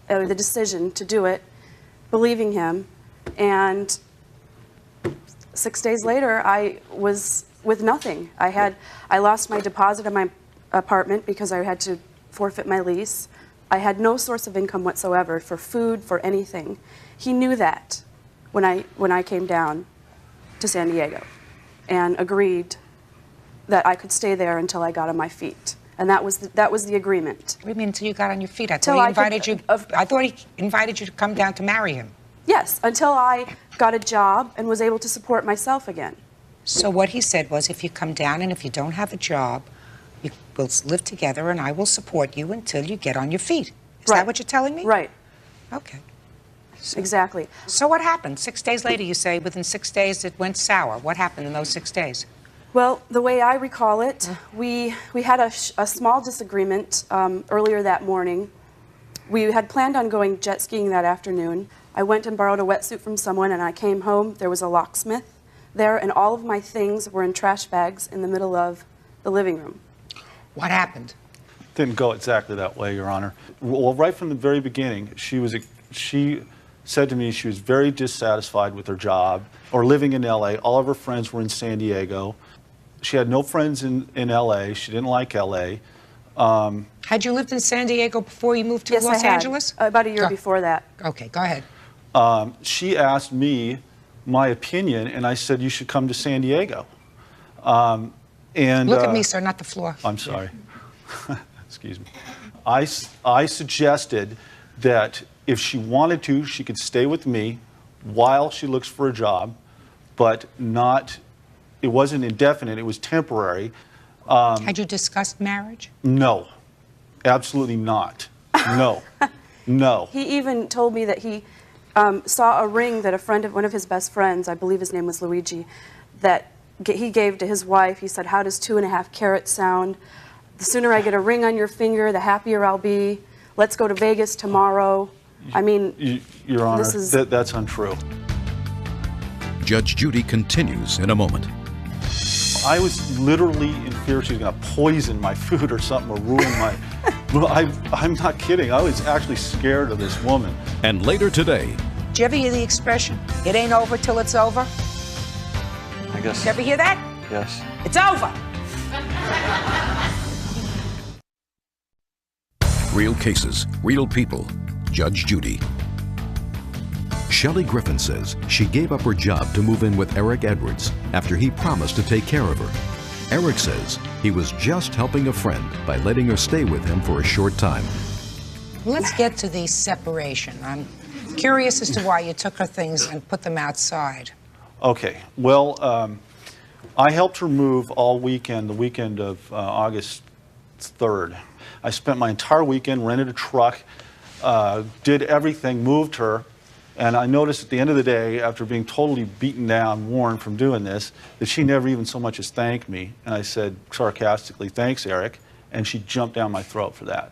or the decision to do it, believing him, and 6 days later I was with nothing. I lost my deposit on my apartment because I had to forfeit my lease. I had no source of income whatsoever for food, for anything. He knew that when I came down to San Diego and agreed that I could stay there until I got on my feet. And that was the agreement. What do you mean until you got on your feet? I Till thought he I could- invited you. I thought he invited you to come down to marry him. Yes, until I got a job and was able to support myself again. So what he said was, if you come down and if you don't have a job, we'll live together and I will support you until you get on your feet. Is that what you're telling me? Right. Okay. Exactly. So what happened? 6 days later, you say within 6 days it went sour. What happened in those 6 days? Well, the way I recall it, we had a small disagreement earlier that morning. We had planned on going jet skiing that afternoon. I went and borrowed a wetsuit from someone, and I came home. There was a locksmith there, and all of my things were in trash bags in the middle of the living room. What happened? Didn't go exactly that way, Your Honor. Well, right from the very beginning, she said to me she was very dissatisfied with her job or living in LA. All of her friends were in San Diego. She had no friends in LA. She didn't like LA. Had you lived in San Diego before you moved to Yes, Los I had. Angeles? About a year before that. Okay, go ahead. She asked me my opinion, and I said, you should come to San Diego. And Look at me, sir, not the floor. I'm sorry. Excuse me. I suggested that if she wanted to, she could stay with me while she looks for a job, but not, it wasn't indefinite, it was temporary. Had you discussed marriage? No, absolutely not. No, no. He even told me that he saw a ring that one of his best friends, I believe his name was Luigi, that he gave to his wife. He said, how does 2.5 carats sound? The sooner I get a ring on your finger, the happier I'll be. Let's go to Vegas tomorrow. I mean, Your Honor, this is... that's untrue. Judge Judy continues in a moment. I was literally in fear she was going to poison my food or something or ruin my... I'm not kidding. I was actually scared of this woman. And later today... Did you ever hear the expression, it ain't over till it's over? I guess. Did you ever hear that? Yes. It's over. Real cases, real people. Judge Judy. Shelley Griffin says she gave up her job to move in with Eric Edwards after he promised to take care of her. Eric says he was just helping a friend by letting her stay with him for a short time. Let's get to the separation. I'm curious as to why you took her things and put them outside. Okay. Well, I helped her move all weekend, the weekend of August 3rd. I spent my entire weekend, rented a truck, did everything, moved her, and I noticed at the end of the day, after being totally beaten down, worn from doing this, that she never even so much as thanked me. And I said sarcastically, thanks, Eric, and she jumped down my throat for that.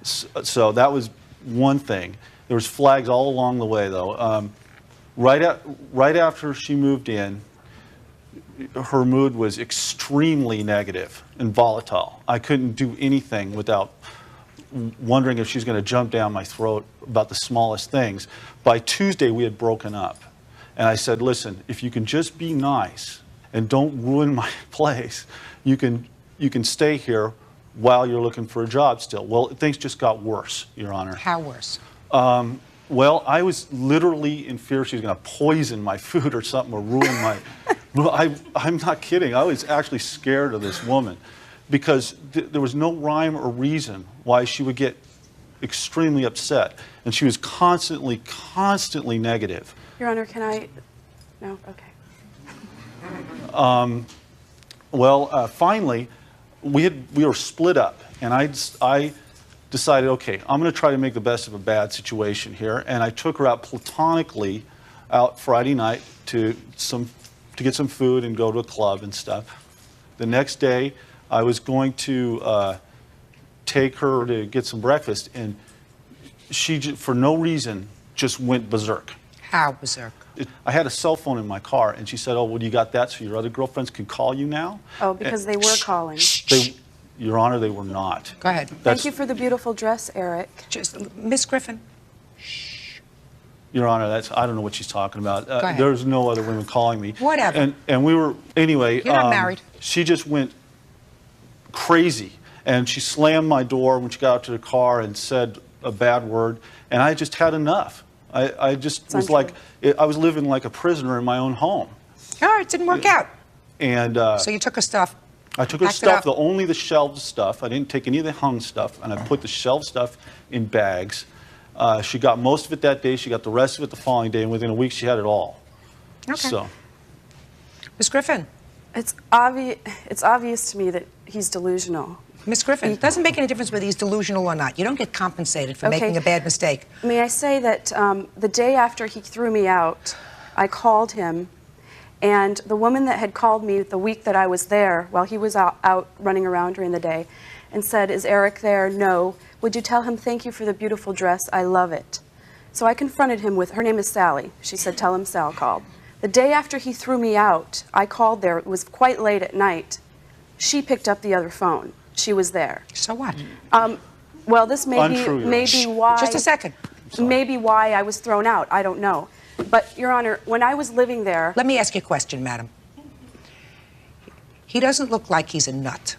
So that was one thing. There was flags all along the way, though. Right after she moved in, her mood was extremely negative and volatile. I couldn't do anything without wondering if she's going to jump down my throat about the smallest things. By Tuesday, we had broken up. And I said, listen, if you can just be nice and don't ruin my place, you can stay here while you're looking for a job still. Well, things just got worse, Your Honor. How worse? Well, I was literally in fear she was going to poison my food or something or ruin my... I'm not kidding. I was actually scared of this woman because there was no rhyme or reason why she would get extremely upset. And she was constantly negative. Your Honor, can I... No? Okay. Finally, we were split up, and I decided, okay, I'm going to try to make the best of a bad situation here, and I took her out platonically out Friday night to get some food and go to a club and stuff. The next day, I was going to take her to get some breakfast, and she, for no reason, just went berserk. How berserk? I had a cell phone in my car, and she said, oh, well, you got that so your other girlfriends can call you now? Oh, because they were calling. Your Honor, they were not. Go ahead. Thank you for the beautiful dress, Eric. Miss Griffin. Your Honor, I don't know what she's talking about. Go ahead. There's no other women calling me. Whatever. And we were, anyway. You're not married. She just went crazy. And she slammed my door when she got out to the car and said a bad word. And I just had enough. I just was like, I was living like a prisoner in my own home. All right, it didn't work out. And so you took her stuff. I took her stuff, only the shelved stuff. I didn't take any of the hung stuff, and I put the shelved stuff in bags. She got most of it that day. She got the rest of it the following day, and within a week, she had it all. Okay. So, Ms. Griffin, It's obvious to me that he's delusional. Miss Griffin, it doesn't make any difference whether he's delusional or not. You don't get compensated for making a bad mistake. May I say that the day after he threw me out, I called him, and the woman that had called me the week that I was there, while he was out running around during the day, and said, "Is Eric there?" "No." "Would you tell him thank you for the beautiful dress? I love it." So I confronted him with, her name is Sally. She said, "Tell him Sal called." The day after he threw me out, I called there. It was quite late at night. She picked up the other phone. She was there. So what? Well, this may Untrue, be why. Just a second. Maybe why I was thrown out. I don't know. But, Your Honor, when I was living there. Let me ask you a question, madam. He doesn't look like he's a nut.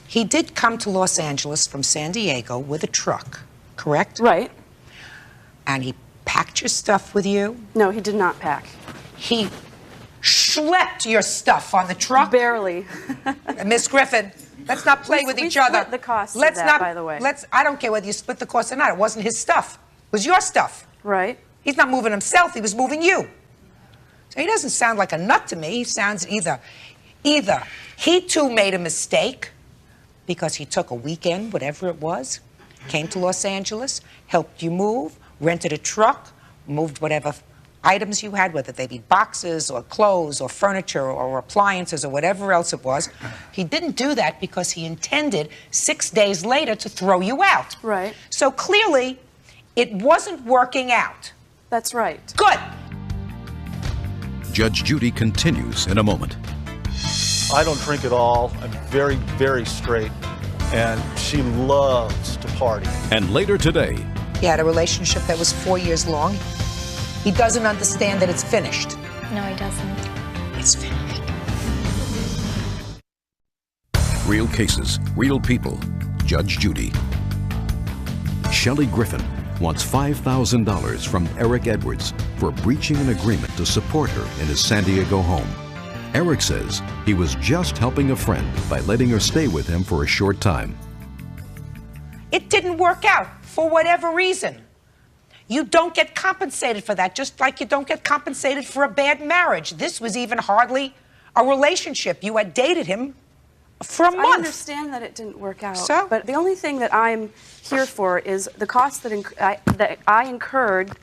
He did come to Los Angeles from San Diego with a truck, correct? Right. And he packed your stuff with you? No, he did not pack. He schlepped your stuff on the truck? Barely. Miss Griffin, let's not play with each other. Split the cost Let's of that, not, by the way. I don't care whether you split the cost or not. It wasn't his stuff. It was your stuff. Right. He's not moving himself. He was moving you. So he doesn't sound like a nut to me. He sounds either he too made a mistake because he took a weekend, whatever it was, came to Los Angeles, helped you move, rented a truck, moved whatever items you had, whether they be boxes or clothes or furniture or appliances or whatever else it was. He didn't do that because he intended 6 days later to throw you out. Right. So clearly, it wasn't working out. That's right. Good. Judge Judy continues in a moment. I don't drink at all. I'm very, very straight. And she loves to party. And later today, He had a relationship that was 4 years long. He doesn't understand that it's finished. No, he doesn't. It's finished. real cases, real people. Judge Judy. Shelley Griffin wants $5,000 from Eric Edwards for breaching an agreement to support her in his San Diego home. Eric says he was just helping a friend by letting her stay with him for a short time. It didn't work out for whatever reason. You don't get compensated for that, just like you don't get compensated for a bad marriage. This was even hardly a relationship. You had dated him for a month. I understand that it didn't work out. So? But the only thing that I'm here for is the cost that I incurred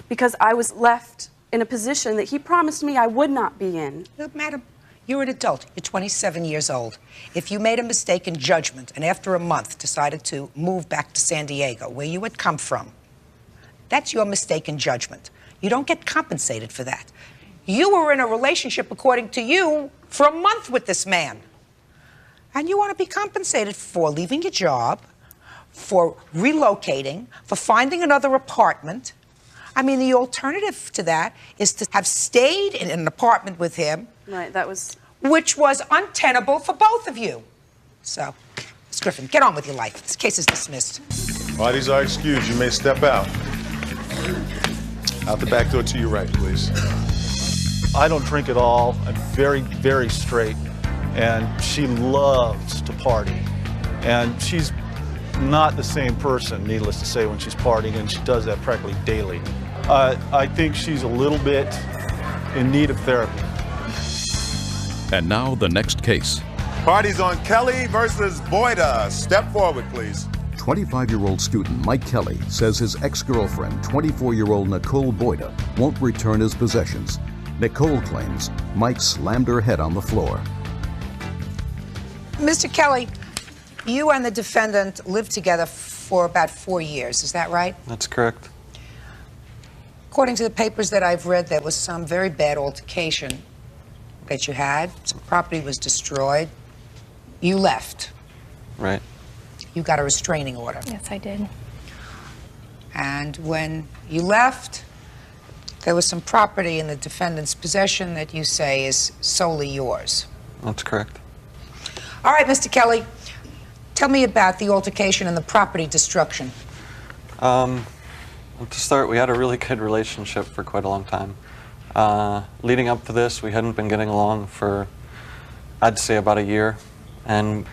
because I was left in a position that he promised me I would not be in. Look, madam, you're an adult. You're 27 years old. If you made a mistake in judgment and after a month decided to move back to San Diego, where you had come from, that's your mistake in judgment. You don't get compensated for that. You were in a relationship, according to you, for a month with this man. And you want to be compensated for leaving your job, for relocating, for finding another apartment. I mean, the alternative to that is to have stayed in an apartment with him. Right, that was... Which was untenable for both of you. So, Ms. Griffin, get on with your life. This case is dismissed. Parties are excused. You may step out. Out the back door to your right, please. I don't drink at all. I'm very, very straight. And she loves to party. And she's not the same person, needless to say, when she's partying, and she does that practically daily. I think she's a little bit in need of therapy. And now the next case. Parties on Kelly versus Boyda. Step forward, please. 25-year-old student Mike Kelly says his ex-girlfriend, 24-year-old Nicole Boyda, won't return his possessions. Nicole claims Mike slammed her head on the floor. Mr. Kelly, you and the defendant lived together for about 4 years. Is that right? That's correct. According to the papers that I've read, there was some very bad altercation that you had. Some property was destroyed. You left. Right. You got a restraining order. Yes, I did. And when you left, there was some property in the defendant's possession that you say is solely yours. That's correct. All right, Mr. Kelly, tell me about the altercation and the property destruction. Well, to start, we had a really good relationship for quite a long time. Leading up to this, we hadn't been getting along for, I'd say, about a year. And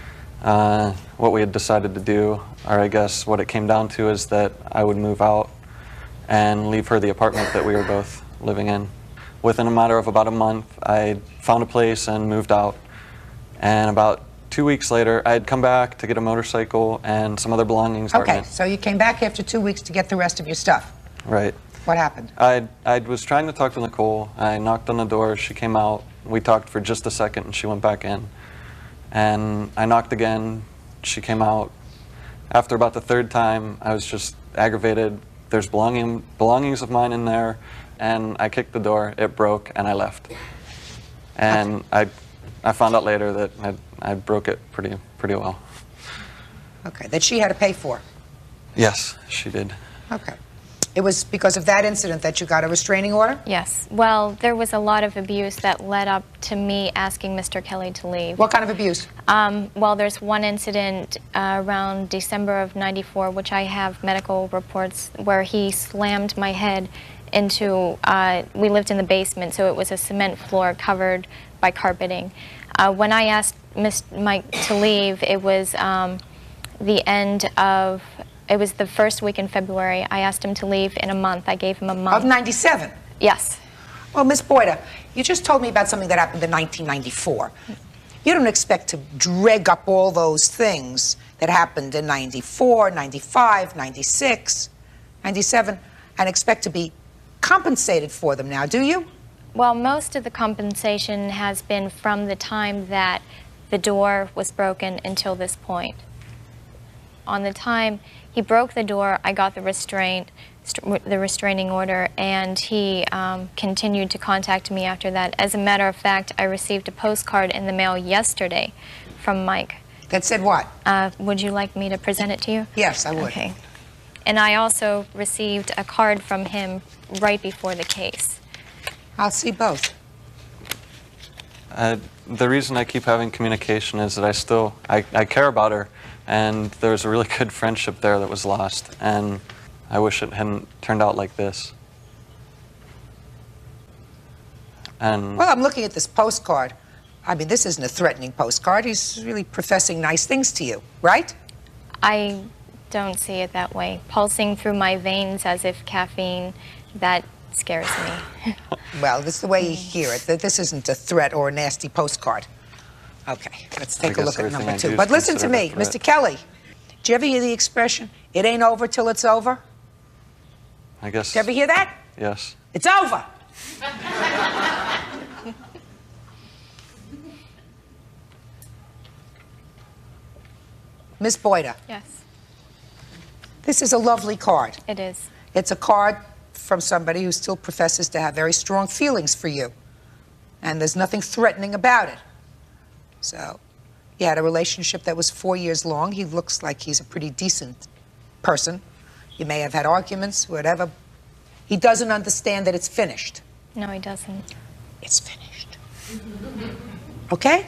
what we had decided to do, or I guess what it came down to, is that I would move out and leave her the apartment that we were both living in. within a matter of about a month, I found a place and moved out. And about 2 weeks later, I had come back to get a motorcycle and some other belongings. Okay, so you came back after 2 weeks to get the rest of your stuff. Right. What happened? I was trying to talk to Nicole. I knocked on the door. She came out. We talked for just a second, and she went back in. And I knocked again. She came out. After about the third time, I was just aggravated. There's belongings of mine in there, and I kicked the door. It broke, and I left. And I found out later that I broke it pretty well. Okay, that she had to pay for. Yes, she did. Okay. It was because of that incident that you got a restraining order? Yes. Well, there was a lot of abuse that led up to me asking Mr. Kelly to leave. What kind of abuse? Well, there's one incident around December of '94, which I have medical reports, where he slammed my head into, we lived in the basement, so it was a cement floor covered by carpeting. When I asked Mike to leave, it was the end of, it was the first week in February. I asked him to leave in a month. I gave him a month. Of '97? Yes. Well, Miss Boyda, you just told me about something that happened in 1994. You don't expect to drag up all those things that happened in 94, 95, 96, 97, and expect to be compensated for them now, do you? Well, most of the compensation has been from the time that the door was broken until this point. On the time he broke the door, I got the restraining order, and he continued to contact me after that. As a matter of fact, I received a postcard in the mail yesterday from Mike. That said what? Would you like me to present it to you? Yes, I would. Okay. And I also received a card from him right before the case. I'll see both. The reason I keep having communication is that I care about her, and there was a really good friendship there that was lost, and I wish it hadn't turned out like this. And Well, I'm looking at this postcard. I mean, this isn't a threatening postcard. He's really professing nice things to you, right? I don't see it that way. Pulsing through my veins as if caffeine, that scares me. Well, this is the way you hear it. That this isn't a threat or a nasty postcard. Okay, let's take a look at number 2. But listen to me, Mr. Kelly. Did you ever hear the expression, it ain't over till it's over? I guess. Did you ever hear that? Yes. It's over. Miss Boyda. Yes. This is a lovely card. It is. It's a card from somebody who still professes to have very strong feelings for you. And there's nothing threatening about it. So, you had a relationship that was 4 years long. He looks like he's a pretty decent person. You may have had arguments, whatever. He doesn't understand that it's finished. No, he doesn't. It's finished. Okay?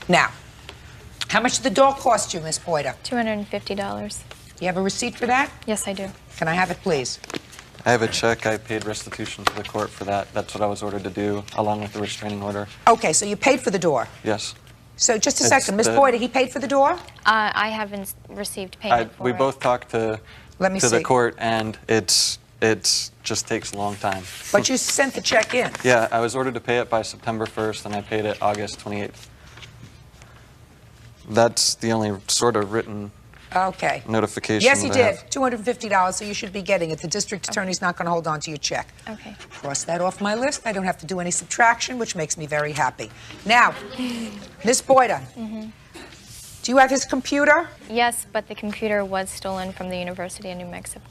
Now, how much did the dog cost you, Miss Boyda? $250. You have a receipt for that? Yes, I do. Can I have it, please? I have a check. I paid restitution to the court for that. That's what I was ordered to do, along with the restraining order. Okay, so you paid for the door. Yes. So just a It's second, Miss the- Boyda, he paid for the door? I haven't received payment for We it. both talked to Let me the see. court, and it's just takes a long time. But you sent the check in. Yeah, I was ordered to pay it by September 1st, and I paid it August 28th. That's the only sort of written Okay. notification. Yes, he that I did. have. $250, so you should be getting it. The district attorney's not going to hold on to your check. Okay. Cross that off my list. I don't have to do any subtraction, which makes me very happy. Now, Miss Boyda, do you have his computer? Yes, but the computer was stolen from the University of New Mexico.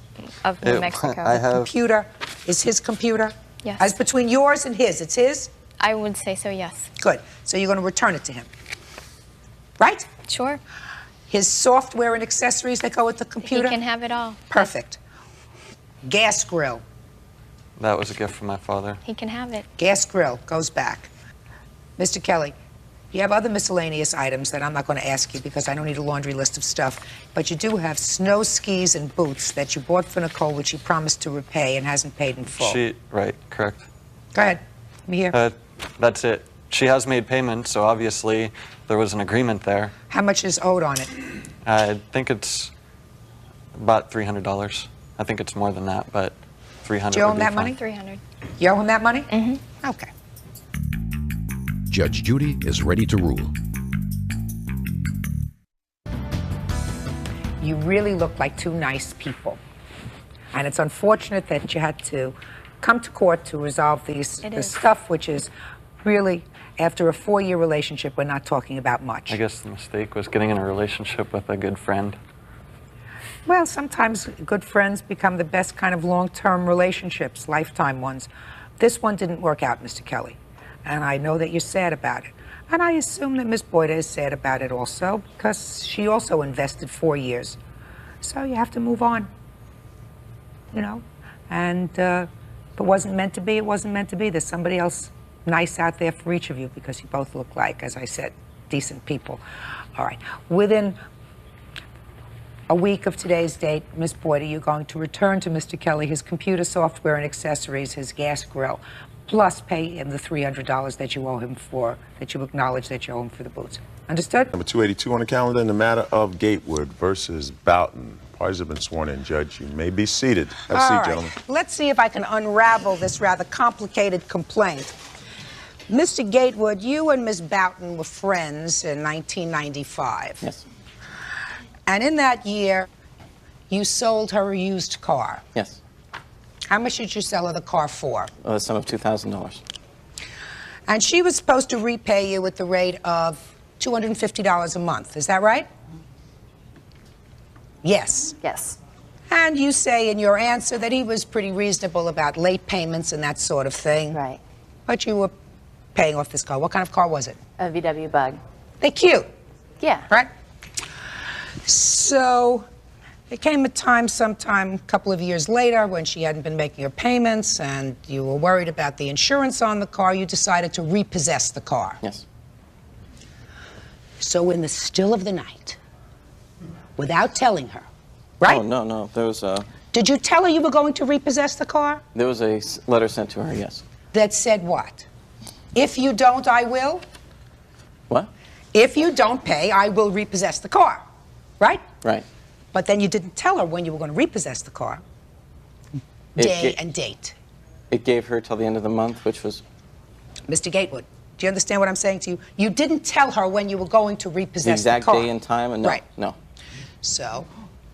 I have. Computer is his computer? Yes. As between yours and his, it's his? I would say so, yes. Good. So you're going to return it to him. Right? Sure. His software and accessories that go with the computer? He can have it all. Perfect. Gas grill. That was a gift from my father. He can have it. Gas grill goes back. Mr. Kelly, you have other miscellaneous items that I'm not going to ask you because I don't need a laundry list of stuff, but you do have snow skis and boots that you bought for Nicole, which she promised to repay and hasn't paid in full. Right, correct. Go ahead. Let me hear. That's it. She has made payments, so obviously there was an agreement there. How much is owed on it? I think it's about $300. I think it's more than that, but 300. Do you owe would him be that fine. money? 300. You owe him that money? Mm-hmm. Okay. Judge Judy is ready to rule. You really look like two nice people. And it's unfortunate that you had to come to court to resolve this stuff, which is really, after a 4-year relationship, we're not talking about much. I guess the mistake was getting in a relationship with a good friend. Well, sometimes good friends become the best kind of long-term relationships, lifetime ones. This one didn't work out, Mr. Kelly, and I know that you're sad about it. And I assume that Miss Boyda is sad about it also, because she also invested 4 years. So you have to move on, you know? And if it wasn't meant to be, it wasn't meant to be. There's somebody else nice out there for each of you, because you both look like, as I said, decent people. All right. Within a week of today's date, Miss Boyda, you're going to return to Mr. Kelly his computer software and accessories, his gas grill, plus pay him the $300 that you owe him for, that you acknowledge that you owe him for the boots. Understood? Number 282 on the calendar in the matter of Gatewood versus Boughton. Parties have been sworn in, Judge. You may be seated. Have a seat, All right. gentlemen. Let's see if I can unravel this rather complicated complaint. Mr. Gatewood, you and Miss Boughton were friends in 1995. Yes. And in that year, you sold her a used car. Yes. How much did you sell her the car for? A sum of $2,000. And she was supposed to repay you at the rate of $250 a month. Is that right? Yes. Yes. And you say in your answer that he was pretty reasonable about late payments and that sort of thing. Right. But you were paying off this car. What kind of car was it? A VW Bug. They're cute. Yeah. Right? So there came a time sometime a couple of years later when she hadn't been making her payments and you were worried about the insurance on the car. You decided to repossess the car. Yes. So in the still of the night, without telling her, right? Oh, no. There was a you were going to repossess the car? There was a letter sent to her, yes. That said what? If you don't, I will? What? If you don't pay, I will repossess the car. Right? Right. But then you didn't tell her when you were going to repossess the car. Day and date. It gave her till the end of the month, which was... Mr. Gatewood, do you understand what I'm saying to you? You didn't tell her when you were going to repossess the car. The exact day and time? And no, right. No. So,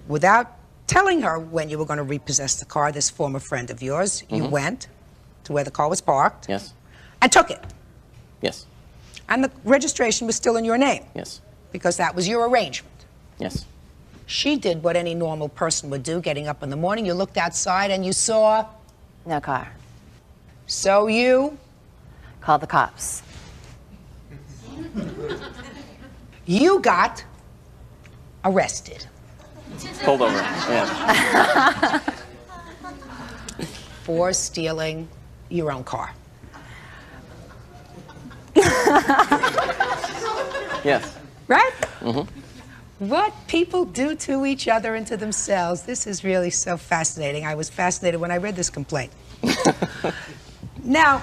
without telling her when you were going to repossess the car, this former friend of yours, you went to where the car was parked. Yes. And took it. Yes. And the registration was still in your name. Yes. Because that was your arrangement. Yes. She did what any normal person would do, getting up in the morning. You looked outside and you saw... No car. So you... Called the cops. You got arrested. Pulled over, yeah. For stealing your own car. Yes. Right? Mm-hmm. What people do to each other and to themselves. This is really so fascinating. I was fascinated when I read this complaint. Now,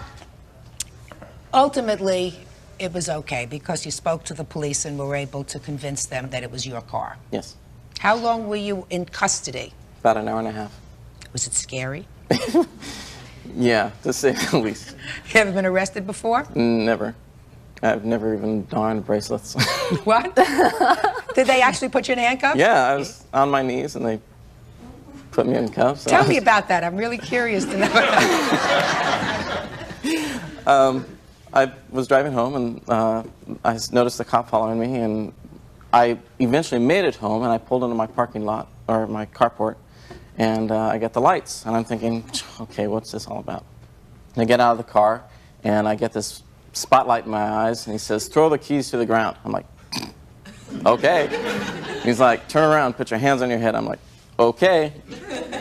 ultimately, it was okay because you spoke to the police and were able to convince them that it was your car. Yes. How long were you in custody? About an hour and a half. Was it scary? Yeah, to say the least. You ever been arrested before? Never. I've never even darned bracelets. What? Did they actually put you in handcuffs? Yeah, I was on my knees and they put me in cuffs. Tell me about that. I'm really curious to know. I was driving home and I noticed the cop following me, and I eventually made it home and I pulled into my parking lot, or my carport, and I get the lights and I'm thinking, okay, what's this all about? And I get out of the car and I get this spotlight in my eyes and he says, throw the keys to the ground. I'm like, okay. He's like, turn around, put your hands on your head. I'm like, okay.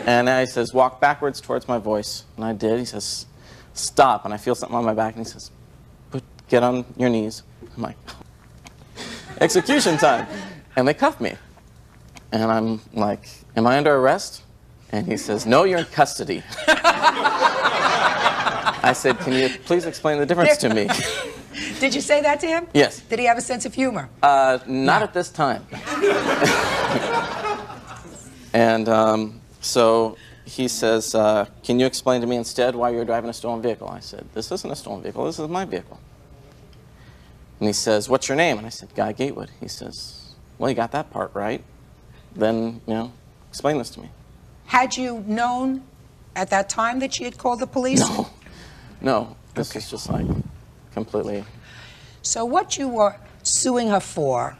And then he says, walk backwards towards my voice. And I did. He says, stop. And I feel something on my back and he says, get on your knees. I'm like, execution time. And they cuff me. And I'm like, am I under arrest? And he says, no, you're in custody. I said, can you please explain the difference to me? Did you say that to him? Yes. Did he have a sense of humor? Not at this time. And so he says, can you explain to me instead why you're driving a stolen vehicle? I said, this isn't a stolen vehicle, this is my vehicle. And he says, what's your name? And I said, Guy Gatewood. He says, well, you got that part right. Then, explain this to me. Had you known at that time that she had called the police? No, this is just like completely. So what you were suing her for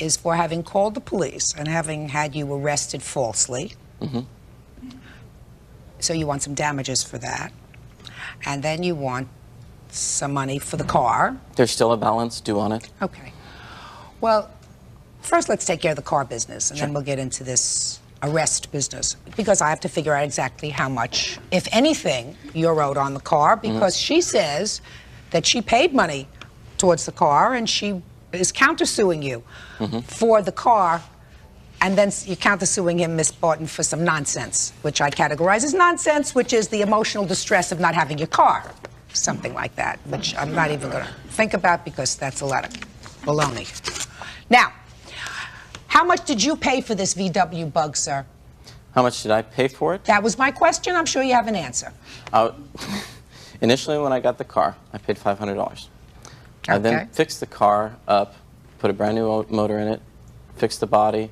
is for having called the police and having had you arrested falsely. Mm-hmm. So you want some damages for that. And then you want some money for the car. There's still a balance due on it. Okay. Well, first let's take care of the car business, and Sure. then we'll get into this arrest business, because I have to figure out exactly how much, if anything, you're owed on the car, because she says that she paid money towards the car, and she is countersuing you for the car, and then you're countersuing him, Miss Barton, for some nonsense, which I categorize as nonsense, which is the emotional distress of not having your car, something like that, which I'm not even going to think about because that's a lot of baloney. Now, how much did you pay for this VW Bug, sir? How much did I pay for it? That was my question. I'm sure you have an answer. Initially, when I got the car, I paid $500. I then fixed the car up, put a brand new motor in it, fixed the body,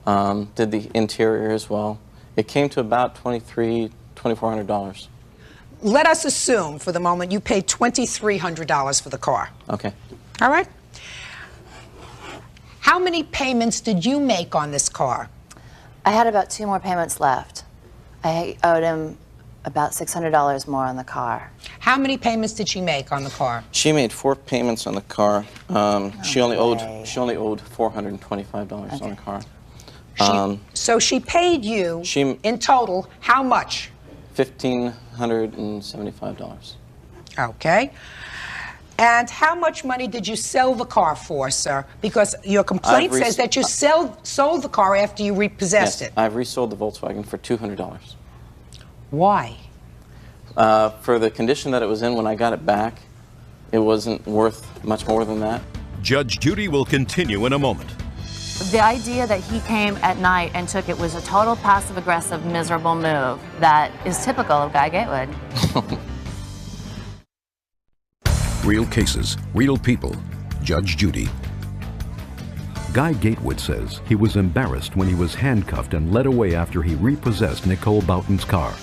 did the interior as well. It came to about $2,400. Let us assume, for the moment, you paid $2,300 for the car. Okay. All right? How many payments did you make on this car? I had about 2 more payments left. I owed him about $600 more on the car. How many payments did she make on the car? She made 4 payments on the car. She only owed $425 on the car. So she paid you in total how much? $1,575. Okay. And how much money did you sell the car for, sir? Because your complaint says that you sold the car after you repossessed it. I've resold the Volkswagen for $200. Why? For the condition that it was in when I got it back, it wasn't worth much more than that. Judge Judy will continue in a moment. The idea that he came at night and took it was a total passive-aggressive, miserable move that is typical of Guy Gatewood. Real cases, real people. Judge Judy. Guy Gatewood says he was embarrassed when he was handcuffed and led away after he repossessed Nicole Boughton's car.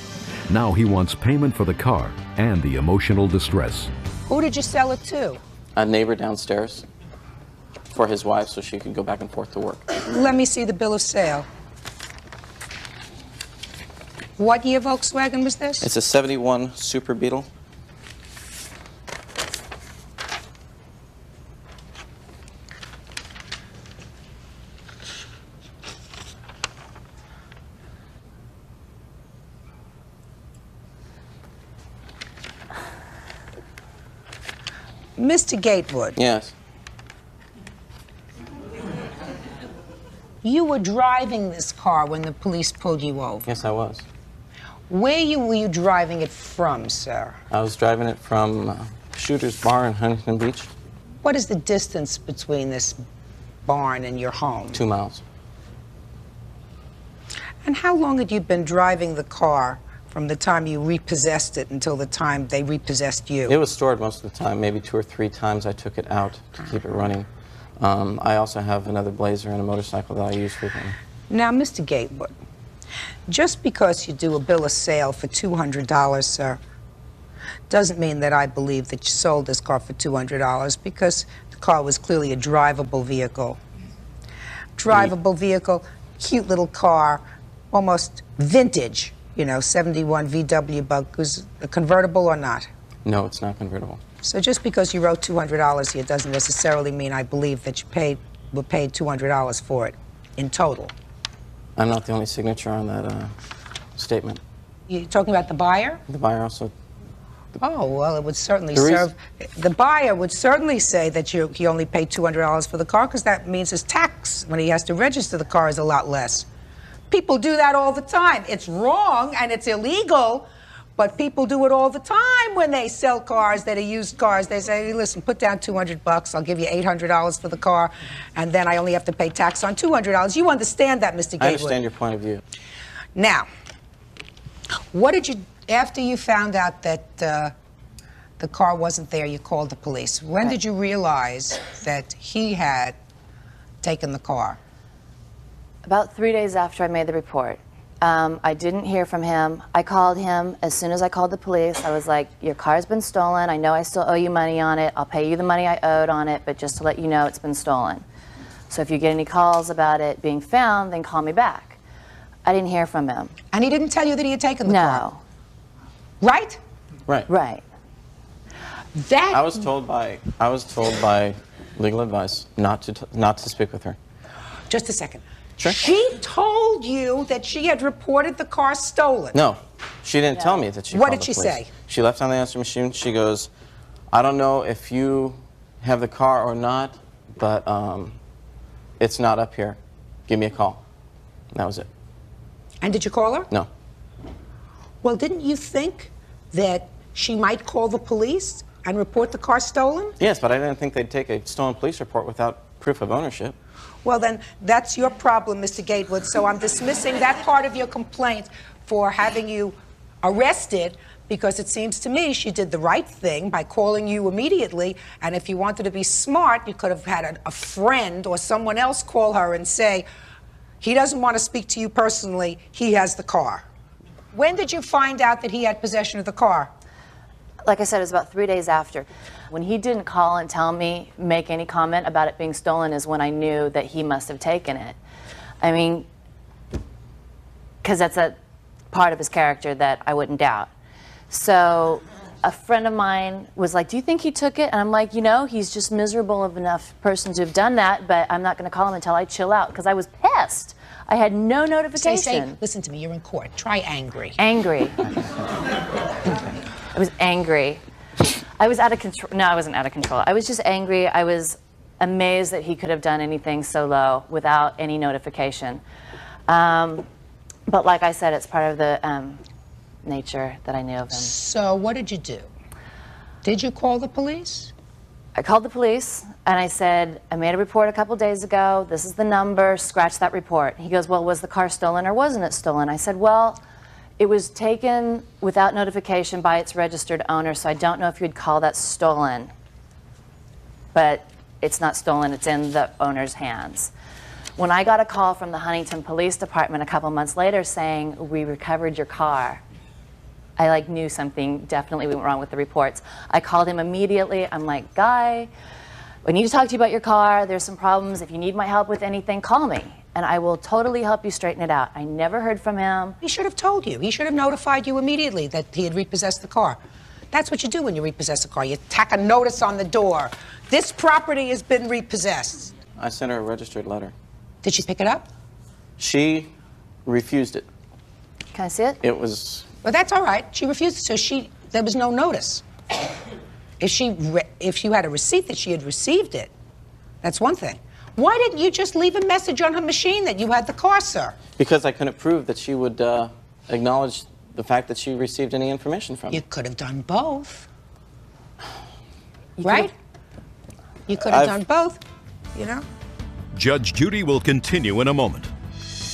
Now he wants payment for the car and the emotional distress. Who did you sell it to? A neighbor downstairs for his wife so she could go back and forth to work. Let me see the bill of sale. What year Volkswagen was this? It's a 71 Super Beetle. Mr. Gatewood. Yes. You were driving this car when the police pulled you over. Yes, I was. Where were you driving it from, sir? I was driving it from Shooter's Bar in Huntington Beach. What is the distance between this barn and your home? 2 miles. And how long had you been driving the car from the time you repossessed it until the time they repossessed you? It was stored most of the time. Maybe 2 or 3 times I took it out to keep it running. I also have another Blazer and a motorcycle that I use frequently. Now, Mr. Gatewood, just because you do a bill of sale for $200, sir, doesn't mean that I believe that you sold this car for $200, because the car was clearly a drivable vehicle. Drivable vehicle, cute little car, almost vintage, you know, 71 VW Bug. Was a convertible or not? No, it's not convertible. So just because you wrote $200 here doesn't necessarily mean I believe that you were paid $200 for it in total. I'm not the only signature on that statement. You're talking about the buyer? The buyer also. Oh, well, it would certainly serve. The buyer would certainly say that he only paid $200 for the car, because that means his tax when he has to register the car is a lot less. People do that all the time. It's wrong and it's illegal, but people do it all the time when they sell cars that are used cars. They say, hey, listen, put down $200, I'll give you $800 for the car, and then I only have to pay tax on $200. You understand that, Mr. Gatewood? I understand your point of view. Now, what did you, after you found out that the car wasn't there, you called the police. When did you realize that he had taken the car? About 3 days after I made the report. I didn't hear from him. I called him as soon as I called the police. I was like, your car's been stolen. I know I still owe you money on it. I'll pay you the money I owed on it, but just to let you know it's been stolen. So if you get any calls about it being found, then call me back. I didn't hear from him. And he didn't tell you that he had taken the car? No. Right? Right. Right. I was told by legal advice not to speak with her. Just a second. Sure. She told you that she had reported the car stolen. No, she didn't tell me that she What called did the she police. say? She left on the answering machine. She goes, I don't know if you have the car or not, but it's not up here. Give me a call. And that was it. And did you call her? No. Well, didn't you think that she might call the police and report the car stolen? Yes, but I didn't think they'd take a stolen police report without proof of ownership. Well, then, that's your problem, Mr. Gatewood, so I'm dismissing that part of your complaint for having you arrested, because it seems to me she did the right thing by calling you immediately, and if you wanted to be smart, you could have had a friend or someone else call her and say, he doesn't want to speak to you personally, he has the car. When did you find out that he had possession of the car? Like I said, it was about 3 days after. When he didn't call and tell me, make any comment about it being stolen, is when I knew that he must have taken it. I mean, because that's a part of his character that I wouldn't doubt. So a friend of mine was like, do you think he took it? And I'm like, you know, he's just miserable of enough person to have done that, but I'm not going to call him until I chill out, because I was pissed. I had no notification. Say, listen to me, you're in court. Try angry. Angry. I was angry. I was out of control. No, I wasn't out of control. I was just angry. I was amazed that he could have done anything so low without any notification. But like I said, it's part of the nature that I knew of him. So what did you do? Did you call the police? I called the police and I said, I made a report a couple days ago. This is the number. Scratch that report. He goes, well, was the car stolen or wasn't it stolen? I said, well, it was taken without notification by its registered owner, so I don't know if you'd call that stolen. But it's not stolen, it's in the owner's hands. When I got a call from the Huntington Police Department a couple months later saying, we recovered your car, I knew something definitely went wrong with the reports. I called him immediately. I'm like, Guy, I need to talk to you about your car. There's some problems. If you need my help with anything, call me, and I will totally help you straighten it out. I never heard from him. He should have told you. He should have notified you immediately that he had repossessed the car. That's what you do when you repossess a car. You tack a notice on the door. This property has been repossessed. I sent her a registered letter. Did she pick it up? She refused it. Can I see it? It was... Well, that's all right. She refused, so there was no notice. If you had a receipt that she had received it, that's one thing. Why didn't you just leave a message on her machine that you had the car, sir? Because I couldn't prove that she would acknowledge the fact that she received any information from me. You could have done both. Right? You could have done both, you know? Judge Judy will continue in a moment.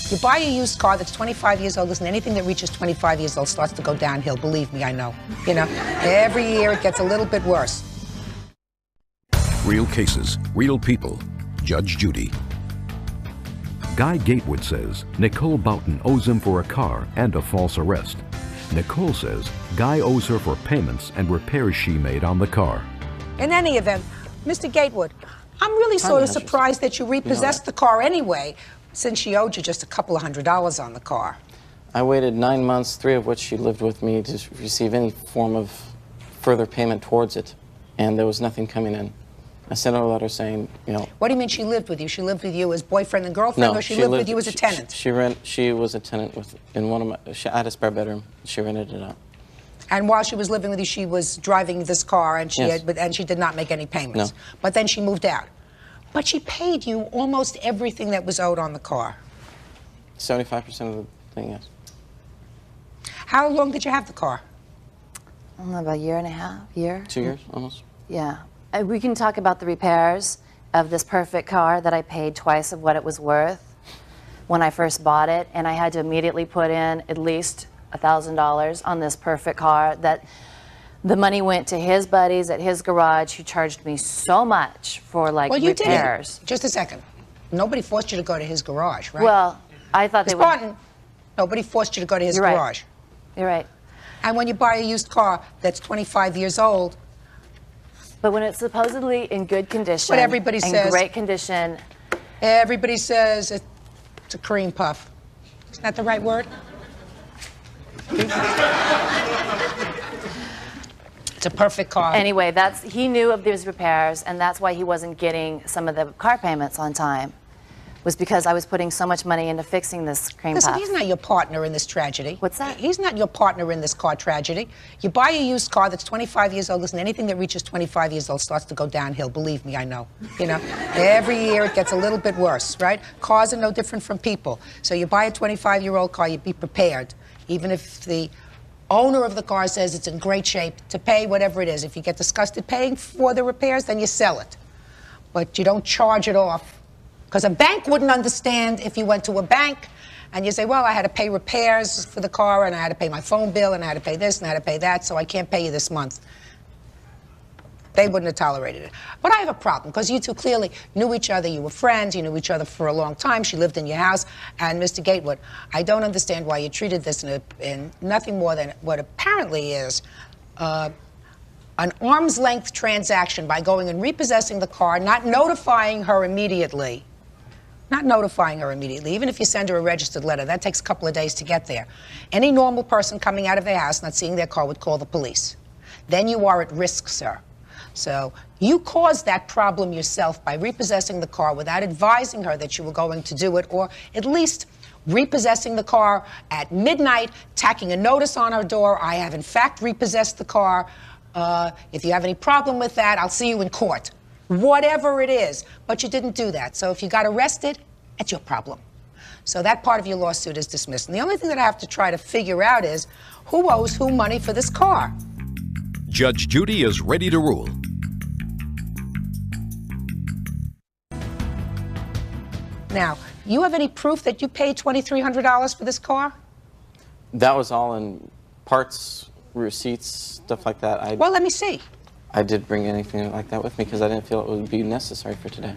You buy a used car that's 25 years old. Listen, anything that reaches 25 years old starts to go downhill. Believe me, I know. You know, every year it gets a little bit worse. Real cases, real people. Judge Judy. Guy Gatewood says Nicole Boughton owes him for a car and a false arrest. Nicole says Guy owes her for payments and repairs she made on the car. In any event, Mr. Gatewood, I'm really sort of surprised that you repossessed the car anyway, since she owed you just a couple of $100s on the car. I waited 9 months, 3 of which she lived with me, to receive any form of further payment towards it, and there was nothing coming in. I sent her a letter saying, you know... What do you mean she lived with you? She lived with you as boyfriend and girlfriend, or she lived with you as a tenant? She was a tenant in one of my... I had a spare bedroom. She rented it out. And while she was living with you, she was driving this car, and she and she did not make any payments. No. But then she moved out. But she paid you almost everything that was owed on the car. 75% of the thing, yes. How long did you have the car? I don't know, about a year and a half, year? 2 years, almost. Yeah. We can talk about the repairs of this perfect car that I paid twice of what it was worth. when I first bought it, and I had to immediately put in at least $1,000 on this perfect car. That the money went to his buddies at his garage who charged me so much for like Well, you repairs. didn't. Just a second. Nobody forced you to go to his garage, right? Well, I thought they Ms. would. Barton, nobody forced you to go to his You're right. garage. You're right. And when you buy a used car that's 25 years old, but when it's supposedly in good condition, what everybody in says, great condition, everybody says it's a cream puff. Isn't that the right word? It's a perfect car. Anyway, he knew of these repairs, and that's why he wasn't getting some of the car payments on time, was because I was putting so much money into fixing this cream Listen, puff. he's not your partner in this tragedy. What's that? He's not your partner in this car tragedy. You buy a used car that's 25 years old. Listen, anything that reaches 25 years old starts to go downhill. Believe me, I know. You know, every year it gets a little bit worse, right? Cars are no different from people. So you buy a 25-year-old car, you be prepared, even if the owner of the car says it's in great shape, to pay whatever it is. If you get disgusted paying for the repairs, then you sell it. But you don't charge it off. Because a bank wouldn't understand if you went to a bank and you say, well, I had to pay repairs for the car, and I had to pay my phone bill, and I had to pay this, and I had to pay that, so I can't pay you this month. They wouldn't have tolerated it. But I have a problem, because you two clearly knew each other. You were friends. You knew each other for a long time. She lived in your house. And Mr. Gatewood, I don't understand why you treated this in nothing more than what apparently is an arm's-length transaction by going and repossessing the car, not notifying her immediately. Not notifying her immediately. Even if you send her a registered letter, that takes a couple of days to get there. Any normal person coming out of their house, not seeing their car, would call the police. Then you are at risk, sir. So you caused that problem yourself by repossessing the car without advising her that you were going to do it, or at least repossessing the car at midnight, tacking a notice on her door. I have in fact repossessed the car. If you have any problem with that, I'll see you in court. Whatever it is. But you didn't do that. So if you got arrested, that's your problem. So that part of your lawsuit is dismissed. And the only thing that I have to try to figure out is who owes who money for this car. Judge Judy is ready to rule. Now, you have any proof that you paid $2,300 for this car? That was all in parts, receipts, stuff like that. Well, let me see. I did bring anything like that with me because I didn't feel it would be necessary for today.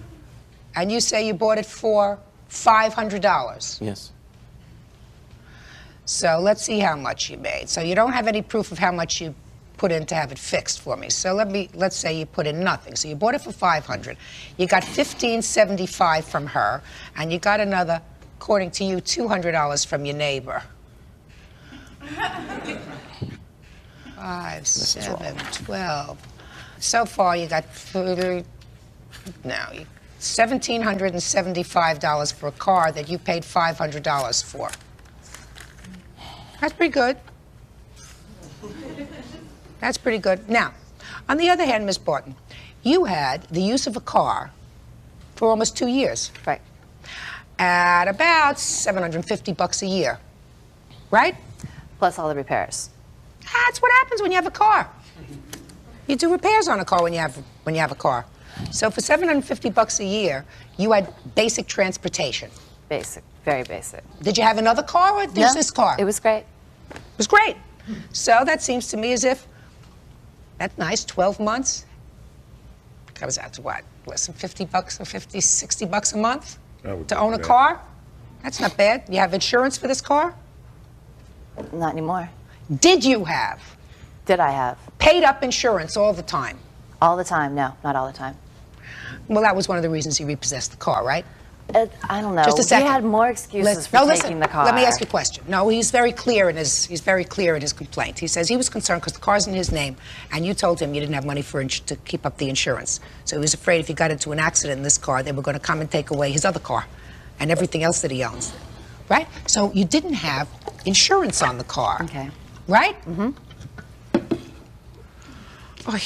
And you say you bought it for $500? Yes. So let's see how much you made. So you don't have any proof of how much you put in to have it fixed for me. So let's say you put in nothing. So you bought it for $500. You got $1,575 from her, and you got another, according to you, $200 from your neighbor. 5, 7, 12. So far, you got $1,775 for a car that you paid $500 for. That's pretty good. That's pretty good. Now, on the other hand, Miss Barton, you had the use of a car for almost 2 years. Right. At about $750 a year, right? Plus all the repairs. That's what happens when you have a car. You do repairs on a car when you have a car. So for $750 a year, you had basic transportation. Basic, very basic. Did you have another car, or just this car? It was great. It was great. So that seems to me as if, that's nice, 12 months. Comes out to what, less than $50 or $50, $60 a month to own a car? That's not bad. You have insurance for this car? Not anymore. Did you have? Did I have? Paid up insurance all the time? All the time, no, not all the time. Well, that was one of the reasons he repossessed the car, right? I don't know. Just a second. He had more excuses for taking the car. Let me ask you a question. No, he's very clear in his complaint. He says he was concerned because the car's in his name, and you told him you didn't have money to keep up the insurance. So he was afraid if he got into an accident in this car, they were going to come and take away his other car and everything else that he owns, right? So you didn't have insurance on the car, okay? Right? Mm-hmm. Oy.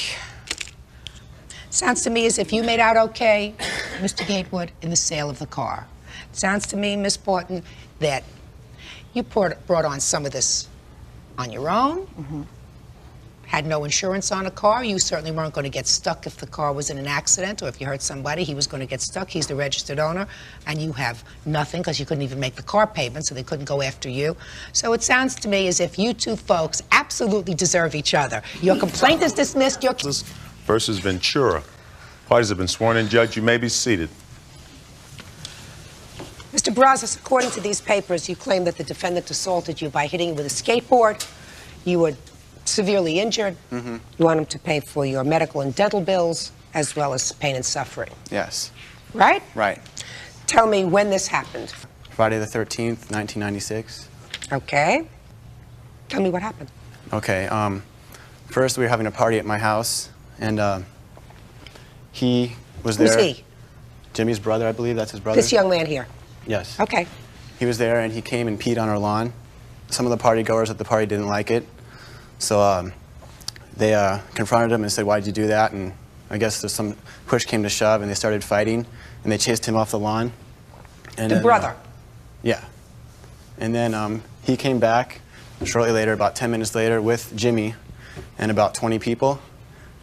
Sounds to me as if you made out okay, Mr. Gatewood, in the sale of the car. Sounds to me, Miss Barton, that you brought on some of this on your own. Mm-hmm. had no insurance on a car. You certainly weren't going to get stuck if the car was in an accident or if you hurt somebody. He was going to get stuck. He's the registered owner, and you have nothing because you couldn't even make the car payment, so they couldn't go after you. So it sounds to me as if you two folks absolutely deserve each other. Your complaint is dismissed. Your versus Ventura. Parties have been sworn in. Judge, you may be seated. Mr. Brazos, according to these papers, you claim that the defendant assaulted you by hitting you with a skateboard. You were severely injured. Mm-hmm. You want him to pay for your medical and dental bills, as well as pain and suffering. Yes. Right? Right. Tell me when this happened. Friday the 13th, 1996. Okay. Tell me what happened. Okay. First, we were having a party at my house, and he was there. Who's he? Jimmy's brother, I believe. That's his brother. This young man here. Yes. Okay. He was there, and he came and peed on our lawn. Some of the party goers at the party didn't like it, so they confronted him and said, "Why'd you do that?" And I guess there's some push came to shove, and they started fighting, and they chased him off the lawn. And The then, brother. Yeah. And then he came back shortly later, about 10 minutes later, with Jimmy and about 20 people,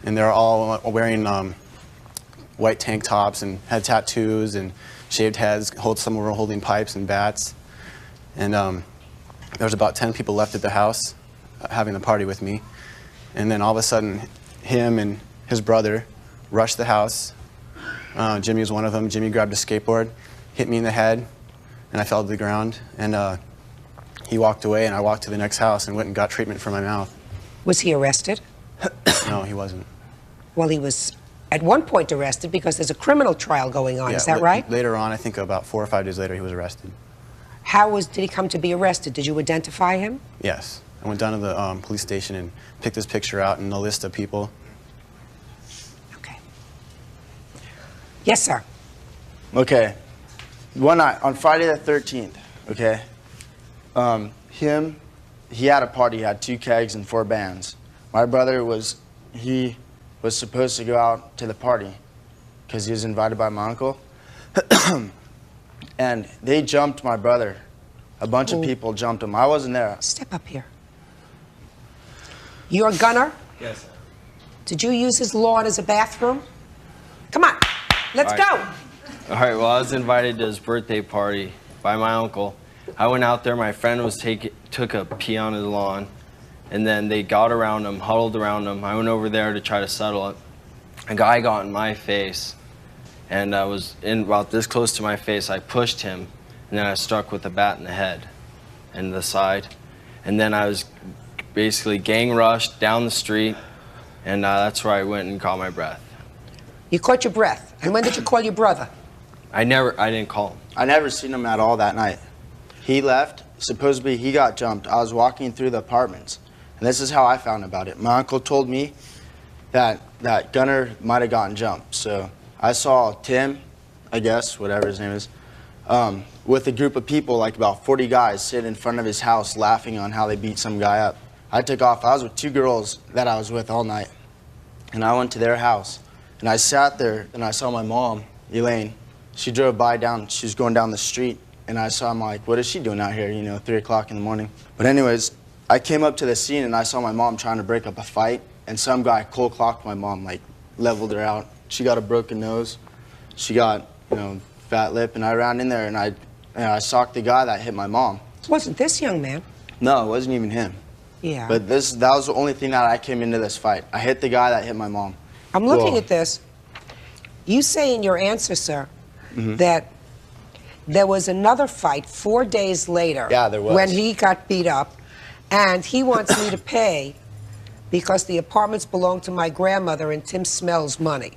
and they're all wearing white tank tops and had tattoos and shaved heads. Some were holding pipes and bats, and there was about 10 people left at the house having the party with me. And then all of a sudden, him and his brother rushed the house. Jimmy was one of them. Jimmy grabbed a skateboard, hit me in the head, and I fell to the ground. And he walked away, and I walked to the next house and went and got treatment for my mouth. Was he arrested? No, he wasn't. Well, he was at one point arrested because there's a criminal trial going on. Yeah, Is that right? Later on, I think about 4 or 5 days later, he was arrested. Did he come to be arrested? Did you identify him? Yes. I went down to the police station and picked this picture out and a list of people. Okay. Yes, sir. Okay. One night, on Friday the 13th, okay, he had a party, he had 2 kegs and 4 bands. My brother was supposed to go out to the party because he was invited by my uncle. And they jumped my brother. A bunch of people jumped him. I wasn't there. Step up here. You're a gunner? Yes, sir. Did you use his lawn as a bathroom? Come on, let's go. All right, well, I was invited to his birthday party by my uncle. I went out there, my friend took a pee on his lawn, and then they got around him, huddled around him. I went over there to try to settle it. A guy got in my face, and I was in about this close to my face. I pushed him, and then I struck with a bat in the head and the side. And then I was basically gang rushed down the street, and that's where I went and caught my breath. You caught your breath. And when did you call your brother? I didn't call him. I never seen him at all that night. He left. Supposedly he got jumped. I was walking through the apartments, and this is how I found about it. My uncle told me that Gunner might have gotten jumped. So I saw Tim, I guess, whatever his name is, with a group of people, like about 40 guys, sit in front of his house laughing on how they beat some guy up. I took off. I was with 2 girls that I was with all night, and I went to their house, and I sat there, and I saw my mom, Elaine. She drove by she was going down the street, and I saw, I'm like, what is she doing out here, 3 o'clock in the morning? But anyways, I came up to the scene, and I saw my mom trying to break up a fight, and some guy cold clocked my mom, like leveled her out. She got a broken nose. She got, fat lip, and I ran in there, and I socked the guy that hit my mom. Wasn't this young man? No, it wasn't even him. Yeah. But that was the only thing that I came into this fight. I hit the guy that hit my mom. I'm looking at this. You say in your answer, sir, that there was another fight 4 days later. Yeah, there was. When he got beat up, and he wants me to pay because the apartments belong to my grandmother and Tim smells money.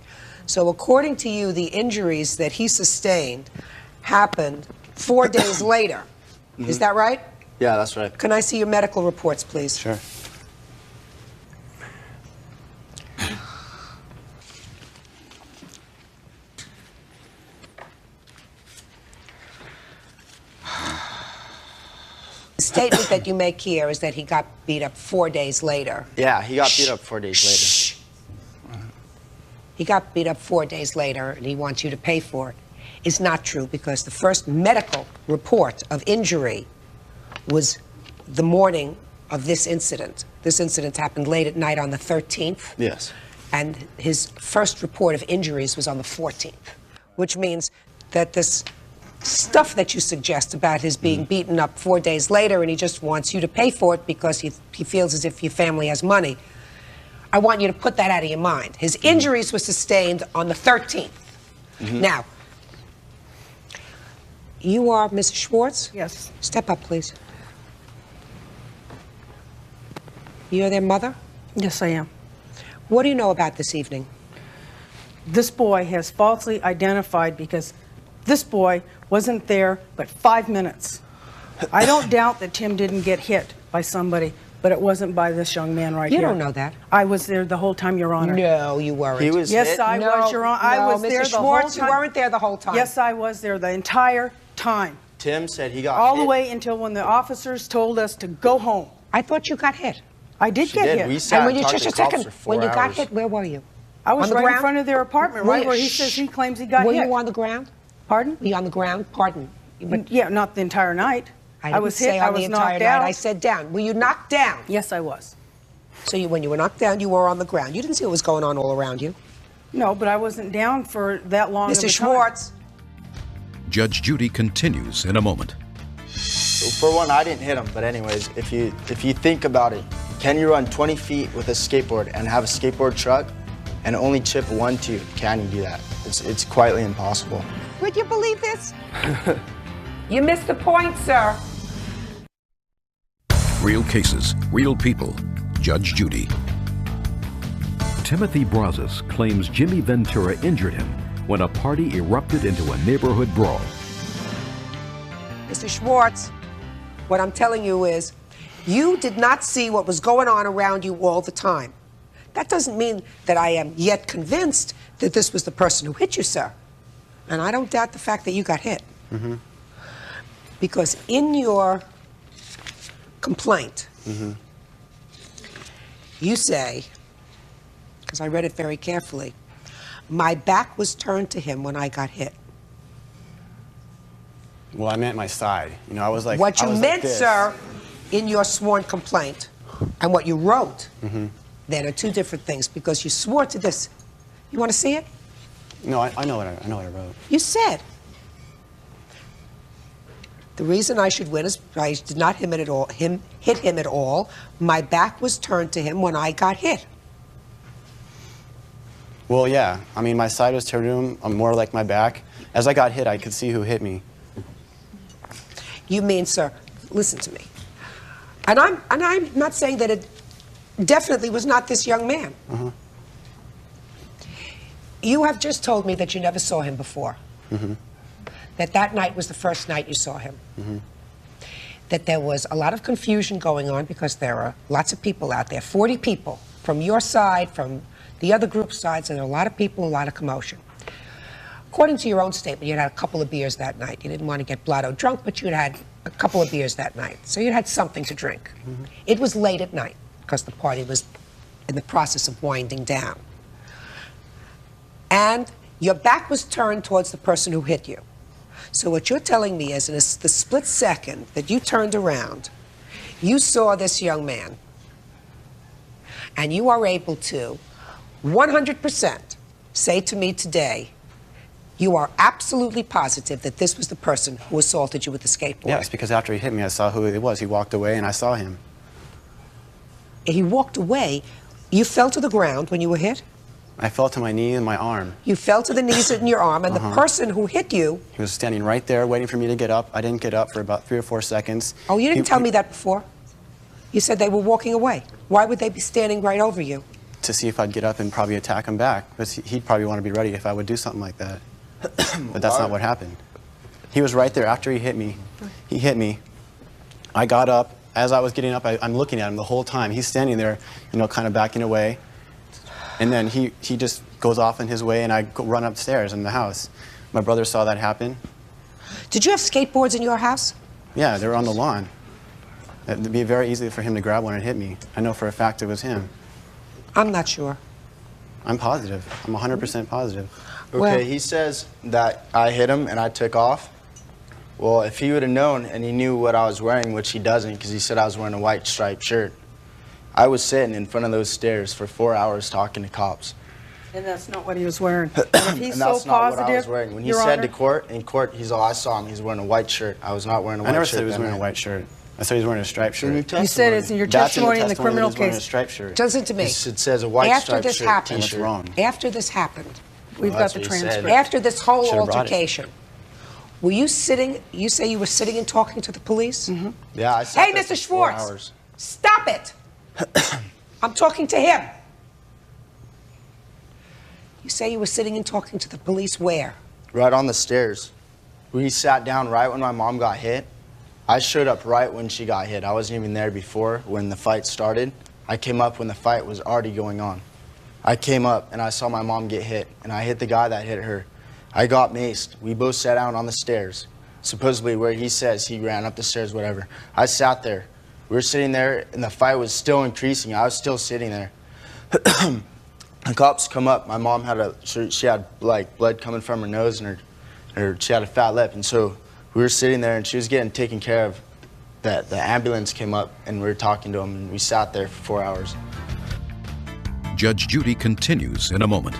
So according to you, the injuries that he sustained happened 4 days later. Is that right? Yeah, that's right. Can I see your medical reports, please? Sure. The statement that you make here is that he got beat up 4 days later. Yeah, he got beat up 4 days later. He got beat up 4 days later, and he wants you to pay for it. It's not true, because the first medical report of injury was the morning of this incident. This incident happened late at night on the 13th. Yes. And his first report of injuries was on the 14th, which means that this stuff that you suggest about his being beaten up 4 days later and he just wants you to pay for it because he feels as if your family has money, I want you to put that out of your mind. His injuries were sustained on the 13th. Now, you are Mrs. Schwartz? Yes. Step up, please. You're their mother? Yes, I am. What do you know about this evening? This boy has falsely identified because this boy wasn't there but 5 minutes. I don't doubt that Tim didn't get hit by somebody, but it wasn't by this young man right You here. don't know that. I was there the whole time, Your Honor. No, you weren't. He was Yes, hit? I was, Your Honor. I was there Mr. the Schwartz, whole time. you weren't there the whole time. Yes, I was there the entire time. Tim said he got All hit. the way until when the officers told us to go home. I thought you got hit. I did She get did. hit. We sat And when and you talked just to a cops second, for 4 when you got hours. hit, where were you? I was on the right ground? in front of their apartment, right where he says he claims he got Were hit. you on the ground? Pardon? Were you on the ground? Pardon. But Yeah, not the entire night. I didn't was say hit. on I was the entire knocked night. out. I said down. Were you knocked down? Yes, I was. So when you were knocked down, you were on the ground. You didn't see what was going on all around you. No, but I wasn't down for that long of a Mr. time. Schwartz. Judge Judy continues in a moment. So for one, I didn't hit him, but anyways, if you think about it, can you run 20 feet with a skateboard and have a skateboard truck and only chip 1 tooth? Can you do that? It's quietly impossible. Would you believe this? You missed the point, sir. Real cases, real people. Judge Judy. Timothy Brazos claims Jimmy Ventura injured him when a party erupted into a neighborhood brawl. Mr. Schwartz, what I'm telling you is, you did not see what was going on around you all the time. That doesn't mean that I am yet convinced that this was the person who hit you, sir. And I don't doubt the fact that you got hit. Because in your complaint, you say, because I read it very carefully, my back was turned to him when I got hit. Well, I meant my side. You know, I was like, What I you was meant, like this. sir, in your sworn complaint and what you wrote, then are two different things because you swore to this. You want to see it? No, I know what I wrote. You said, the reason I should win is I did not hit him at all. My back was turned to him when I got hit. Well, yeah. I mean, my side was turned to him. I'm more like my back. As I got hit, I could see who hit me. You mean, sir, listen to me. And I'm not saying that it definitely was not this young man. You have just told me that you never saw him before. That night was the first night you saw him. That there was a lot of confusion going on because there are lots of people out there, 40 people from your side, from the other group's sides, and there are a lot of people, a lot of commotion. According to your own statement, you'd had a couple of beers that night. You didn't want to get blotto drunk, but you'd had a couple of beers that night. So you'd had something to drink. It was late at night because the party was in the process of winding down. And your back was turned towards the person who hit you. So what you're telling me is in the split second that you turned around, you saw this young man, and you are able to 100% say to me today, you are absolutely positive that this was the person who assaulted you with the skateboard. Yes, because after he hit me, I saw who it was. He walked away, and I saw him. He walked away. You fell to the ground when you were hit? I fell to my knee and my arm. You fell to the knees in your arm, and the person who hit you... He was standing right there waiting for me to get up. I didn't get up for about 3 or 4 seconds. Oh, you didn't tell me that before. You said they were walking away. Why would they be standing right over you? To see if I'd get up and probably attack him back. Because he'd probably want to be ready if I would do something like that. But that's not what happened. He was right there after he hit me. He hit me. I got up. As I was getting up, I'm looking at him the whole time. He's standing there, you know, kind of backing away. And then he just goes off in his way, and I run upstairs in the house. My brother saw that happen. Did you have skateboards in your house? Yeah, they were on the lawn. It'd be very easy for him to grab one and hit me. I know for a fact it was him. I'm not sure. I'm positive. I'm 100% positive. Okay, he says that I hit him and I took off. Well, if he would have known and he knew what I was wearing, which he doesn't because he said I was wearing a white striped shirt, I was sitting in front of those stairs for 4 hours talking to cops. And that's not what he was wearing. And if he's And that's so not positive, what I was wearing. When he Your said Honor, in court, he's all, I saw him, he's wearing a white shirt. I was not wearing a white I shirt. never said he was that wearing a night. white shirt. I said he was wearing a striped shirt. you said it's in your testimony in the criminal That he was wearing a case. striped shirt. Listen to me. It says a white After striped this shirt, happened, t-shirt. That's wrong. After this happened, We've Well, got that's the what he said. transcript. after this whole Should've brought it. altercation, were you sitting, you say you were sitting and talking to the police? Mm-hmm. Yeah, I sat Hey, there Mr. for 4 Schwartz, hours. stop it. I'm talking to him. You say you were sitting and talking to the police where? Right on the stairs. We sat down right when my mom got hit. I showed up right when she got hit. I wasn't even there before when the fight started. I came up when the fight was already going on. I came up and I saw my mom get hit, and I hit the guy that hit her. I got maced. We both sat down on the stairs, supposedly where he says he ran up the stairs, whatever. I sat there. We were sitting there, and the fight was still increasing. I was still sitting there. The cops come up. My mom had she had like blood coming from her nose, and she had a fat lip, and so we were sitting there, and she was getting taken care of. The ambulance came up, and we were talking to him, and we sat there for 4 hours. Judge Judy continues in a moment.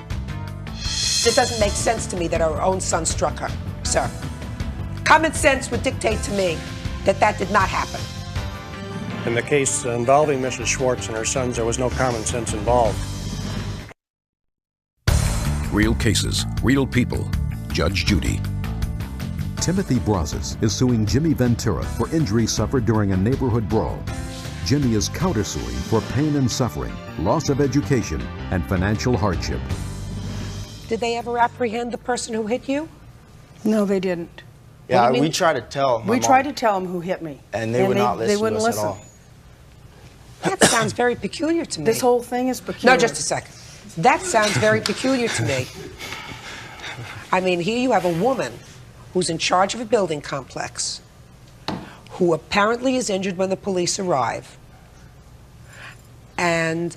It doesn't make sense to me that our own son struck her, sir. Common sense would dictate to me that that did not happen. In the case involving Mrs. Schwartz and her sons, there was no common sense involved. Real cases, real people. Judge Judy. Timothy Brazos is suing Jimmy Ventura for injuries suffered during a neighborhood brawl. Jimmy is countersuing for pain and suffering, loss of education, and financial hardship. Did they ever apprehend the person who hit you? No, they didn't. Yeah, we tried to tell my We mom, tried to tell them who hit me. and they would not listen They wouldn't to us listen. at all. That sounds very peculiar to me. This whole thing is peculiar. No, just a second. That sounds very peculiar to me. I mean, here you have a woman who's in charge of a building complex, who apparently is injured when the police arrive, and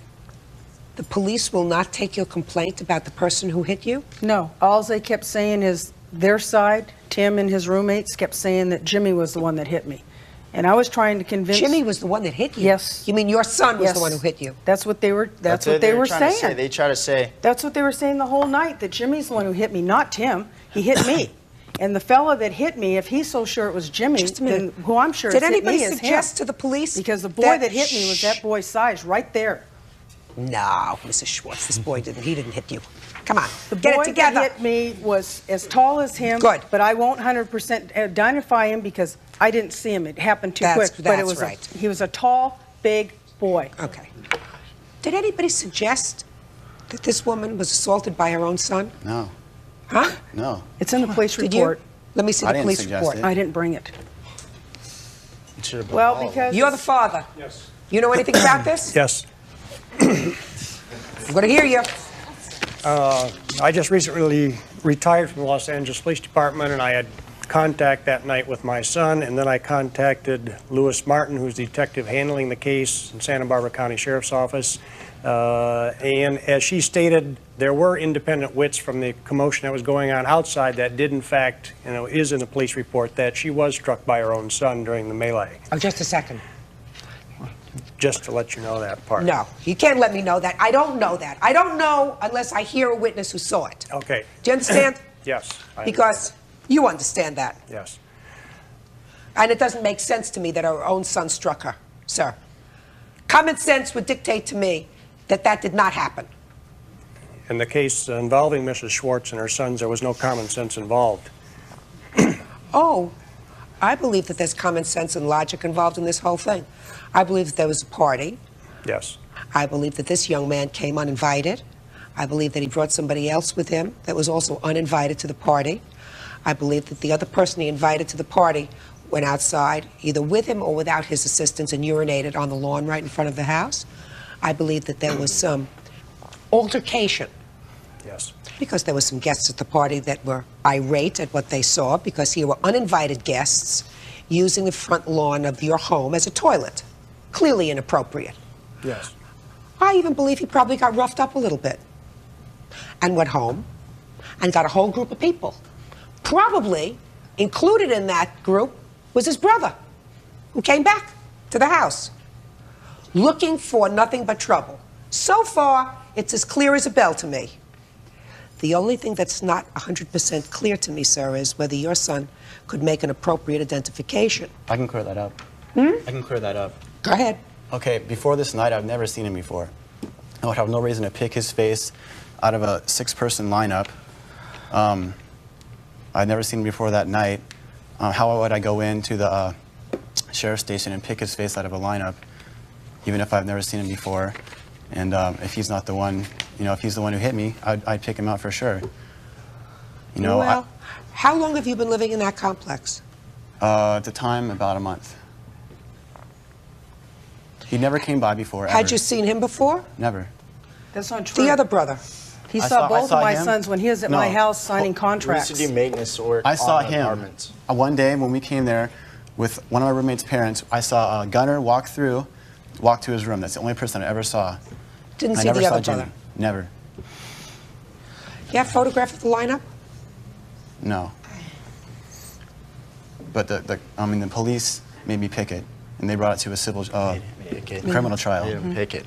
the police will not take your complaint about the person who hit you? No. All they kept saying is their side, Tim and his roommates, kept saying that Jimmy was the one that hit me. And I was trying to convince... Jimmy was the one that hit you? Yes. You mean your son was Yes. the one who hit you? That's what they were, that's what they were trying to saying. say. They try to say, That's what they were saying the whole night, that Jimmy's the one who hit me, not Tim. He hit me. And the fella that hit me, if he's so sure it was Jimmy, Just a minute. then who I'm sure Did has hit anybody me is him. suggest to the police Because the boy that- that hit me was that boy's size right there. No, Mrs. Schwartz, this boy didn't. He didn't hit you. Come on, The get boy it together. that hit me was as tall as him. Good. But I won't 100% identify him because I didn't see him. It happened too That's- quick. But it that's was right. he was a tall, big boy. Okay. Did anybody suggest that this woman was assaulted by her own son? No. Huh? No. It's in the police Did you? report. Let me see I the didn't police suggest report. it. I didn't bring it. it should have been Well, all of them. because You're the father. Yes. You know anything about this? Yes. I'm going to hear you. I just recently retired from the Los Angeles Police Department, and I had contact that night with my son, and then I contacted Lewis Martin, who's the detective handling the case in Santa Barbara County Sheriff's Office. And as she stated, there were independent wits from the commotion that was going on outside that did, in fact, is in the police report that she was struck by her own son during the melee. Oh, just a second. Just to let you know that part. No, you can't let me know that. I don't know that. I don't know unless I hear a witness who saw it. Okay. Do you understand? Yes. I Because you understand that. Yes. And it doesn't make sense to me that our own son struck her, sir. Common sense would dictate to me that that did not happen. In the case involving Mrs. Schwartz and her sons, there was no common sense involved. Oh, I believe that there's common sense and logic involved in this whole thing. I believe that there was a party. Yes. I believe that this young man came uninvited. I believe that he brought somebody else with him that was also uninvited to the party. I believe that the other person he invited to the party went outside, either with him or without his assistance, and urinated on the lawn right in front of the house. I believe that there was some altercation. Yes. Because there were some guests at the party that were irate at what they saw because here were uninvited guests using the front lawn of your home as a toilet. Clearly inappropriate. Yes. I even believe he probably got roughed up a little bit and went home and got a whole group of people, probably Included in that group was his brother, who came back to the house, looking for nothing but trouble. So far, it's as clear as a bell to me. The only thing that's not 100% clear to me, sir, is whether your son could make an appropriate identification. I can clear that up. Hmm? I can clear that up. Go ahead. Okay, before this night, I've never seen him before. I would have no reason to pick his face out of a 6-person lineup. I'd never seen him before that night. How would I go into the sheriff's station and pick his face out of a lineup, even if I've never seen him before? And if he's not the one, you know, if he's the one who hit me, I'd pick him out for sure. You know, well, how long have you been living in that complex? At the time, about a month. He never came by before, ever. Had you seen him before? Never. That's not true. The other brother. He saw both of my sons when he was at my house signing contracts. We used to do maintenance work I saw on him. apartments. One day when we came there with one of my roommate's parents, I saw Gunner walk to his room. That's the only person I ever saw. Didn't I see never the saw other Jimmy. brother? Never. You have a photograph of the lineup? No. But the police made me pick it, and they brought it to a civil criminal trial. Pick it.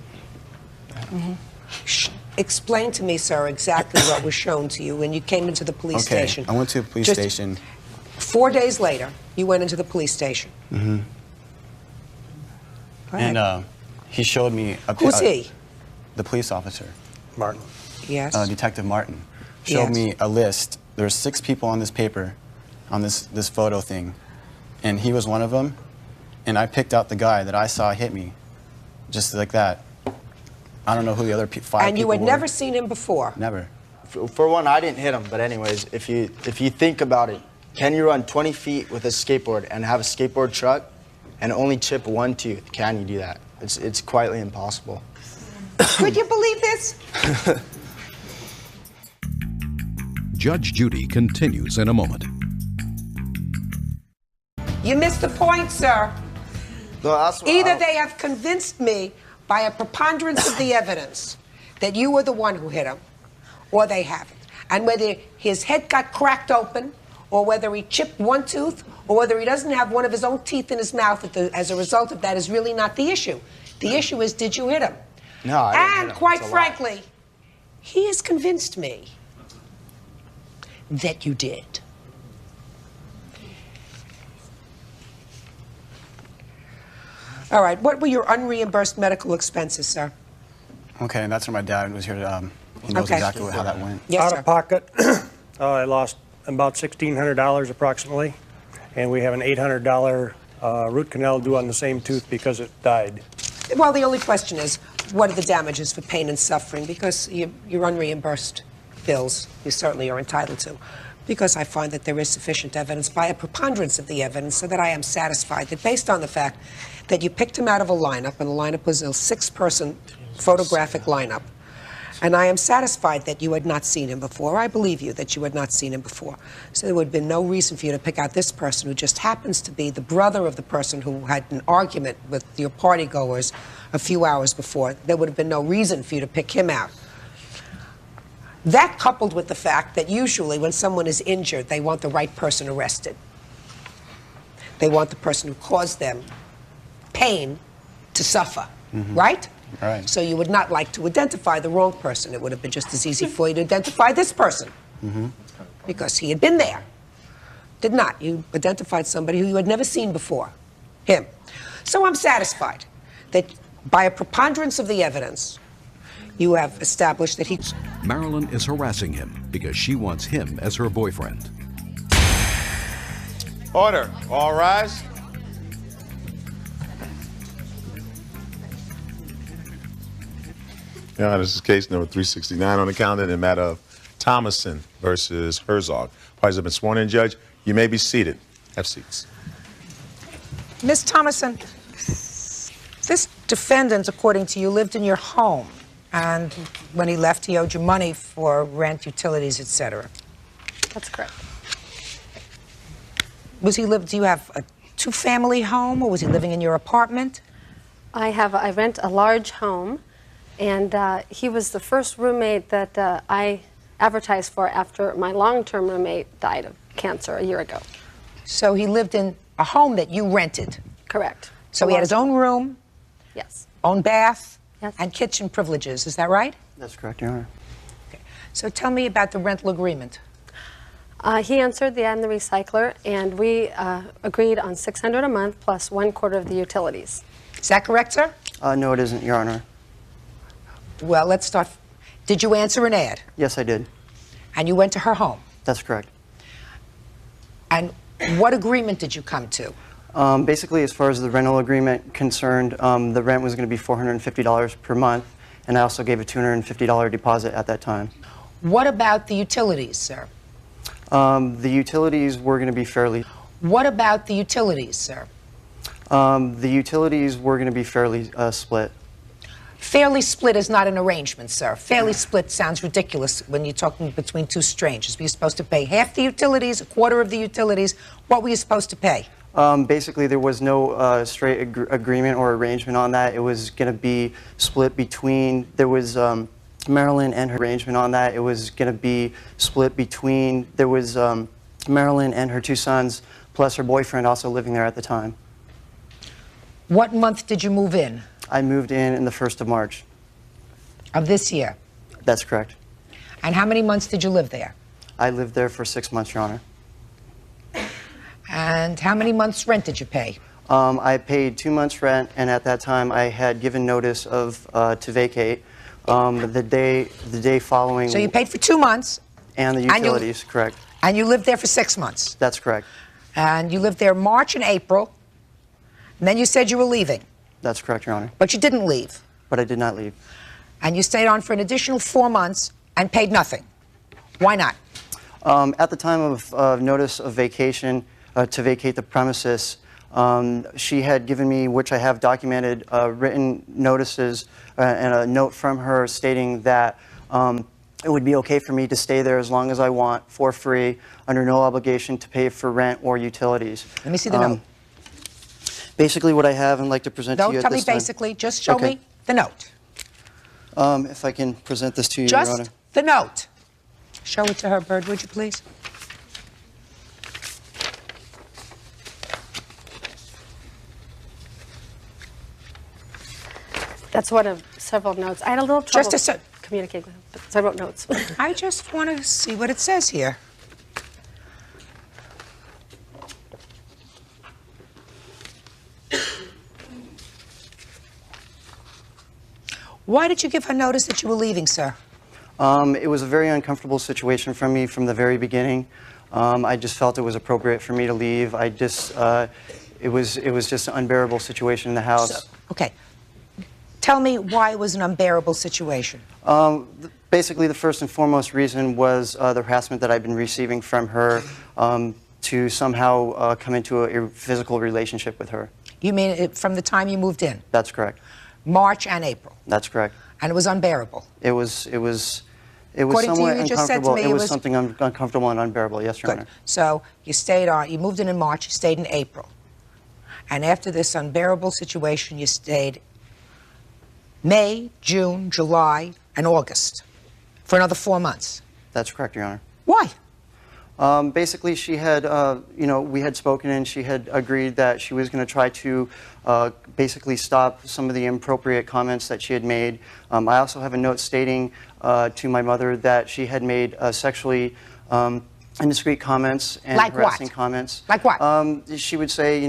Explain to me, sir, exactly what was shown to you when you came into the police station. I went to a police station. 4 days later, you went into the police station. Mm-hmm. And he showed me a Who's he? The police officer. Martin. Yes. Detective Martin. Showed me a list. There were 6 people on this paper, on this photo thing. And he was one of them. And I picked out the guy that I saw hit me. Just like that. I don't know who the other 5 people were. And you had never seen him before? Never. For one, I didn't hit him. But anyways, if you think about it, can you run 20 feet with a skateboard and have a skateboard truck and only chip 1 tooth? Can you do that? It's quietly impossible. Could you believe this? Judge Judy continues in a moment. You missed the point, sir. No, that's what Either they have convinced me by a preponderance of the evidence that you were the one who hit him, or they haven't. And whether his head got cracked open, or whether he chipped 1 tooth, or whether he doesn't have one of his own teeth in his mouth as a result of that is really not the issue. The issue is, did you hit him? No, I didn't hit And him. quite It's a lie. frankly, he has convinced me that you did. All right, what were your unreimbursed medical expenses, sir? Okay, and that's where my dad was here to, he knows Okay. exactly how that went. Yes, Out sir. of pocket, I lost about $1,600 approximately, and we have an $800 root canal due on the same tooth because it died. Well, the only question is, what are the damages for pain and suffering? Because your unreimbursed bills, you certainly are entitled to. Because I find that there is sufficient evidence by a preponderance of the evidence so that I am satisfied that based on the fact that you picked him out of a lineup, and the lineup was a 6-person photographic lineup, and I am satisfied that you had not seen him before. I believe you that you had not seen him before. So there would have been no reason for you to pick out this person who just happens to be the brother of the person who had an argument with your partygoers a few hours before. There would have been no reason for you to pick him out. That coupled with the fact that usually when someone is injured, they want the right person arrested. They want the person who caused them pain to suffer, right? Right. So you would not like to identify the wrong person. It would have been just as easy for you to identify this person because he had been there. Did not. You identified somebody who you had never seen before, him. So I'm satisfied that by a preponderance of the evidence, you have established that he... Marilyn is harassing him because she wants him as her boyfriend. Order. All rise. Yeah, this is case number 369 on the calendar in the matter of Thomason versus Herzog. Parties have been sworn in, Judge. You may be seated. Have seats. Miss Thomason, this defendant, according to you, lived in your home. And when he left, he owed you money for rent, utilities, etc. That's correct. Do you have a 2-family home, or was he living in your apartment? I rent a large home, and he was the first roommate that I advertised for after my long-term roommate died of cancer a year ago. So he lived in a home that you rented. Correct. So he had his own room, Yes. own bath, Yes. and kitchen privileges. Is that right? That's correct, Your Honor. So tell me about the rental agreement. He answered the ad in the recycler, and we agreed on $600 a month plus 1/4 of the utilities. Is that correct, sir? No, it isn't, Your Honor. Well, let's start. Did you answer an ad? Yes, I did. And you went to her home? That's correct. And what agreement did you come to? Basically, as far as the rental agreement concerned, the rent was going to be $450 per month, and I also gave a $250 deposit at that time. What about the utilities, sir? The utilities were going to be fairly... What about the utilities, sir? The utilities were going to be fairly split. Fairly split is not an arrangement, sir. Fairly split sounds ridiculous when you're talking between two strangers. Were you supposed to pay half the utilities, a quarter of the utilities? What were you supposed to pay? Basically, there was no straight agreement or arrangement on that. It was going to be split between... There was Marilyn and her arrangement on that. It was going to be split between... There was Marilyn and her 2 sons, plus her boyfriend also living there at the time. What month did you move in? I moved in the 1st of March. Of this year? That's correct. And how many months did you live there? I lived there for 6 months, Your Honor. And how many months rent did you pay? I paid 2 months rent, and at that time I had given notice of to vacate the day following. So you paid for 2 months? And the utilities, correct. And you lived there for 6 months? That's correct. And you lived there March and April, and then you said you were leaving? That's correct, Your Honor. But you didn't leave? But I did not leave. And you stayed on for an additional 4 months and paid nothing? Why not? At the time of notice of vacation, to vacate the premises, she had given me, which I have documented, written notices and a note from her stating that it would be okay for me to stay there as long as I want, for free, under no obligation to pay for rent or utilities. Let me see the note. Basically what I have and like to present to you Don't at tell me this time. basically, just show Okay. me the note. If I can present this to you, Your Honor. Just the note. Show it to her, Bird, would you please? That's one of several notes. I had a little trouble Just a communicating with him, but so I wrote notes. I just want to see what it says here. Why did you give her notice that you were leaving, sir? It was a very uncomfortable situation for me from the very beginning. I just felt it was appropriate for me to leave. I just, it was just an unbearable situation in the house. Okay. Tell me why it was an unbearable situation. Basically, the first and foremost reason was the harassment that I've been receiving from her to somehow come into a physical relationship with her. You mean from the time you moved in? That's correct. March and April? That's correct. And it was unbearable? It was According to somewhat you just said to uncomfortable. me it it was was- something uncomfortable and unbearable, yes, Your Good. Honor. So you stayed on, you moved in March, you stayed in April. And after this unbearable situation, you stayed May, June, July, and August for another 4 months. That's correct, Your Honor. Why? Basically, she had, we had spoken and she had agreed that she was going to try to basically stop some of the inappropriate comments that she had made. I also have a note stating to my mother that she had made sexually indiscreet comments and Like harassing what? comments. Like what? She would say,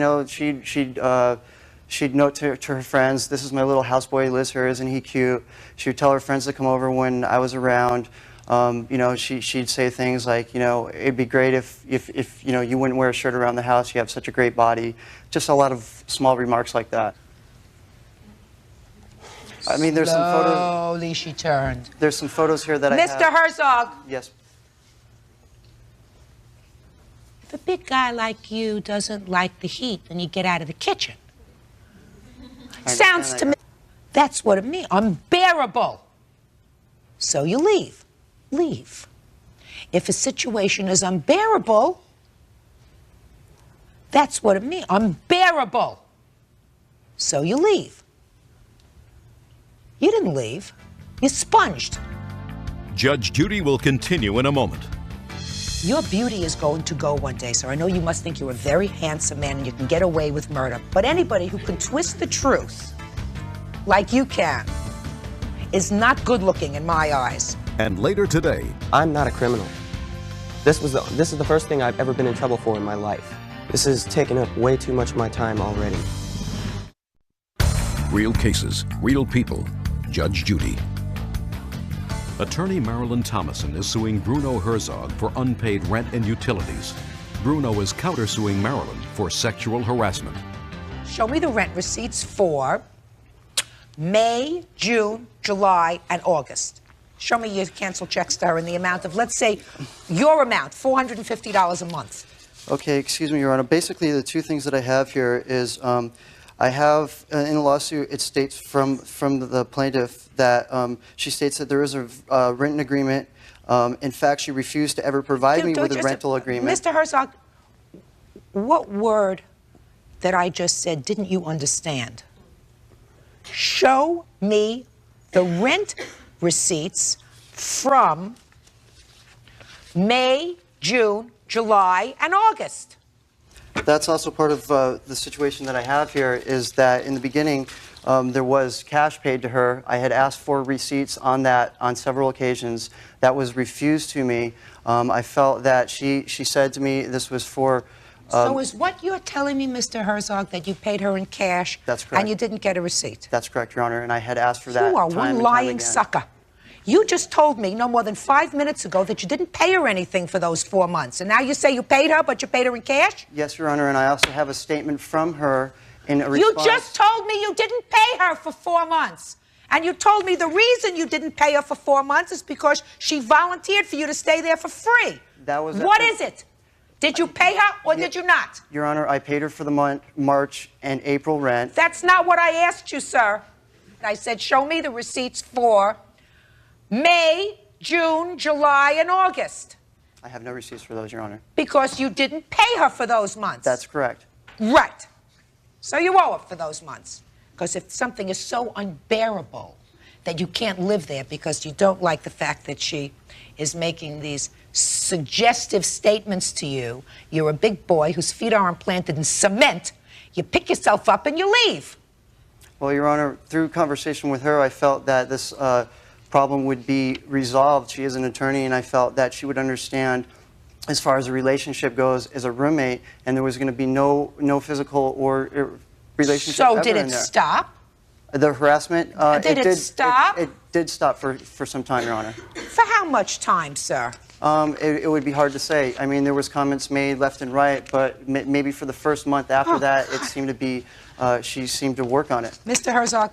she'd note to her friends, "This is my little houseboy, lives here, isn't he cute?" She would tell her friends to come over when I was around. She'd say things like, it'd be great if you wouldn't wear a shirt around the house. You have such a great body. Just a lot of small remarks like that. I mean, there's some photos. Slowly she turned. There's some photos here that I have. Mr. Herzog. Yes. If a big guy like you doesn't like the heat, then you get out of the kitchen. Sounds to me, that's what it means. Unbearable. So you leave. Leave. If a situation is unbearable, that's what it means. Unbearable. So you leave. You didn't leave. You sponged. Judge Judy will continue in a moment. Your beauty is going to go one day, sir. I know you must think you're a very handsome man and you can get away with murder. But anybody who can twist the truth, like you can, is not good looking in my eyes. And later today, I'm not a criminal. This is the first thing I've ever been in trouble for in my life. This has taken up way too much of my time already. Real cases, real people. Judge Judy. Attorney Marilyn Thomason is suing Bruno Herzog for unpaid rent and utilities. Bruno is countersuing Marilyn for sexual harassment. Show me the rent receipts for May, June, July, and August. Show me your canceled checks to her in the amount of, let's say, your amount, $450 a month. Okay, excuse me, Your Honor. Basically, the two things that I have here is I have, in the lawsuit, it states from the plaintiff that she states that there is a written agreement. In fact, she refused to ever provide me with a rental agreement. Mr. Herzog, what word that I just said didn't you understand? Show me the rent receipts from May, June, July, and August. That's also part of the situation that I have here is that in the beginning, there was cash paid to her. I had asked for receipts on that on several occasions. That was refused to me. I felt that she said to me this was for... so is what you're telling me, Mr. Herzog, that you paid her in cash That's correct. And you didn't get a receipt? That's correct, Your Honor, and I had asked for that You are time one and time lying again. sucker. You just told me no more than 5 minutes ago that you didn't pay her anything for those 4 months. And now you say you paid her, but you paid her in cash? Yes, Your Honor, and I also have a statement from her in a response... You just told me you didn't pay her for 4 months. And you told me the reason you didn't pay her for 4 months is because she volunteered for you to stay there for free. That was... What is it? Did you pay her or did you not? Your Honor, I paid her for the month, March and April rent. That's not what I asked you, sir. I said, show me the receipts for May, June, July, and August. I have no receipts for those, Your Honor. Because you didn't pay her for those months. That's correct. Right. So you owe her for those months. Because if something is so unbearable that you can't live there because you don't like the fact that she is making these suggestive statements to you, you're a big boy whose feet aren't planted in cement, you pick yourself up and you leave. Well, Your Honor, through conversation with her, I felt that this problem would be resolved. She is an attorney, and I felt that she would understand as far as the relationship goes as a roommate, and there was going to be no physical or relationship So ever did in it there. stop? The harassment? Did it stop? It did stop for some time, Your Honor. For how much time, sir? It would be hard to say. I mean, there was comments made left and right, but maybe for the first month after that, it seemed to be, she seemed to work on it. Mr. Herzog,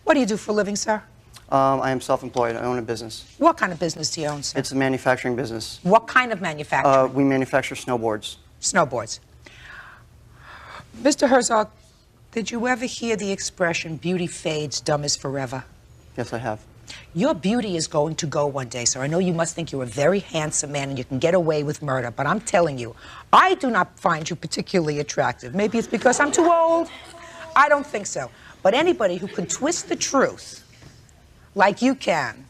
what do you do for a living, sir? I am self-employed. I own a business. What kind of business do you own, sir? It's a manufacturing business. What kind of manufacturing? We manufacture snowboards. Snowboards. Mr. Herzog, did you ever hear the expression, beauty fades, dumb is forever? Yes, I have. Your beauty is going to go one day, sir. I know you must think you're a very handsome man and you can get away with murder, but I'm telling you, I do not find you particularly attractive. Maybe it's because I'm too old. I don't think so. But anybody who can twist the truth like you can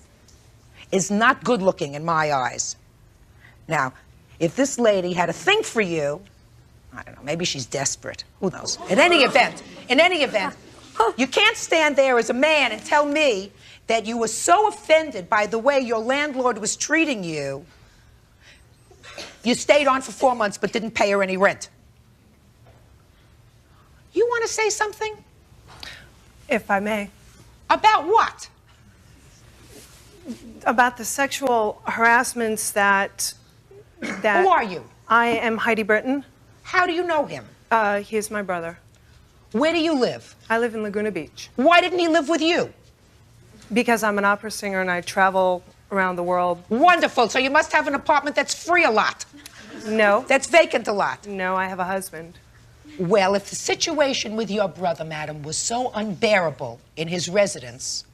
is not good looking in my eyes. Now, if this lady had a thing for you, I don't know, maybe she's desperate. Who knows? In any event, you can't stand there as a man and tell me that you were so offended by the way your landlord was treating you, you stayed on for 4 months but didn't pay her any rent. You want to say something? If I may. About what? About the sexual harassments that Who are you? I am Heidi Britton. How do you know him? He is my brother. Where do you live? I live in Laguna Beach. Why didn't he live with you? Because I'm an opera singer and I travel around the world. Wonderful. So you must have an apartment that's free a lot. No. That's vacant a lot. No, I have a husband. Well, if the situation with your brother, madam, was so unbearable in his residence,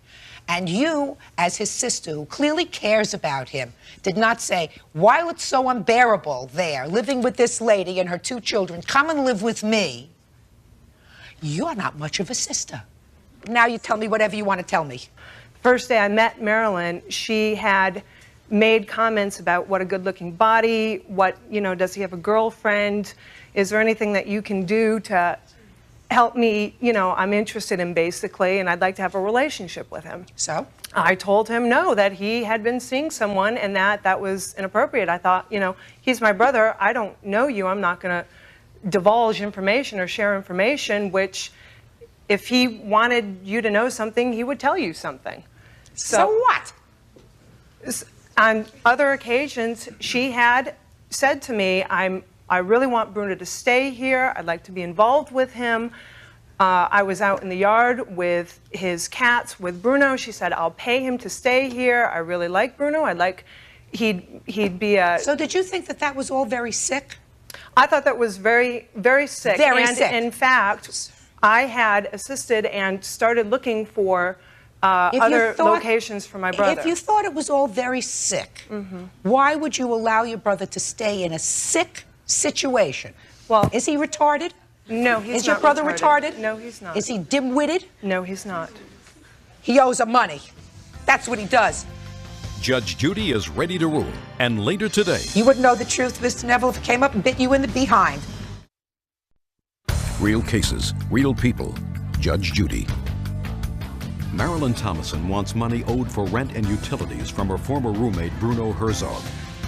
and you, as his sister, who clearly cares about him, did not say, while it's so unbearable there, living with this lady and her 2 children, come and live with me, you're not much of a sister. Now you tell me whatever you want to tell me. First day I met Marilyn, she had made comments about what a good-looking body, what, you know, does he have a girlfriend? Is there anything that you can do to help me? You know, I'm interested in basically, and I'd like to have a relationship with him. So? I told him no, that he had been seeing someone and that was inappropriate. I thought, you know, he's my brother. I don't know you. I'm not going to divulge information or share information, which if he wanted you to know something, he would tell you something. So what? On other occasions, she had said to me, I really want Bruno to stay here. I'd like to be involved with him. I was out in the yard with his cats with Bruno. She said, I'll pay him to stay here. I really like Bruno. I'd like, he'd be a... So did you think that that was all very sick? I thought that was very, very sick. Very sick. In fact, I had assisted and started looking for other locations for my brother. If you thought it was all very sick, why would you allow your brother to stay in a sick situation? Well, is he retarded? No, he's not. Is your brother retarded? No, he's not. Is he dim-witted? No, he's not. He owes her money. That's what he does. Judge Judy is ready to rule, and later today. You wouldn't know the truth, Mr. Neville, if it came up and bit you in the behind. Real cases, real people. Judge Judy. Marilyn Thomason wants money owed for rent and utilities from her former roommate, Bruno Herzog.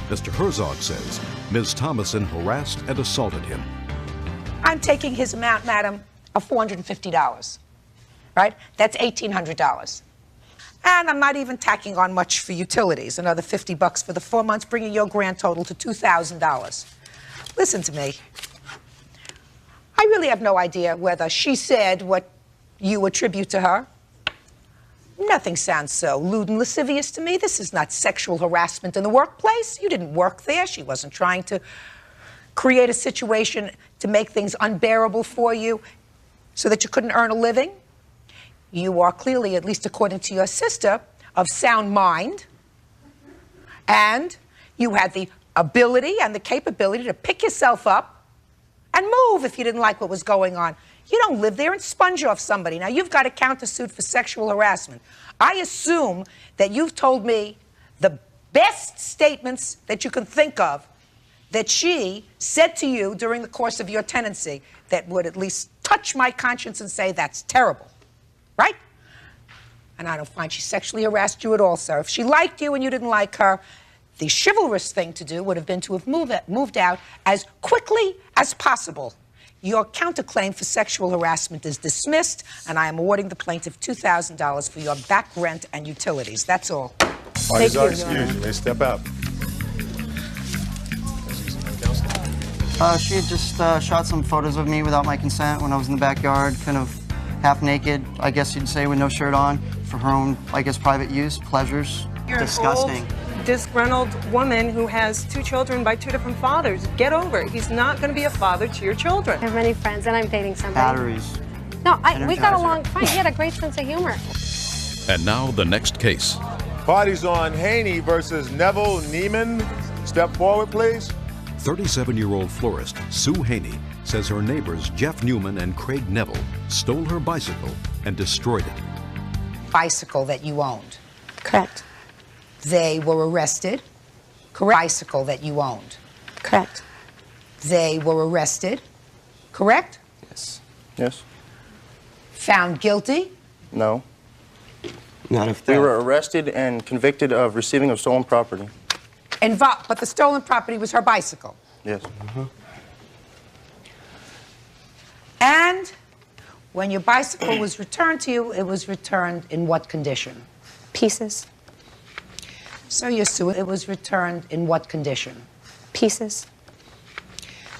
Mr. Herzog says Ms. Thomason harassed and assaulted him. I'm taking his amount, madam, of $450, right? That's $1,800. And I'm not even tacking on much for utilities, another $50 for the 4 months, bringing your grand total to $2,000. Listen to me. I really have no idea whether she said what you attribute to her. Nothing sounds so lewd and lascivious to me. This is not sexual harassment in the workplace. You didn't work there. She wasn't trying to create a situation to make things unbearable for you so that you couldn't earn a living. You are clearly, at least according to your sister, of sound mind. And you had the ability and the capability to pick yourself up and move if you didn't like what was going on. You don't live there and sponge off somebody. Now, you've got a countersuit for sexual harassment. I assume that you've told me the best statements that you can think of that she said to you during the course of your tenancy that would at least touch my conscience and say that's terrible, right? And I don't find she sexually harassed you at all, sir. If she liked you and you didn't like her, the chivalrous thing to do would have been to have moved out as quickly as possible. Your counterclaim for sexual harassment is dismissed, and I am awarding the plaintiff $2,000 for your back rent and utilities. That's all. Parties are excused. You may step out. She had just shot some photos of me without my consent when I was in the backyard, kind of half naked, I guess you'd say, with no shirt on, for her own, I guess, private use, pleasures. You're Disgusting. An old, disgruntled woman who has 2 children by 2 different fathers. Get over it. He's not going to be a father to your children. I have many friends, and I'm dating somebody. Batteries. No, we got along fine. He had a great sense of humor. And now the next case. Parties on Haney versus Neville Neiman. Step forward, please. 37-year-old florist Sue Haney says her neighbors Jeff Newman and Craig Neville stole her bicycle and destroyed it. Bicycle that you owned. Correct. They were arrested. Correct. Bicycle that you owned. Correct. They were arrested. Correct? Yes. Yes. Found guilty. No. Not if they were arrested and convicted of receiving of stolen property. But the stolen property was her bicycle. Yes. And when your bicycle was returned to you, it was returned in what condition? Pieces. So you're suing. It was returned in what condition? Pieces.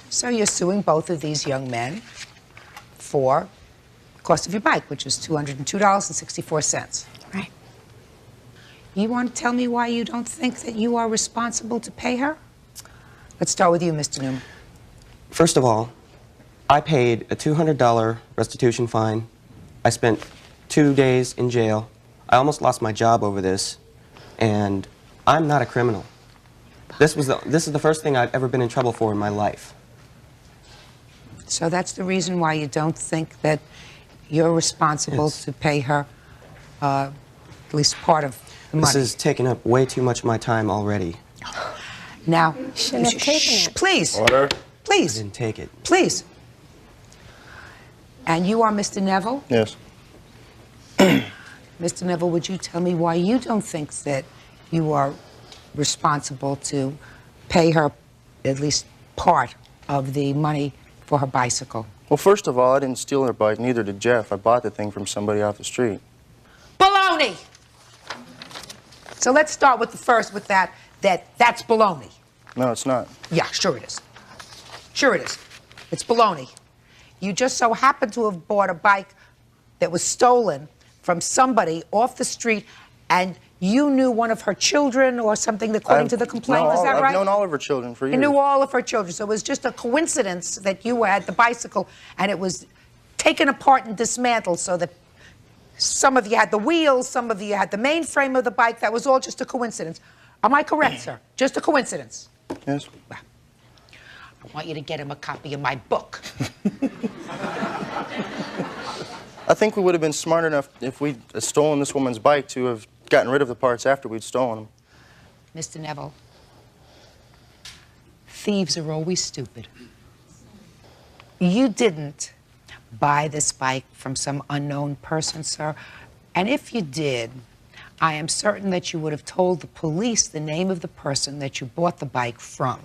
So you're suing both of these young men for the cost of your bike, which is $202.64. Right. You want to tell me why you don't think that you are responsible to pay her? Let's start with you, Mr. Newman. First of all, I paid a $200 restitution fine. I spent 2 days in jail. I almost lost my job over this, and I'm not a criminal. This is the first thing I've ever been in trouble for in my life. So that's the reason why you don't think that you're responsible to pay her at least part of This is taking up way too much of my time already. Now, Shouldn't have taken it. please. Order. Please. I didn't take it. Please. And you are Mr. Neville? Yes. Mr. Neville, would you tell me why you don't think that you are responsible to pay her at least part of the money for her bicycle? Well, first of all, I didn't steal her bike, neither did Jeff. I bought the thing from somebody off the street. Baloney! So let's start with the first, with that's baloney. No, it's not. Yeah, sure it is. Sure it is. It's baloney. You just so happen to have bought a bike that was stolen from somebody off the street, and you knew one of her children or something, according to the complaint. No, Is that right? I've known all of her children for years. You knew all of her children, so it was just a coincidence that you had the bicycle and it was taken apart and dismantled so that some of you had the wheels, some of you had the mainframe of the bike. That was all just a coincidence. Am I correct, sir? Just a coincidence? Yes. Well, I want you to get him a copy of my book. I think we would have been smart enough if we'd stolen this woman's bike to have gotten rid of the parts after we'd stolen them. Mr. Neville, thieves are always stupid. You didn't buy this bike from some unknown person, sir. And if you did, I am certain that you would have told the police the name of the person that you bought the bike from.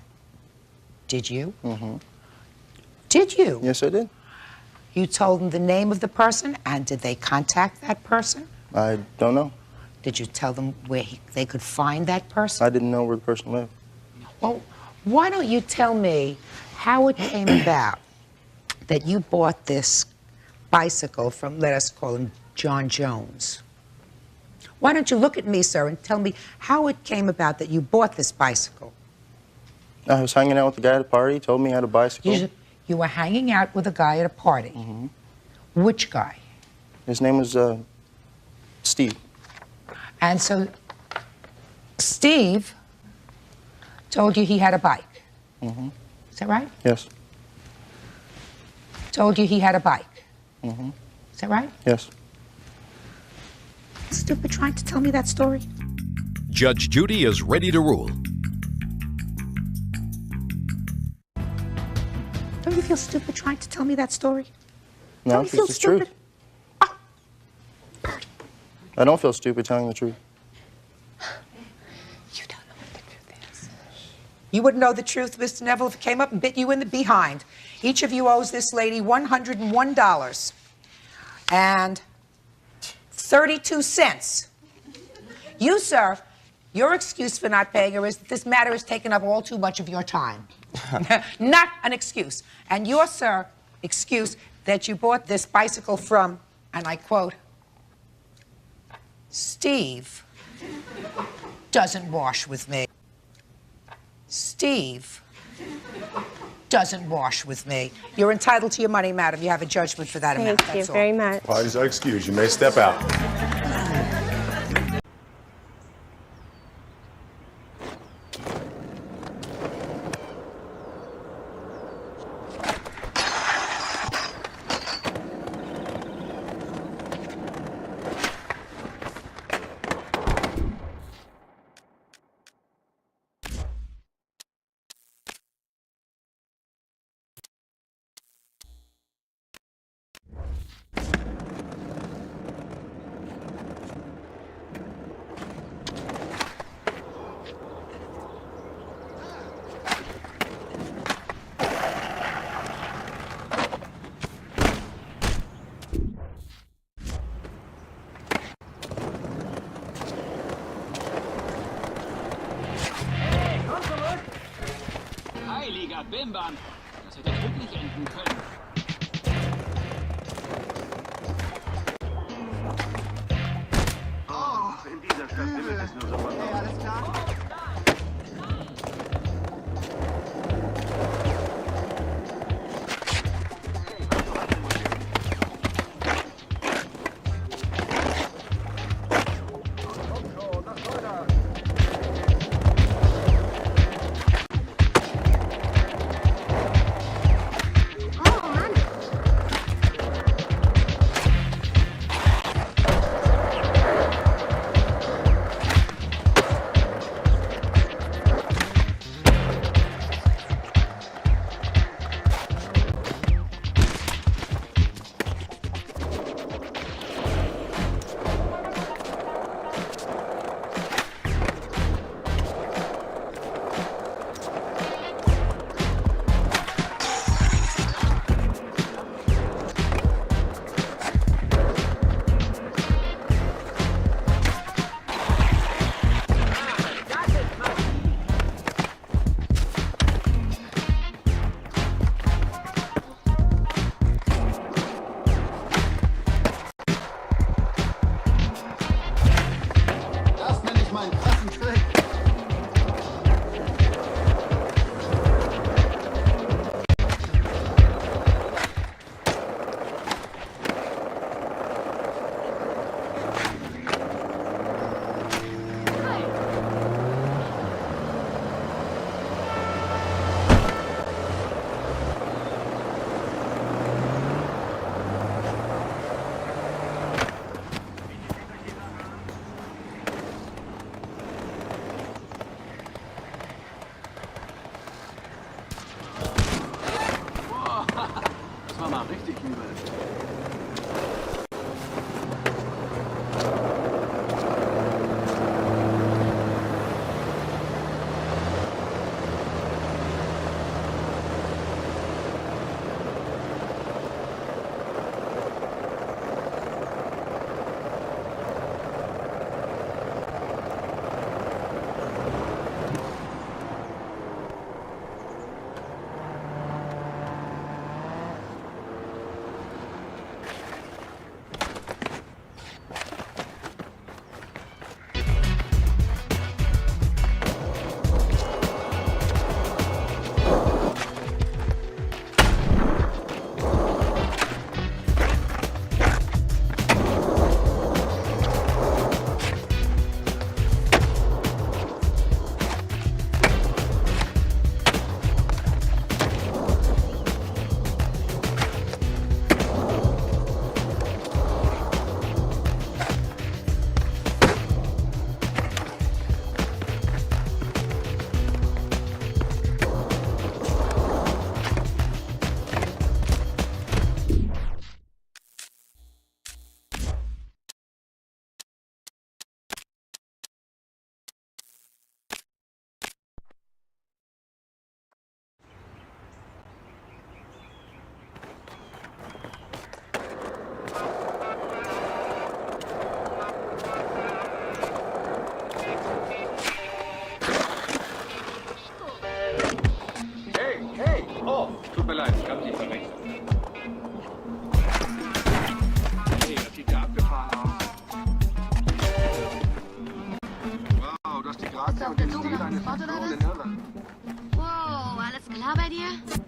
Did you? Mm-hmm. Did you? Yes, I did. You told them the name of the person, and did they contact that person? I don't know. Did you tell them where they could find that person? I didn't know where the person lived. Well, why don't you tell me how it came about that you bought this bicycle from, let us call him John Jones? Why don't you look at me, sir, and tell me how it came about that you bought this bicycle? I was hanging out with the guy at a party. He told me he had a bicycle. You were hanging out with a guy at a party. Mm-hmm. Which guy? His name was Steve. And so Steve told you he had a bike. Mm-hmm. Is that right? Yes. Told you he had a bike. Mm-hmm. Is that right? Yes. Stupid trying to tell me that story? Judge Judy is ready to rule. Don't you feel stupid trying to tell me that story? No, Don't you feel it's the truth. stupid? I don't feel stupid telling the truth. You wouldn't know the truth, Mr. Neville, if it came up and bit you in the behind. Each of you owes this lady $101 and 32 cents. You, sir, your excuse for not paying her is that this matter has taken up all too much of your time. Not an excuse. And your, sir, excuse that you bought this bicycle from, and I quote, Steve doesn't wash with me. Steve doesn't wash with me. You're entitled to your money, madam. You have a judgment for that amount. Thank you very much. Parties are excused. You may step out. Heiliger Bimbam, das hätte glücklich enden können. Oh, in dieser Stadt wimmelt es nur so von. Hey, alles klar? Wow, alles klar bei dir?